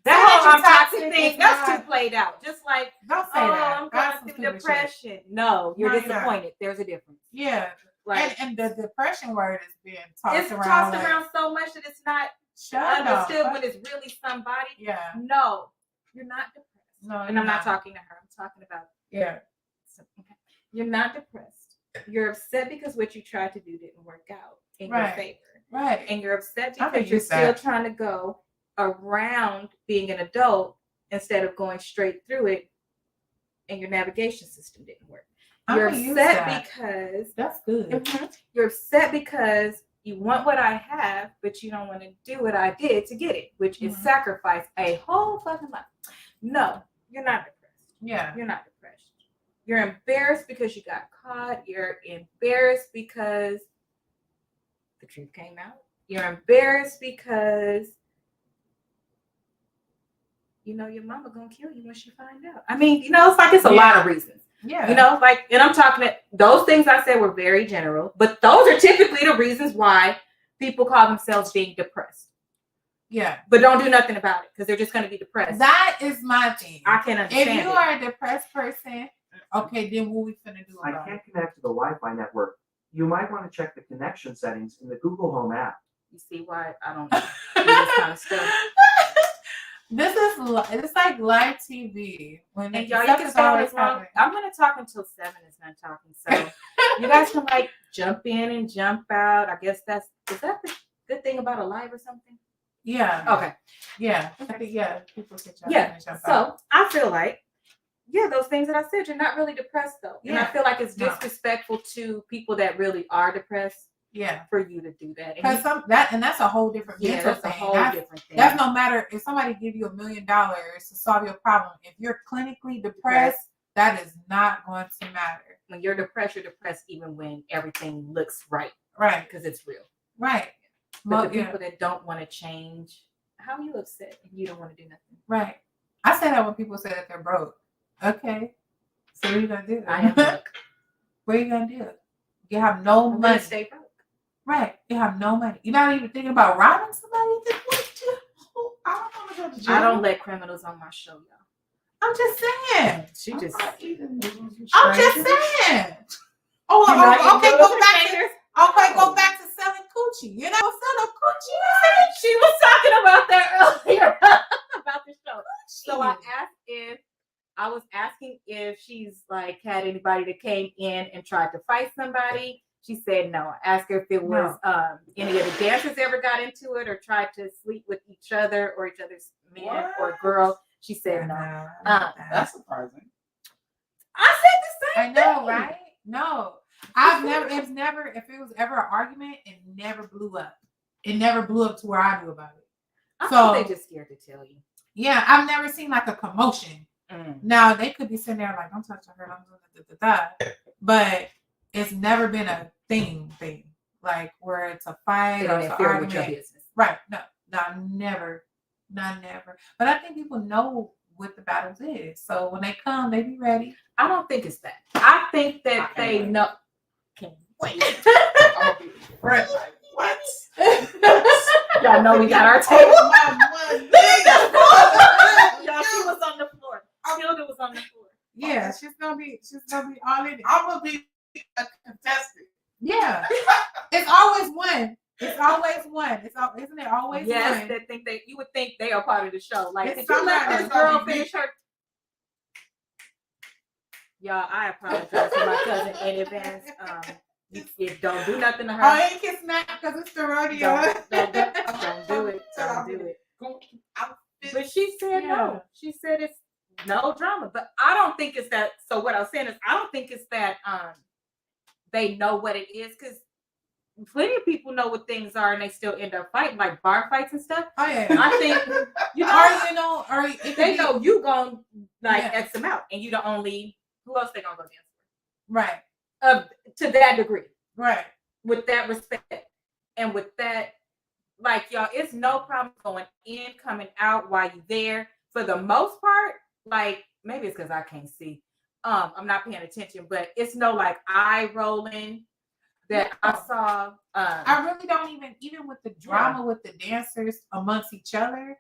that whole I'm toxic thing, that's too played out. Just like, don't say that. I'm going through depression. No, you're disappointed. There's a difference. Yeah, like, and the depression word is being tossed around. It's tossed around so much that it's not understood when it's really somebody. Yeah. No, you're not depressed. No, and I'm not talking to her. I'm talking about okay. You're not depressed. You're upset because what you tried to do didn't work out in your favor. Right. And you're upset because you're still trying to go around being an adult instead of going straight through it, and your navigation system didn't work. You're upset because that's good. Mm-hmm. You're upset because you want what I have, but you don't want to do what I did to get it, which is sacrifice a whole fucking life. No, you're not depressed. Yeah. You're not depressed. You're embarrassed because you got caught. You're embarrassed because the truth came out. You're embarrassed because your mama gonna kill you when she find out. I mean, it's like it's a lot of reasons. Yeah. And I'm talking those things I said were very general, but those are typically the reasons why people call themselves being depressed. Yeah. But don't do nothing about it because they're just going to be depressed. That is my thing. I can understand. If you are a depressed person, okay, then what we finna do about it? I can't connect to the Wi-Fi network. You might want to check the connection settings in the Google Home app. You see why I don't do this kind of stuff. It's like live TV. And y'all, you can stay on as long. I'm gonna talk until 7 is not talking. So you guys can jump in and jump out. I guess is that the good thing about a live or something? Yeah. Okay. Yeah. Okay. People can jump in and jump out. So I feel like, those things that I said, you're not really depressed though. And I feel like it's disrespectful to people that really are depressed. Yeah, for you to do that, and that's a whole different mental thing. Different thing. That's no matter if somebody give you $1 million to solve your problem. If you're clinically depressed, that is not going to matter. When you're depressed even when everything looks right, because it's real, right. But the people that don't want to change, how are you upset and you don't want to do nothing? Right. I say that when people say that they're broke. Okay, so what are you gonna do? I am broke. What are you gonna do? You have no money. Stay broke. Right. You have no money. You're not even thinking about robbing somebody. I don't let criminals on my show, y'all. I'm just saying. I'm just saying. Go back to selling coochie. Selling coochie. She was talking about that earlier about the show. So I was asking if she's had anybody that came in and tried to fight somebody. She said no. I asked her if it was any of the dancers ever got into it or tried to sleep with each other or each other's man or girl. She said no. That's surprising. I said the same thing. I know, right? No. If it was ever an argument, it never blew up. It never blew up to where I knew about it. I think they just scared to tell you. Yeah, I've never seen a commotion. Now they could be sitting there don't touch her, but it's never been a thing where it's a fight or an argument. With your business. Right? No, never, never. But I think people know what the battles is, so when they come, they be ready. I don't think it's that. I think that they know. Can't wait. Right. What? Y'all know we got our table. Y'all, she was on the floor. Hilda was on the floor. Yeah, she's gonna be all in it. I'm gonna be a contestant. Yeah. It's always one. Isn't it always one? Yes, you would think they are part of the show. Did you let somebody this girl finish her? Y'all, I apologize to my cousin in advance. Don't do nothing to her. Oh, you can snap because it's the rodeo. Don't do it. Don't do it. But she said no. She said it's no drama. But I don't think it's that. So what I was saying is I don't think it's that they know what it is, because plenty of people know what things are and they still end up fighting, like bar fights and stuff. Oh yeah. I think they know you gonna X them out, and you the only who else they gonna go dance with. Right. To that degree. Right. With that respect. And with that, y'all, it's no problem going in, coming out while you're there. For the most part, maybe it's because I can't see, I'm not paying attention, but it's no like eye rolling that I saw. I really don't even with the drama with the dancers amongst each other.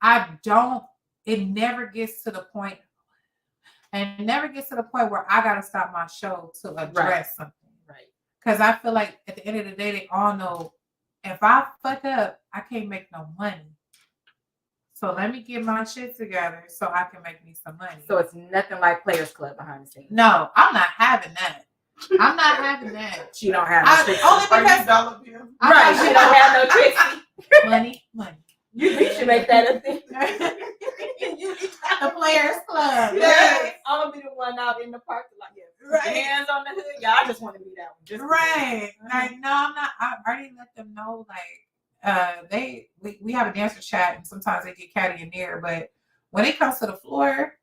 It never gets to the point, and it never gets to the point where I gotta stop my show to address something. Right. Because I feel like at the end of the day, they all know if I fuck up, I can't make no money. So let me get my shit together so I can make me some money. So it's nothing like Players Club behind the scenes. No, I'm not having that. I'm not having that. She don't have no tricks. Only because right, she don't have no tricks. Money. You should make that a thing. The Players Club. Yeah, I'm gonna be the one out in the parking lot. Yeah, hands on the hood. Yeah, I just want to be that one. Just right. Like, no, I'm not. I already let them know. Like, we have a dancer chat, and sometimes they get catty in there. But when it comes to the floor,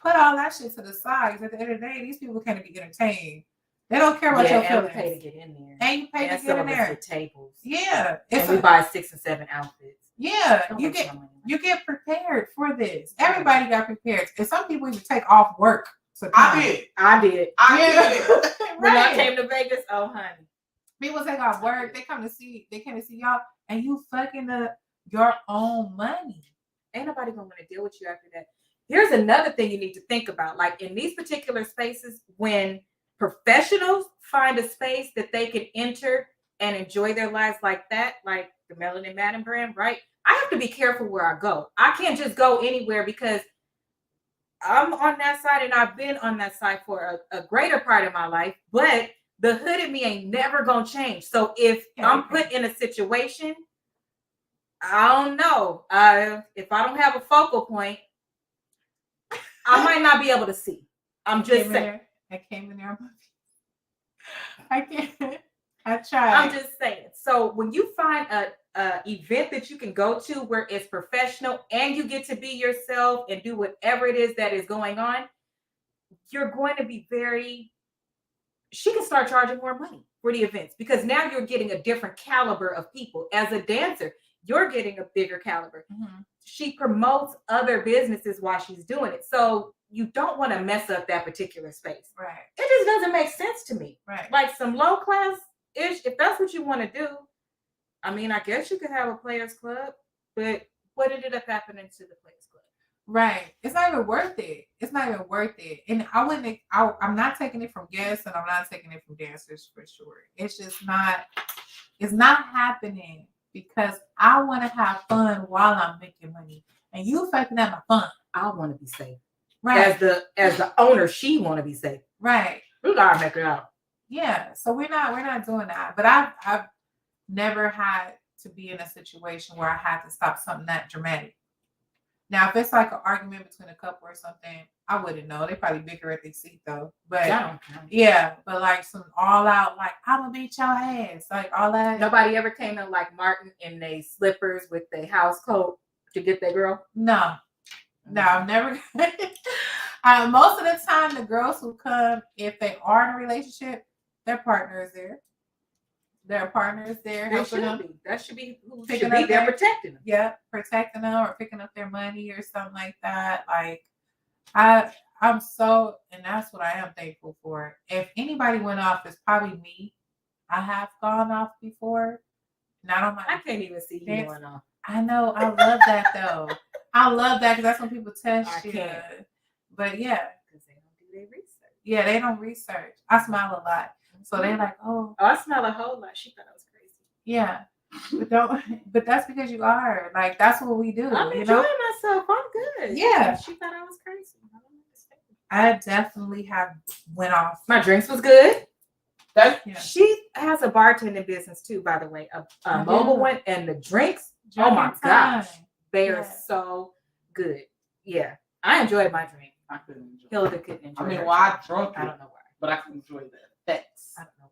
put all that shit to the side. Because at the end of the day, these people can't be entertained. They don't care about your feelings. And you pay to get in there. And you pay to get in there. The tables. Yeah. And we buy 6 and 7 outfits. Yeah. You get prepared for this. Everybody got prepared. And some people even take off work. So I did. When I Right. came to Vegas, oh honey. People take off work. They came to see y'all, and you fucking up your own money. Ain't nobody gonna want to deal with you after that. Here's another thing you need to think about. Like in these particular spaces, when professionals find a space that they can enter and enjoy their lives like that, like the Melanin Madame brand, right? I have to be careful where I go. I can't just go anywhere because I'm on that side and I've been on that side for a greater part of my life, but the hood in me ain't never gonna change. So if I'm put in a situation, I don't know. If I don't have a focal point, I might not be able to see. I'm just saying. I came in there. I can't. I tried. I'm just saying. So when you find a event that you can go to where it's professional and you get to be yourself and do whatever it is that is going on, you're going to be she can start charging more money for the events because now you're getting a different caliber of people. As a dancer, you're getting a bigger caliber. Mm-hmm. She promotes other businesses while she's doing it. So you don't want to mess up that particular space. Right. It just doesn't make sense to me. Right. Like some low class-ish, if that's what you want to do, I mean, I guess you could have a Players Club, but what ended up happening to the Players Club? Right. It's not even worth it. It's not even worth it. And I'm not taking it from guests and I'm not taking it from dancers for sure. It's just not, it's not happening because I want to have fun while I'm making money. And you fucking up my fun. I want to be safe. Right. As the owner, she want to be safe. Right. We gotta make it out. Yeah. So we're not doing that. But I've never had to be in a situation where I had to stop something that dramatic. Now, if it's like an argument between a couple or something, I wouldn't know. They probably bicker at their seat though. But yeah, but like some all out, like I'm gonna beat your ass, like all that. Nobody ever came in like Martin in their slippers with their house coat to get their girl. No, I've never. Most of the time, the girls who come, if they are in a relationship, their partner is there. Their partner is there helping them. That should be who Picking should be up there their- protecting them. Yeah, protecting them or picking up their money or something like that. Like I'm so, and that's what I am thankful for. If anybody went off, it's probably me. I have gone off before. Not on my. I can't even see you going off. I know. I love that though. I love that because that's when people test I you. can't. But yeah, Because they don't do their research. yeah, they don't research. I smile a lot, so they like, oh, I smell a whole lot. She thought I was crazy. yeah. But don't. But that's because you are. Like that's what we do. I'm you enjoying know? myself. I'm good. Yeah. She thought I was crazy. I don't understand. I definitely have went off. My drinks was good. Yeah. She has a bartending business too, by the way, a mobile one, and the drinks. Oh my gosh, they are so good. Yeah, I enjoyed my drink. I couldn't enjoy. Hilda couldn't enjoy. I mean, her well, I drink. drunk it, I don't know why. but I can enjoy the effects. I don't know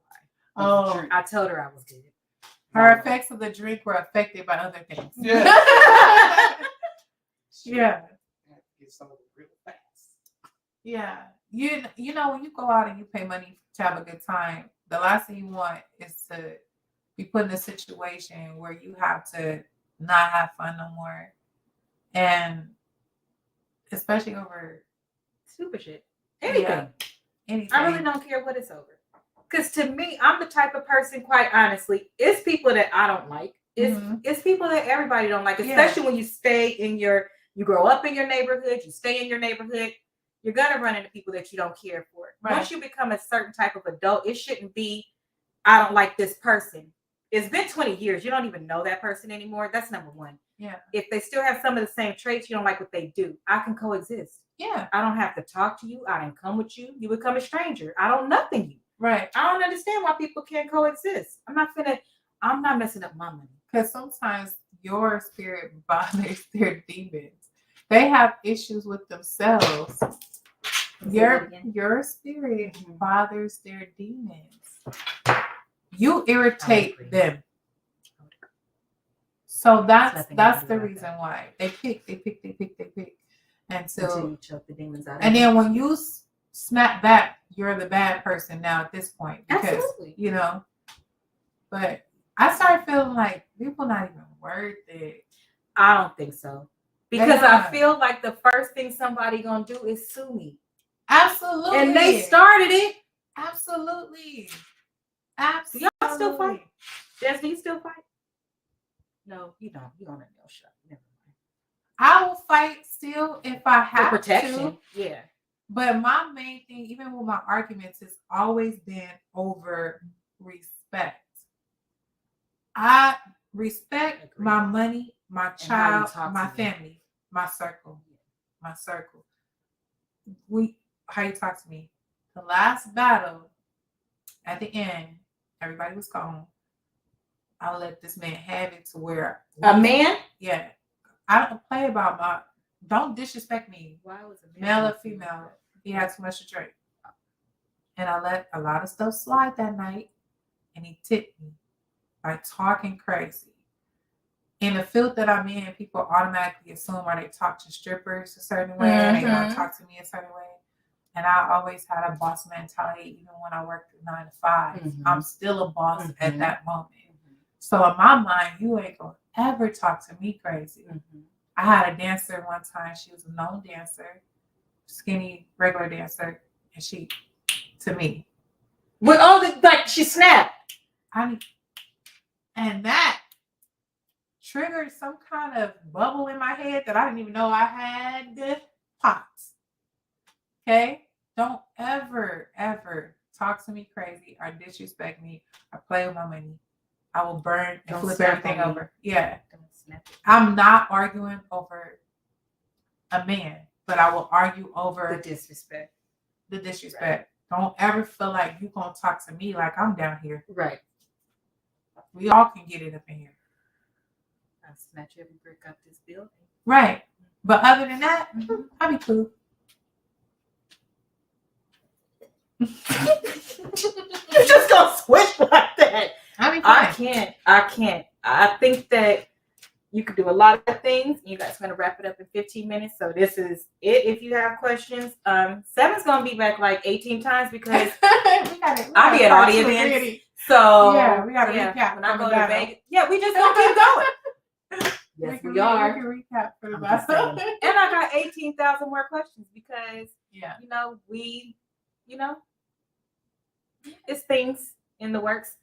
why. Oh, I told her I was good. her effects of the drink were affected by other things. Yeah. Yeah. Get some of the real facts. Yeah. You know, when you go out and you pay money to have a good time, the last thing you want is to be put in a situation where you have to not have fun no more. And especially over Super shit. Anything. Yeah. Anything. I really don't care what it's over. Because to me, I'm the type of person, quite honestly, it's people that I don't like. It's people that everybody don't like, especially when you stay in you grow up in your neighborhood, you stay in your neighborhood, you're going to run into people that you don't care for. Right. Once you become a certain type of adult, it shouldn't be, I don't like this person. It's been 20 years. You don't even know that person anymore. That's number one. Yeah. If they still have some of the same traits, you don't like what they do. I can coexist. Yeah. I don't have to talk to you. I didn't come with you. You become a stranger. I don't nothing you. Right. I don't understand why people can't coexist. I'm not messing up my money. Because sometimes your spirit bothers their demons. They have issues with themselves. Your spirit bothers their demons. You irritate them. So that's the reason why they pick. Until you choke the demons out. And then when you snap back, you're the bad person now at this point. Because, Absolutely. you know, but I started feeling like people not even worth it. I don't think so. Because I feel like the first thing somebody gonna do is sue me. Absolutely. And they started it. Absolutely. Do y'all still fight? Jess, do you still fight? No, you don't. You don't have no shot. Never mind. I will fight still if I have for protection. to. Yeah. But my main thing, even with my arguments, has always been over respect. I respect my money, my child, my family, my circle. How you talk to me. The last battle, at the end, everybody was gone. I'll let this man have it to where a man? Yeah. I don't play about don't disrespect me. Why was a male or female? He had too much to drink. And I let a lot of stuff slide that night. And he tipped me by talking crazy. In the field that I'm in, people automatically assume or they talk to strippers a certain way, they don't talk to me a certain way. And I always had a boss mentality, even when I worked 9 to 5. I'm still a boss at that moment. So in my mind, you ain't gonna ever talk to me crazy. I had a dancer one time. She was a known dancer, skinny, regular dancer, and she, to me. With all the, like, she snapped. And that triggered some kind of bubble in my head that I didn't even know I had popped. Okay? Don't ever, ever talk to me crazy or disrespect me or play with my money. I will burn and flip everything over. Yeah. I'm not arguing over a man, but I will argue over the disrespect. Right. Don't ever feel like you're going to talk to me like I'm down here. Right. We all can get it up in here. I'll snatch every brick up this building. Right. But other than that, I'll be cool. You're just going to switch like that. I can't. I think that you could do a lot of things. You guys are going to wrap it up in 15 minutes. So this is it. If you have questions, Seven's going to be back like 18 times because I'll be at all the events. So yeah, we got to recap. When I go to Vegas, we just going to keep going. Yes, we are. We can recap for the battle. And I got 18,000 more questions because, it's things in the works.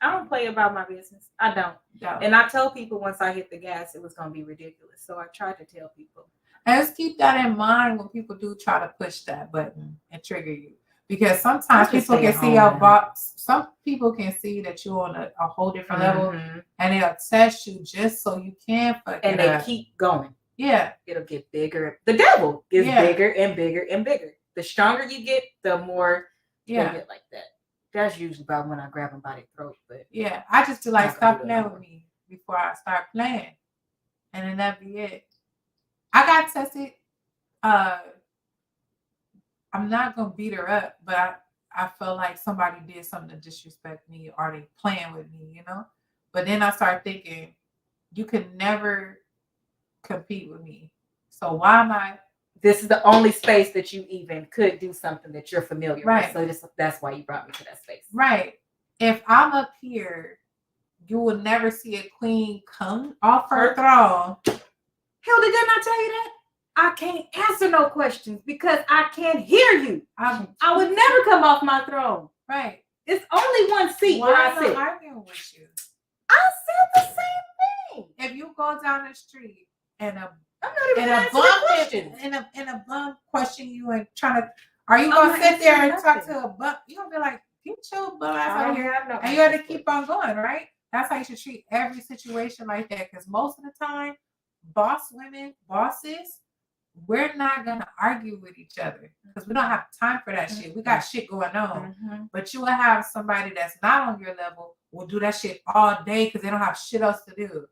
I don't play about my business. I don't. No. And I tell people once I hit the gas, it was going to be ridiculous. So I tried to tell people. And just keep that in mind when people do try to push that button and trigger you. Because sometimes people can see your box. Some people can see that you're on a whole different level. And they'll test you just so you can fuck and they keep going. Yeah. It'll get bigger. The devil gets bigger and bigger and bigger. The stronger you get, the more they get like that. That's usually about when I grab them by the throat. But I just feel like stop playing with me before I start playing. And then that'd be it. I got tested. I'm not gonna beat her up, but I felt like somebody did something to disrespect me or they playing with me, But then I started thinking, you could never compete with me. So why am I? This is the only space that you even could do something that you're familiar with. So that's why you brought me to that space. Right. If I'm up here, you will never see a queen come off her throne. Hilda, didn't I tell you that? I can't answer no questions because I can't hear you. I would never come off my throne. right. It's only one seat where I sit. arguing with you? I said the same thing. If you go down the street and I'm not even and a answering bum questions. and a bum question you and trying to, are you I'm gonna not sit there and answering talk nothing. to a bum? You gonna be like, get your bum ass I out don't here, have no and you got to answers for keep it. on going, right? That's how you should treat every situation like that. Because most of the time, bosses, we're not gonna argue with each other because we don't have time for that shit. We got shit going on. Mm-hmm. But you will have somebody that's not on your level will do that shit all day because they don't have shit else to do.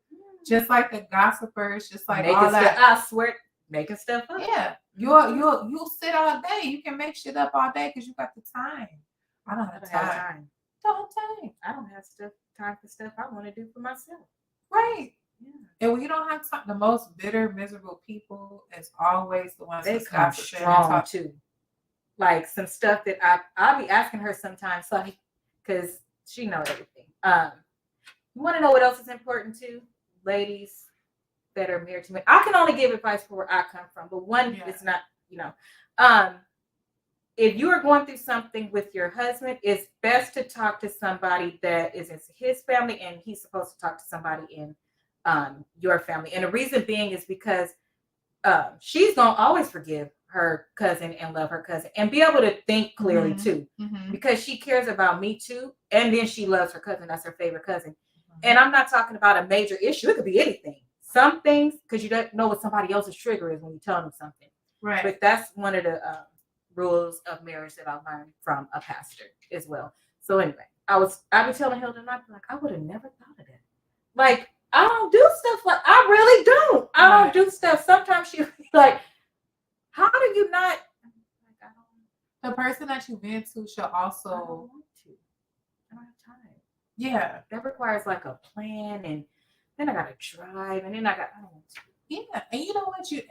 Just like the gossipers, just like all that. I swear, making stuff up. Yeah, you'll sit all day. You can make shit up all day because you got the time. I don't have time. Don't have time. I don't have time for stuff I want to do for myself. Right. Yeah. And when you don't have time, the most bitter, miserable people is always the ones They that come stop strong too. Like some stuff that I'll be asking her sometimes, like, because she knows everything. You want to know what else is important too, ladies that are married to me? I can only give advice for where I come from, but it's not, if you are going through something with your husband, it's best to talk to somebody that is in his family, and he's supposed to talk to somebody in your family. And the reason being is because she's gonna always forgive her cousin and love her cousin and be able to think clearly too, because she cares about me too, and then she loves her cousin. That's her favorite cousin. And I'm not talking about a major issue. It could be anything. Some things, because you don't know what somebody else's trigger is when you tell them something. Right. But that's one of the rules of marriage that I learned from a pastor as well. So anyway, I was telling Hilda, and I'd be like, I would have never thought of that. Like, I don't do stuff like, I really don't. I don't do stuff. Sometimes she'll be like, how do you not? I don't. The person that you vent to should also. I don't want to. I don't have time. Yeah. That requires like a plan, and then I gotta drive, and then I don't want to. Yeah, and you know what? You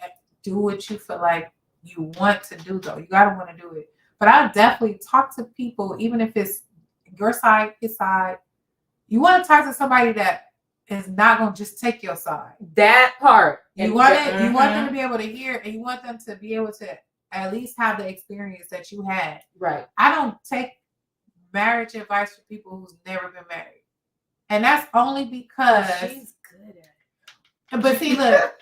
do what you feel like you want to do, though. You gotta want to do it. But I definitely talk to people, even if it's your side, his side. You want to talk to somebody that is not gonna just take your side. That part. You want it. You want them to be able to hear, and you want them to be able to at least have the experience that you had. Right. I don't take marriage advice for people who's never been married, and that's only because she's good at it. But see, look,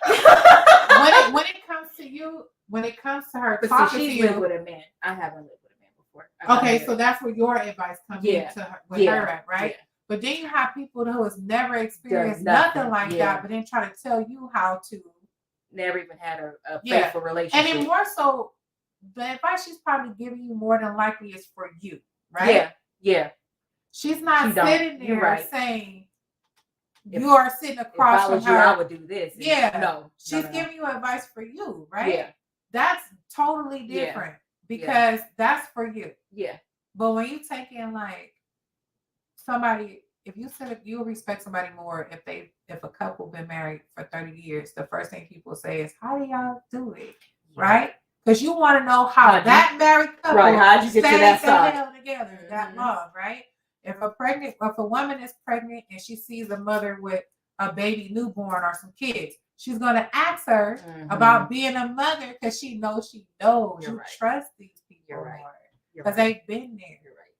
when it comes to you, when it comes to her talking to you, lived with a man. I haven't lived with a man before. Okay, so that's where your advice comes into her, with her at, right? Yeah. But then you have people who has never experienced nothing like that, but then try to tell you how to. Never even had a faithful relationship. And then more so, the advice she's probably giving you more than likely is for you, right? Yeah. She's not sitting there saying you are sitting across from her. I would do this. No. She's giving you advice for you, right? Yeah. That's totally different because that's for you. Yeah. But when you take in like somebody, if you'll respect somebody more if a couple been married for 30 years, the first thing people say is, how do y'all do it? Right? Because you want to know how that married couple how'd you get to that side together that long, right? If a woman is pregnant and she sees a mother with a baby newborn or some kids, she's gonna ask her about being a mother because she knows you trust these people more because they've been there. You're right.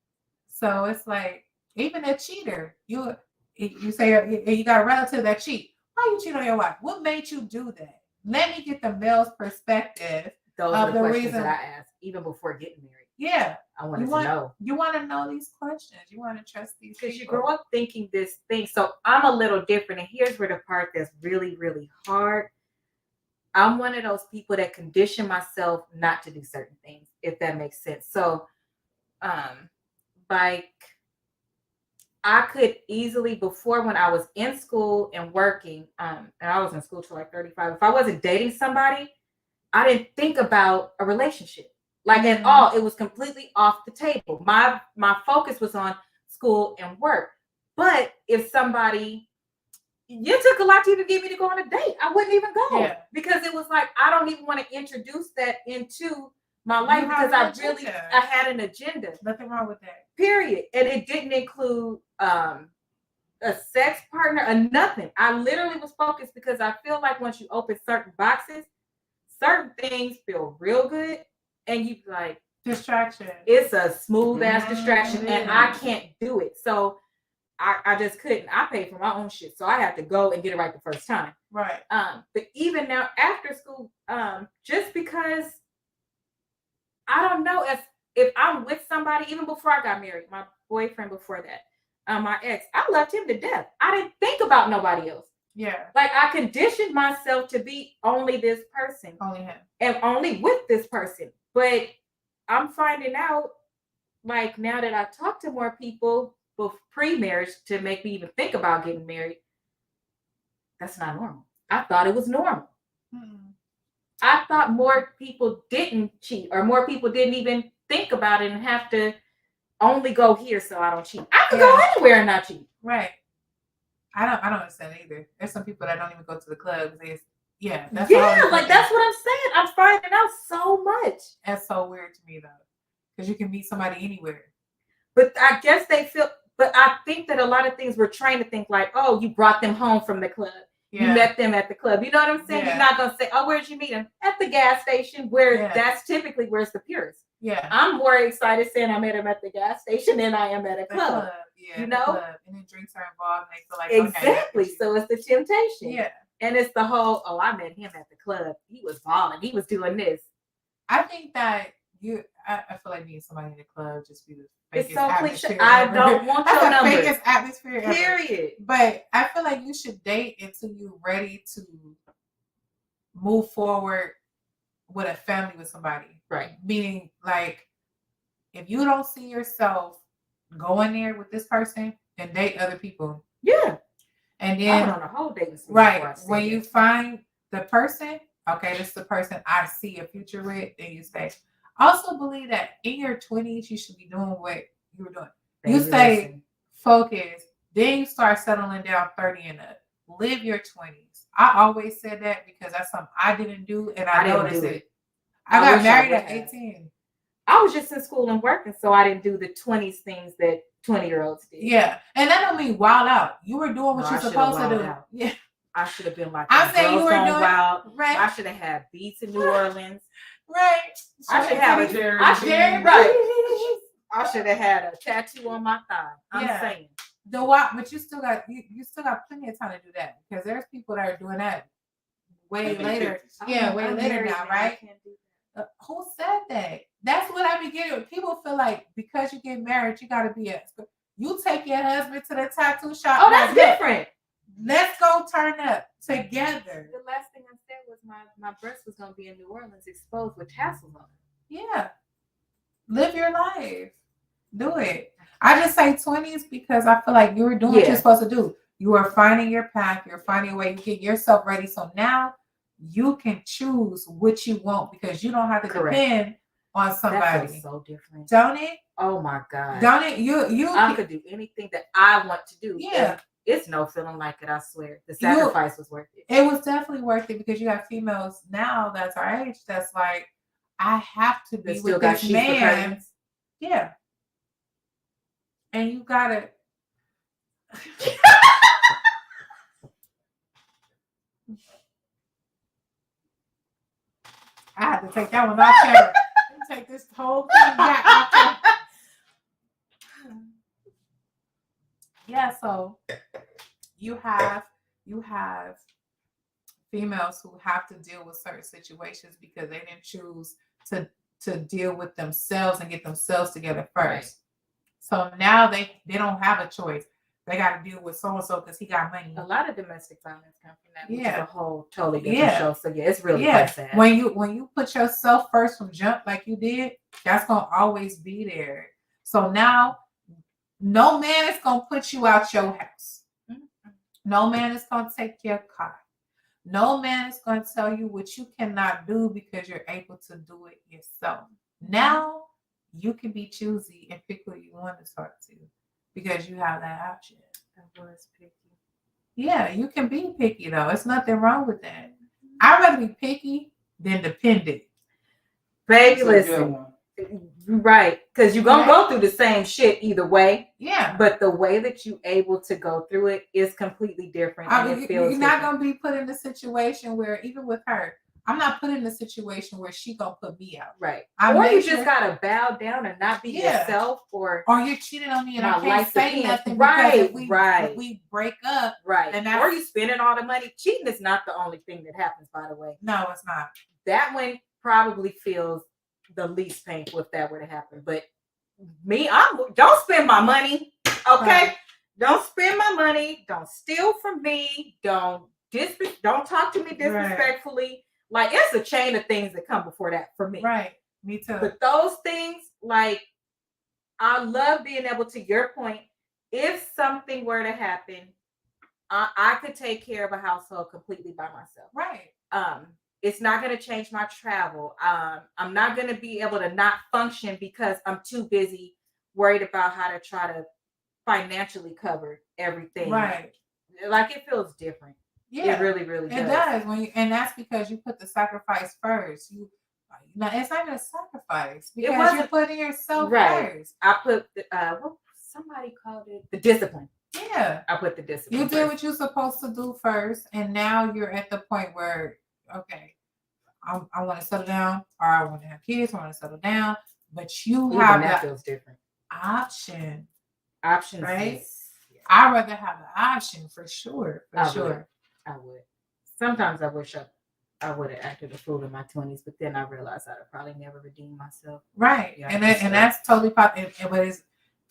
So it's like, even a cheater, you say you got a relative that cheat. Why you cheat on your wife? What made you do that? Let me get the male's perspective. Those are the questions that I ask even before getting married. Yeah, I wanted to know. You want to know these questions. You want to trust these people. Because you grow up thinking this thing. So I'm a little different, and here's where the part that's really, really hard. I'm one of those people that condition myself not to do certain things, if that makes sense. So, like, I could easily, before when I was in school and working, and I was in school till like 35, if I wasn't dating somebody, I didn't think about a relationship. Like at all, it was completely off the table. My focus was on school and work. But if somebody, you took a lot to even get me to go on a date, I wouldn't even go because it was like, I don't even want to introduce that into my life because I had an agenda. Nothing wrong with that. Period. And it didn't include a sex partner or nothing. I literally was focused because I feel like once you open certain boxes, certain things feel real good, and you like Distraction. it's a smooth ass distraction, and I Mm-hmm. can't do it. So I just couldn't. I paid for my own shit, so I had to go and get it right the first time. Right. But even now after school, just because I don't know if I'm with somebody, even before I got married, my boyfriend before that, my ex, I loved him to death. I didn't think about nobody else. Yeah. Like I conditioned myself to be only this person, Only him, and only with this person. But I'm finding out, like now that I've talked to more people pre-marriage to make me even think about getting married, that's not normal. I thought it was normal. Mm-mm. I thought more people didn't cheat, or more people didn't even think about it and have to only go here so I don't cheat. I could go anywhere and not cheat. Right. I don't understand either. There's some people that don't even go to the clubs. That's like that's what I'm saying. I'm finding out so much. That's so weird to me though, because you can meet somebody anywhere. But I guess they feel. But I think that a lot of things we're trained to think like, oh, you brought them home from the club. Yeah. You met them at the club. You know what I'm saying? Yeah. You're not gonna say, oh, where'd you meet them? At the gas station, where that's typically where it's the purest. Yeah. I'm more excited saying I met him at the gas station than I am at a club. Yeah. You know? And then drinks are involved and they feel like exactly. Okay, so it's the temptation. Yeah. And it's the whole, oh, I met him at the club. He was balling. He was doing this. I think that I feel like meeting somebody in the club just be the it's so cliche. I don't want your numbers. That's the fakest atmosphere ever. Period. But I feel like you should date until you're ready to move forward with a family with somebody. Right. Meaning, like, if you don't see yourself going there with this person, then date other people. Yeah. And then on a whole date. Right. When you find the person, okay, this is the person I see a future with, then you say. Also believe that in your 20s, you should be doing what you were doing. You stay focused, then you start settling down 30 and up. Live your 20s. I always said that because that's something I didn't do, and I noticed it. I got married at 18. I was just in school and working, so I didn't do the 20s things that 20-year-olds did. Yeah, and that don't mean wild out. You were doing what you're supposed to do. Out. Yeah, I should have been like. I'm saying you were doing wild. Right. I should have had beats in New Orleans. Right. I should have right. I should have had a tattoo on my thigh. I'm saying. But you still got plenty of time to do that because there's people that are doing that way later. Way later now, right? Who said that? That's what I be getting. People feel like because you get married, you got to be you take your husband to the tattoo shop. Oh, that's different. Let's go turn up together. The last thing I said was my breast was going to be in New Orleans exposed with tassels on it. Yeah. Live your life. Do it. I just say 20s because I feel like you were doing what you're supposed to do. You are finding your path. You're finding a way. You get yourself ready. So now you can choose what you want because you don't have to depend on somebody. That's so different. Don't it? Oh my God. Don't it? You I could do anything that I want to do. Yeah. It's no feeling like it, I swear. The sacrifice was worth it. It was definitely worth it because you have females now that's our age that's like, I have to be with this man. Yeah. And you gotta I had to take that one off camera. Take this whole thing back off camera. Yeah, so you have females who have to deal with certain situations because they didn't choose to deal with themselves and get themselves together first. Right. So now they don't have a choice. They got to deal with so-and-so because he got money. A lot of domestic violence comes from that, which is a whole totally different show. So it's really quite sad. When you put yourself first from jump like you did, that's going to always be there. So now no man is going to put you out your house. Mm-hmm. No man is going to take your car. No man is going to tell you what you cannot do because you're able to do it yourself. Now you can be choosy and pick who you want to talk to because you have that option. I was picky. Yeah, you can be picky though. It's nothing wrong with that. I'd rather be picky than dependent. Baby, listen. Right, because you're gonna go through the same shit either way. Yeah, but the way that you able to go through it is completely different. You're not gonna be put in a situation where even with her, I'm not put in a situation where she gonna put me out. Right. I or make you sure- just gotta bow down and not be yourself, or you're cheating on me and my I can't life say depends. nothing Right, because if right. we break up, right. then Or you spending all the money. Cheating is not the only thing that happens, by the way. no, it's not. That one probably feels the least painful if that were to happen. But me, don't spend my money. Okay. Right. Don't spend my money. Don't steal from me. Don't talk to me disrespectfully. Like, it's a chain of things that come before that for me. Right. Me too. But those things, like, I love being able to your point. If something were to happen, I could take care of a household completely by myself. Right. It's not going to change my travel. I'm not going to be able to not function because I'm too busy worried about how to try to financially cover everything. Right. Like, it feels different. Yeah. It really, really does. It does. And that's because you put the sacrifice first. It's not even a sacrifice because you're putting yourself first. I put somebody called it the discipline. Yeah. I put the discipline. You did what you're supposed to do first, and now you're at the point where, okay, I want to settle down, or I want to have kids, I want to settle down, but you have that feels different. Option. Options, right? Yeah. I'd rather have the option for sure. I would. Sometimes I wish I would have acted a fool in my 20s, but then I realized I'd have probably never redeemed myself. Right. Yeah, and that's totally possible. But it's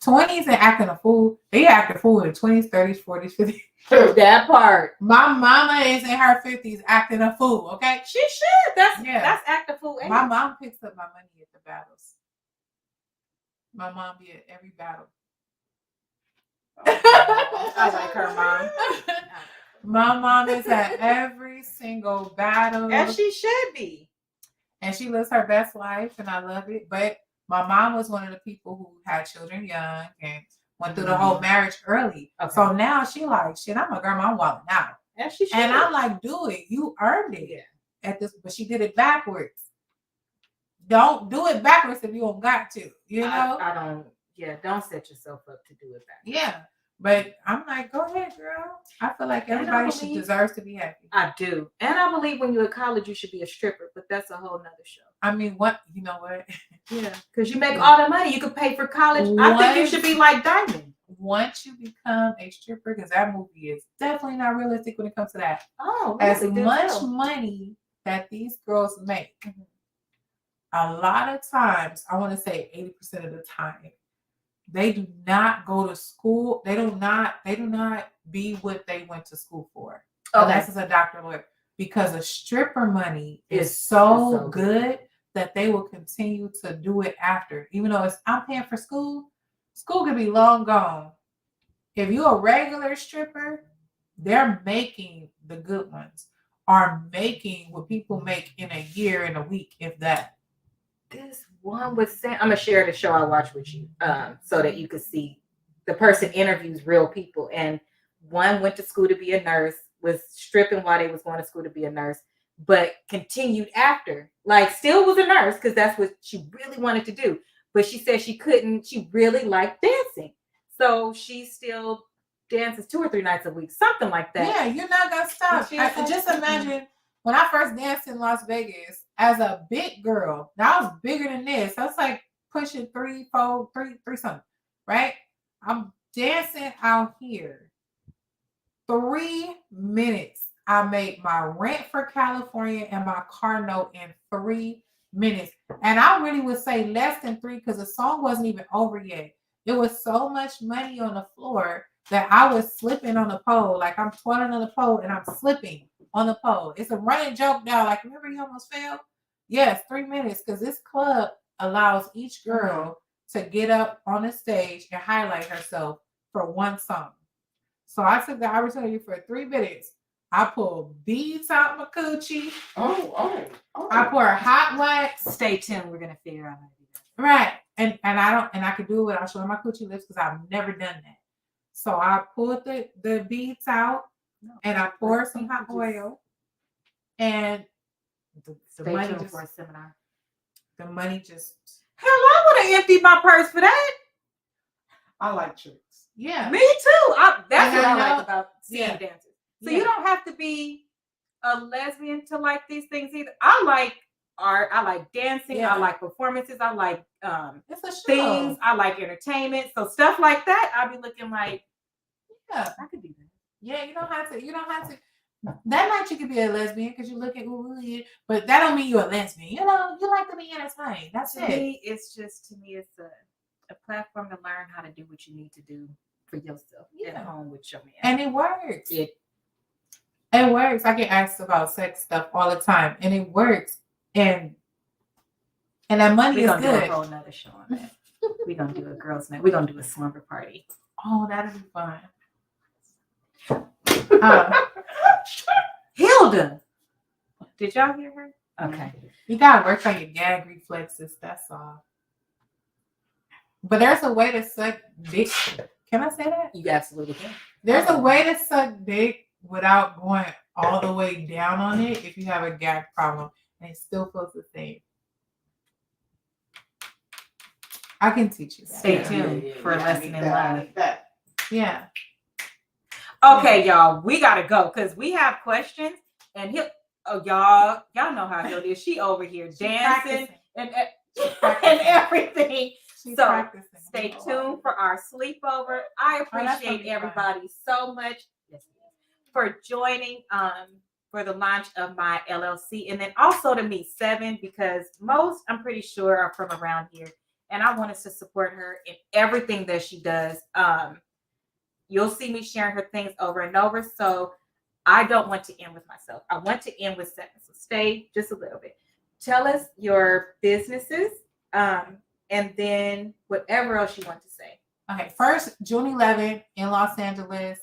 20s and acting a fool. They act a fool in 20s, 30s, 40s, 50s. That part. My mama is in her 50s acting a fool, okay? She should. That's act a fool. My mom picks up my money at the battles. My mom be at every battle. I like her mom. My mom is at every single battle. As she should be. And she lives her best life, and I love it. But my mom was one of the people who had children young and went through the whole marriage early. Okay. So now she like, shit, I'm a grandma, I'm walling out. And she should. And I'm like, do it. You earned it. Yeah. But she did it backwards. Don't do it backwards if you don't got to. You know? I don't. Yeah, don't set yourself up to do it backwards. Yeah. But I'm like, go ahead, girl. I feel like everybody deserves to be happy. I do. And I believe when you're at college, you should be a stripper, but that's a whole nother show. I mean, what? You know what? Yeah. Because you make all the money. You could pay for college. I think you should be like Diamond. Once you become a stripper, because that movie is definitely not realistic when it comes to that. Oh, as much money that these girls make, a lot of times, I want to say 80% of the time, they do not go to school. They do not be what they went to school for. Unless it's a doctor or lawyer. Because the stripper money is so good that they will continue to do it after. Even though I'm paying for school could be long gone. If you're a regular stripper, they're making the good ones. Are making what people make in a year, in a week, if that. This one was saying, I'm gonna share the show I watched with you, so that you could see the person interviews real people. And one went to school to be a nurse, was stripping while they was going to school to be a nurse, but continued after, like still was a nurse because that's what she really wanted to do. But she said she couldn't. She really liked dancing, so she still dances 2 or 3 nights a week, something like that. Yeah, you're not gonna stop. Just imagine. When I first danced in Las Vegas as a big girl, now I was bigger than this. I was like pushing 3, 4, 3 something, right? I'm dancing out here. 3 minutes. I made my rent for California and my car note in 3 minutes. And I really would say less than 3 because the song wasn't even over yet. There was so much money on the floor that I was slipping on the pole. Like I'm twirling on the pole and I'm slipping on the pole. It's a running joke now. Like, remember you almost fell? Yes, 3 minutes. Because this club allows each girl to get up on the stage and highlight herself for one song. So I took the opportunity for 3 minutes. I pulled beads out my coochie. Oh. I pour hot wax. Stay tuned. We're gonna figure out how to do that. Right. And I could do it without showing my coochie lips because I've never done that. So I pulled the beads out and I poured some hot oil. And the money just for a seminar. The money just. Hell, I would have emptied my purse for that. I like tricks. Yeah. Me too. That's what I like about seeing dancers. So you don't have to be a lesbian to like these things either. I like art. I like dancing. Yeah. I like performances. I like It's a show. things. I like entertainment. So stuff like that, I'll be looking like, Yeah. I could do that. Yeah, you don't have to. That night you could be a lesbian because you look at but that don't mean you're a lesbian. You know, you like to be entertained. That's To it. me, it's a platform to learn how to do what you need to do for yourself at home with your man. And it works. It works. I get asked about sex stuff all the time, and it works. And that money we're is gonna do good. a whole nother show on that. We're gonna do a girls' night. We're gonna do a slumber party. Oh, that'd be fun. Hilda, did y'all hear her? Okay. You gotta work on your gag reflexes. That's all. But there's a way to suck dick. Can I say that? You absolutely can. There's a way to suck dick without going all the way down on it if you have a gag problem, and it still feels the same. I can teach you that. Stay tuned for a lesson in love. Yeah. Okay, y'all, we gotta go because we have questions, and y'all know how Hilda is. She over here dancing and everything. She's So practicing. stay tuned for our sleepover. I that's gonna appreciate be everybody so much for joining for the launch of my LLC, and then also to meet Seven, because most, I'm pretty sure, are from around here, and I want us to support her in everything that she does. You'll see me sharing her things over and over, so I don't want to end with myself. I want to end with Seven, so stay just a little bit. Tell us your businesses, and then whatever else you want to say. Okay, first, June 11th in Los Angeles.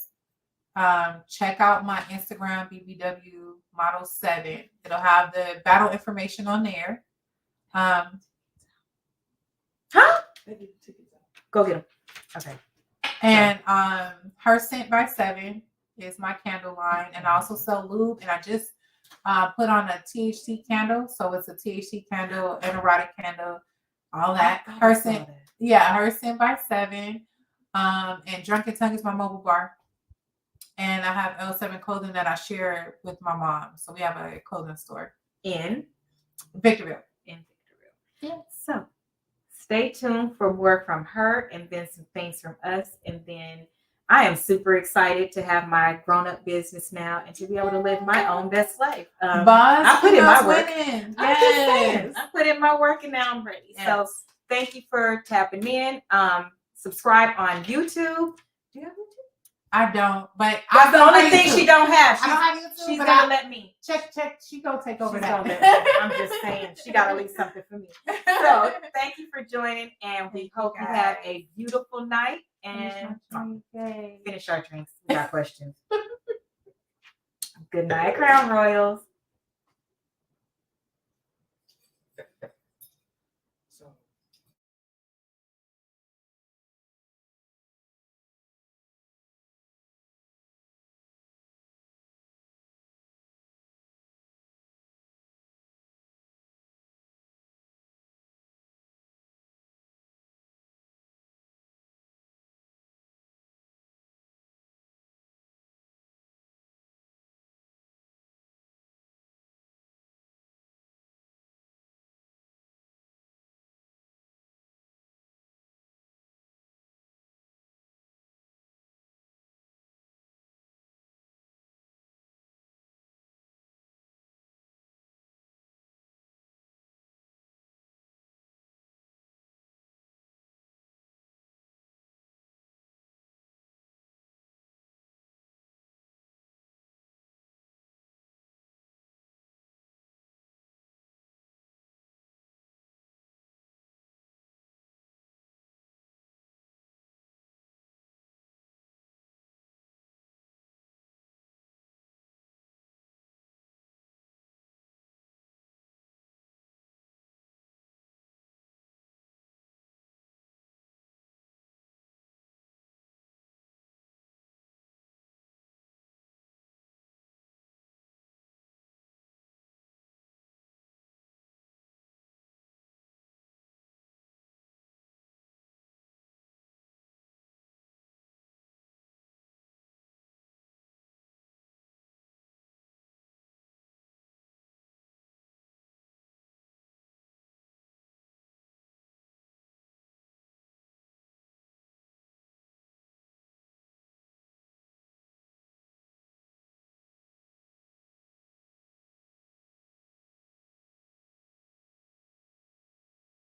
Check out my Instagram, BBWModelSeven. It'll have the battle information on there. Go get them. Okay. And Her Scent by Seven is my candle line, and I also sell lube. And I just put on a THC candle, so it's a THC candle, an erotic candle, all that. Her Scent, Her Scent by Seven. And Drunken Tongue is my mobile bar. And I have L7 clothing that I share with my mom. So we have a clothing store In Victorville. Yeah. So stay tuned for more from her, and then some things from us. And then I am super excited to have my grown-up business now and to be able to live my own best life. I put in my work. Yes. I put in my work, and now I'm ready. Yes. So thank you for tapping in. Subscribe on YouTube. Do you have YouTube? I don't, but That's the only thing she don't have. I don't have YouTube, She's but gonna let me. check. She go take over She's that. gonna let me. I'm just saying, she gotta leave something for me. So thank you for joining, and we hope you have a beautiful night and finish our drinks. We got questions. Good night, Crown Royals.